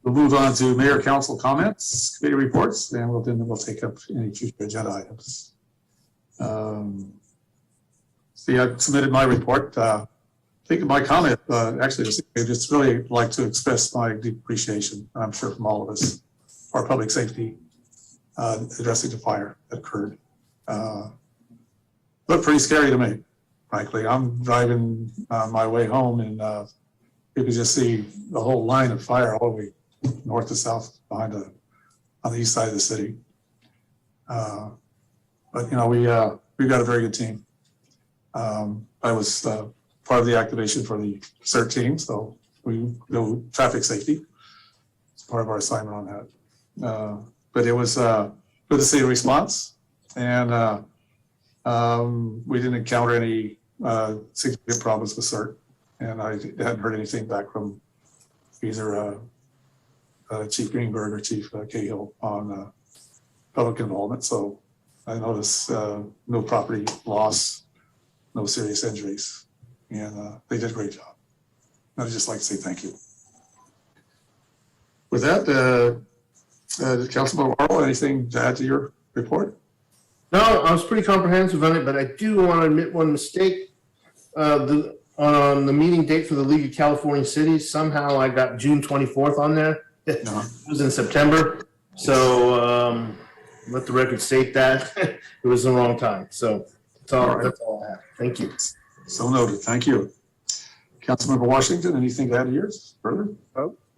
We'll move on to mayor council comments, committee reports, and we'll take up any future agenda items. See, I submitted my report. I think my comment, actually, I just really like to express my deep appreciation, I'm sure from all of us, for public safety addressing the fire that occurred. Looked pretty scary to me, frankly. I'm driving on my way home, and you could just see the whole line of fire all the way north to south behind on the east side of the city. But you know, we've got a very good team. I was part of the activation for the CERT team, so we do traffic safety. It's part of our assignment on that. But it was good to see a response, and we didn't encounter any significant problems with CERT, and I hadn't heard anything back from either Chief Greenberg or Chief Cahill on public involvement. So I noticed no property loss, no serious injuries, and they did a great job. I'd just like to say thank you. With that, Councilman Morrow, anything to add to your report? No, I was pretty comprehensive on it, but I do want to admit one mistake. On the meeting date for the League of California Cities, somehow I got June 24th on there. It was in September. So let the record state that it was the wrong time. So that's all I have. Thank you. So noted. Thank you. Councilmember Washington, anything to add to yours further?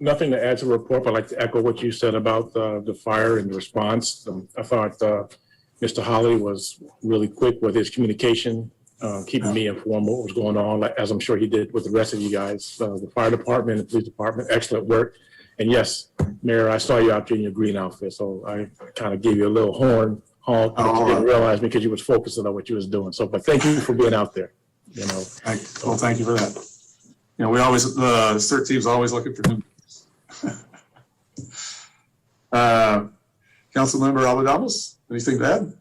Nothing to add to the report, but I'd like to echo what you said about the fire and the response. I thought Mr. Holly was really quick with his communication, keeping me informed what was going on, as I'm sure he did with the rest of you guys. The fire department, the police department, excellent work. And yes, Mayor, I saw you out there in your green outfit, so I kind of gave you a little honk, but you didn't realize because you was focusing on what you was doing. So, but thank you for being out there. You know. Well, thank you for that. You know, we always the CERT team's always looking for new. Councilmember Alvarez, anything to add?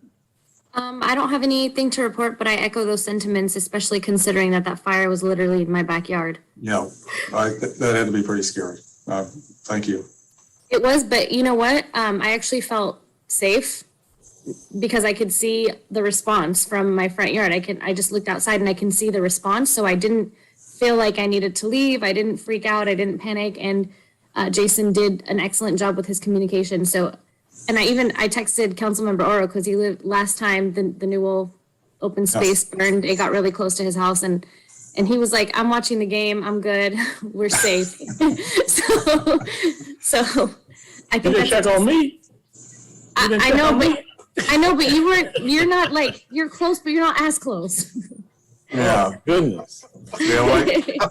I don't have anything to report, but I echo those sentiments, especially considering that fire was literally in my backyard. Yeah, that had to be pretty scary. Thank you. It was, but you know what? I actually felt safe because I could see the response from my front yard. I just looked outside and I can see the response. So I didn't feel like I needed to leave. I didn't freak out. I didn't panic. And Jason did an excellent job with his communication. So, and I texted Councilmember Oro because he lived last time the Newell open space burned. It got really close to his house, and he was like, "I'm watching the game. I'm good. We're safe." so I think that's check on me. I know, but you're not like, you're close, but you're not as close. Yeah, goodness. Yeah,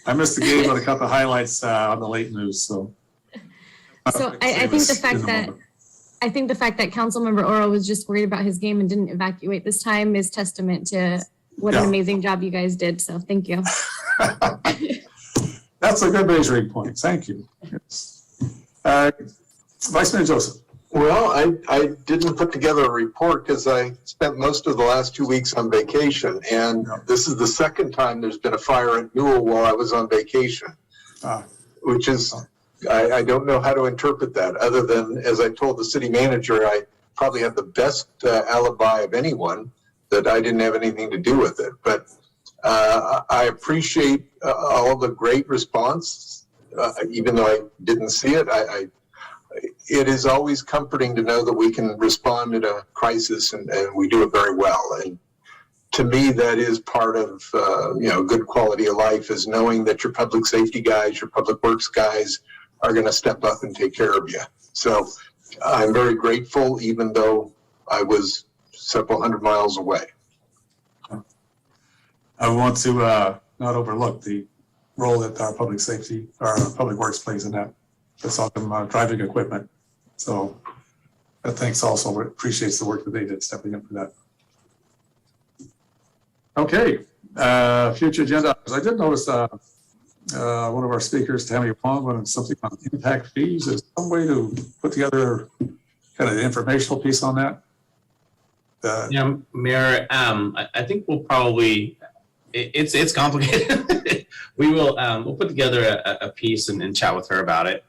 I missed the game, but I caught the highlights on the late news. So I think the fact that Councilmember Oro was just worried about his game and didn't evacuate this time is testament to what an amazing job you guys did. So thank you. That's a good measuring point. Thank you. Yes. Vice Mayor Joseph. Well, I didn't put together a report because I spent most of the last 2 weeks on vacation. And this is the second time there's been a fire at Newell while I was on vacation, which is, I don't know how to interpret that other than, as I told the city manager, I probably have the best alibi of anyone that I didn't have anything to do with it. But I appreciate all the great response, even though I didn't see it. It is always comforting to know that we can respond in a crisis and we do it very well. And to me, that is part of good quality of life, is knowing that your public safety guys, your public works guys are going to step up and take care of you. So I'm very grateful, even though I was several hundred miles away. I want to not overlook the role that our public safety, our public works plays in that. That's all them driving equipment. So thanks also appreciates the work that they did stepping up for that. Okay, future agenda. items. I did notice one of our speakers, Tammy Wong, wanted something on impact fees. Is some way to put together kind of the informational piece on that? Yeah, Mayor, I think we'll probably, it's complicated. We'll put together a piece and chat with her about it.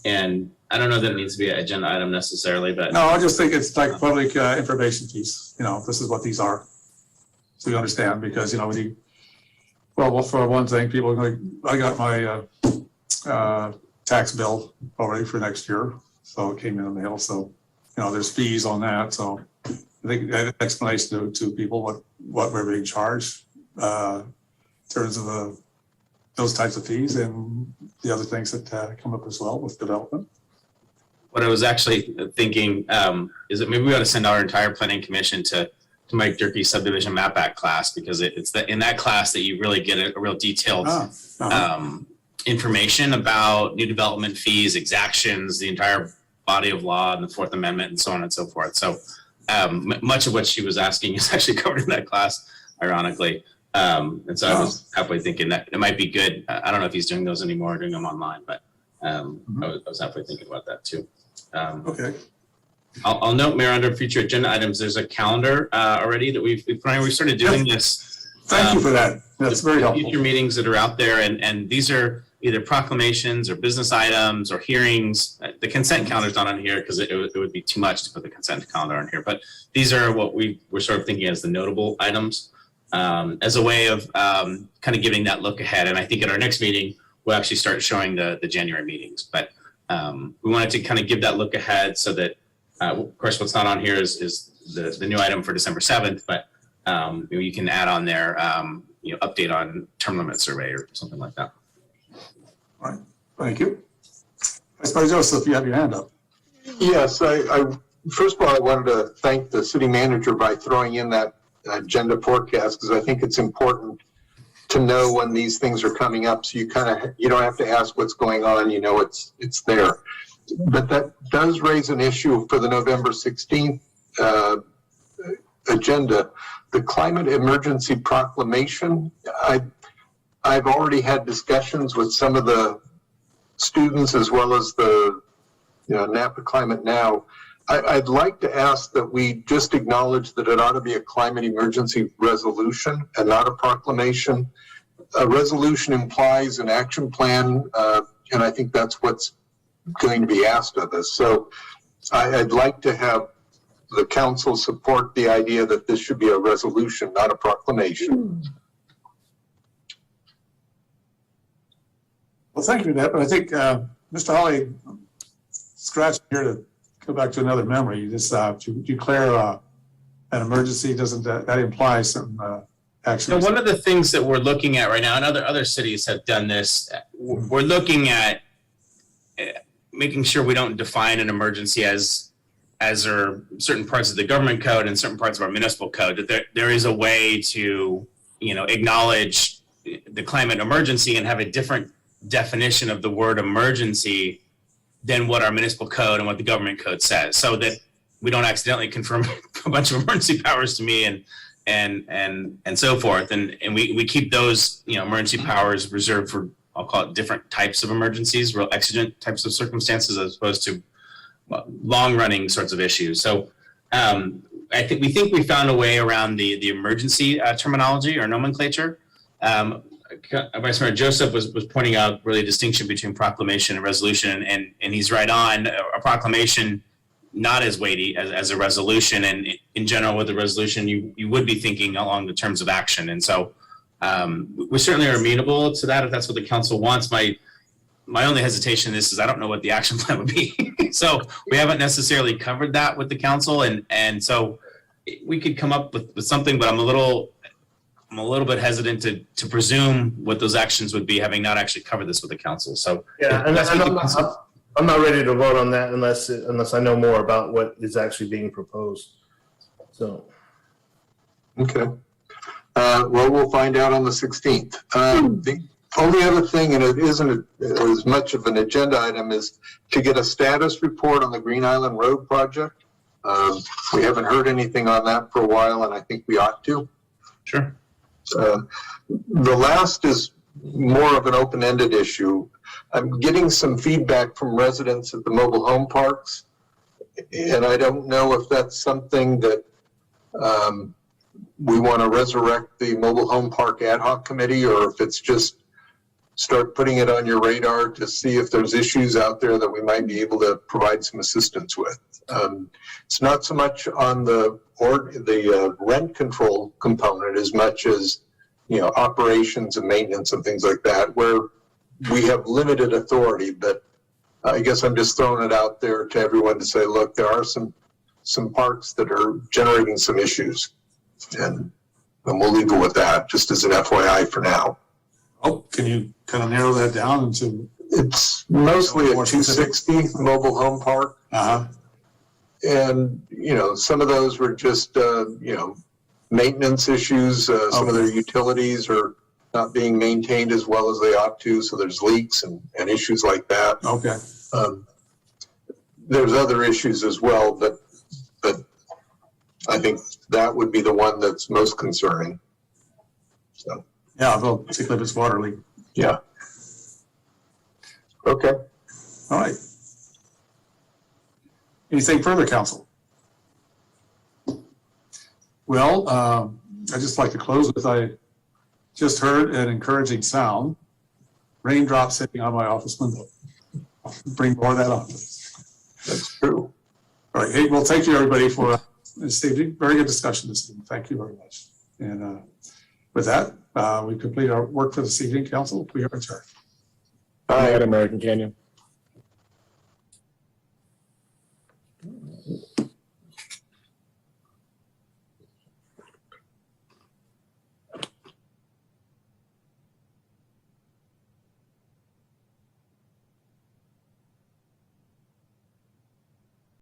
And I don't know that it needs to be an agenda item necessarily, but. No, I just think it's like public information piece, this is what these are. So you understand, because, when you, well, for one thing, people are going, I got my tax bill already for next year, so it came in the mail, so, there's fees on that, so I think that explanation to people what we're being charged in terms of those types of fees and the other things that come up as well with development. What I was actually thinking is that maybe we ought to send our entire planning commission to Mike Durkee's subdivision map act class, because it's in that class that you really get a real detailed information about new development fees, exactions, the entire body of law and the Fourth Amendment and so on and so forth. So much of what she was asking is actually covered in that class, ironically. And so I was halfway thinking that it might be good. I don't know if he's doing those anymore, doing them online, but I was halfway thinking about that too. Okay. I'll note, Mayor, under future agenda items, there's a calendar already that we've started doing this. Thank you for that. That's very helpful. Future meetings that are out there, and these are either proclamations or business items or hearings. The consent calendar is not on here because it would be too much to put the consent calendar on here. But these are what we're sort of thinking as the notable items as a way of kind of giving that look ahead. And I think at our next meeting, we'll actually start showing the January meetings. But we wanted to kind of give that look ahead so that, of course, what's not on here is the new item for December 7th, but you can add on there, update on term limit survey or something like that. All right, thank you. Vice President Joseph, you have your hand up. Yes, I first of all, I wanted to thank the city manager by throwing in that agenda forecast, because I think it's important to know when these things are coming up, so you don't have to ask what's going on, it's there. But that does raise an issue for the November 16th agenda. The climate emergency proclamation, I've already had discussions with some of the students as well as the Napa Climate Now. I'd like to ask that we just acknowledge that it ought to be a climate emergency resolution and not a proclamation. A resolution implies an action plan, and I think that's what's going to be asked of us. So I'd like to have the council support the idea that this should be a resolution, not a proclamation. Well, thank you for that, but I think Mr. Hawley scratched here to go back to another memory. You just to declare an emergency, doesn't that implies some action? So one of the things that we're looking at right now, and other cities have done this, we're looking at making sure we don't define an emergency as are certain parts of the government code and certain parts of our municipal code, that there is a way to, acknowledge the climate emergency and have a different definition of the word emergency than what our municipal code and what the government code says, so that we don't accidentally confirm a bunch of emergency powers to me and so forth. And we keep those, emergency powers reserved for, I'll call it, different types of emergencies, real exigent types of circumstances, as opposed to long-running sorts of issues. So we think we found a way around the emergency terminology or nomenclature. Vice Mayor Joseph was pointing out really a distinction between proclamation and resolution, and he's right on. A proclamation not as weighty as a resolution, and in general with a resolution you would be thinking along the terms of action. And so we certainly are amenable to that if that's what the council wants. My only hesitation is I don't know what the action plan would be. So we haven't necessarily covered that with the council, and so we could come up with something, but I'm a little bit hesitant to presume what those actions would be, having not actually covered this with the council. So yeah, and I'm not ready to vote on that unless I know more about what is actually being proposed. So okay. Well, we'll find out on the 16th. The only other thing, and it isn't as much of an agenda item, is to get a status report on the Green Island Road project. We haven't heard anything on that for a while, and I think we ought to. Sure. The last is more of an open-ended issue. I'm getting some feedback from residents at the mobile home parks, and I don't know if that's something that we want to resurrect the mobile home park ad hoc committee, or if it's just start putting it on your radar to see if there's issues out there that we might be able to provide some assistance with. It's not so much on the rent control component as much as, you know, operations and maintenance and things like that, where we have limited authority. But I guess I'm just throwing it out there to everyone to say, look, there are some parks that are generating some issues, and we'll leave it with that, just as an FYI for now. Oh, can you kind of narrow that down into? It's mostly a 260 mobile home park. Uh-huh. And, you know, some of those were just, you know, maintenance issues. Some of their utilities are not being maintained as well as they ought to. So there's leaks and issues like that. Okay. There's other issues as well, but I think that would be the one that's most concerning. So. Yeah, well, particularly if it's water leak. Yeah. Okay. All right. Anything further, council? Well, I'd just like to close with, I just heard an encouraging sound, raindrops hitting on my office window. Bring more of that on, please. That's true. All right, hey, well, thank you, everybody, for this evening. Very good discussion this evening. Thank you very much. And with that, we complete our work for this evening, council. We are adjourned. Bye at American Canyon.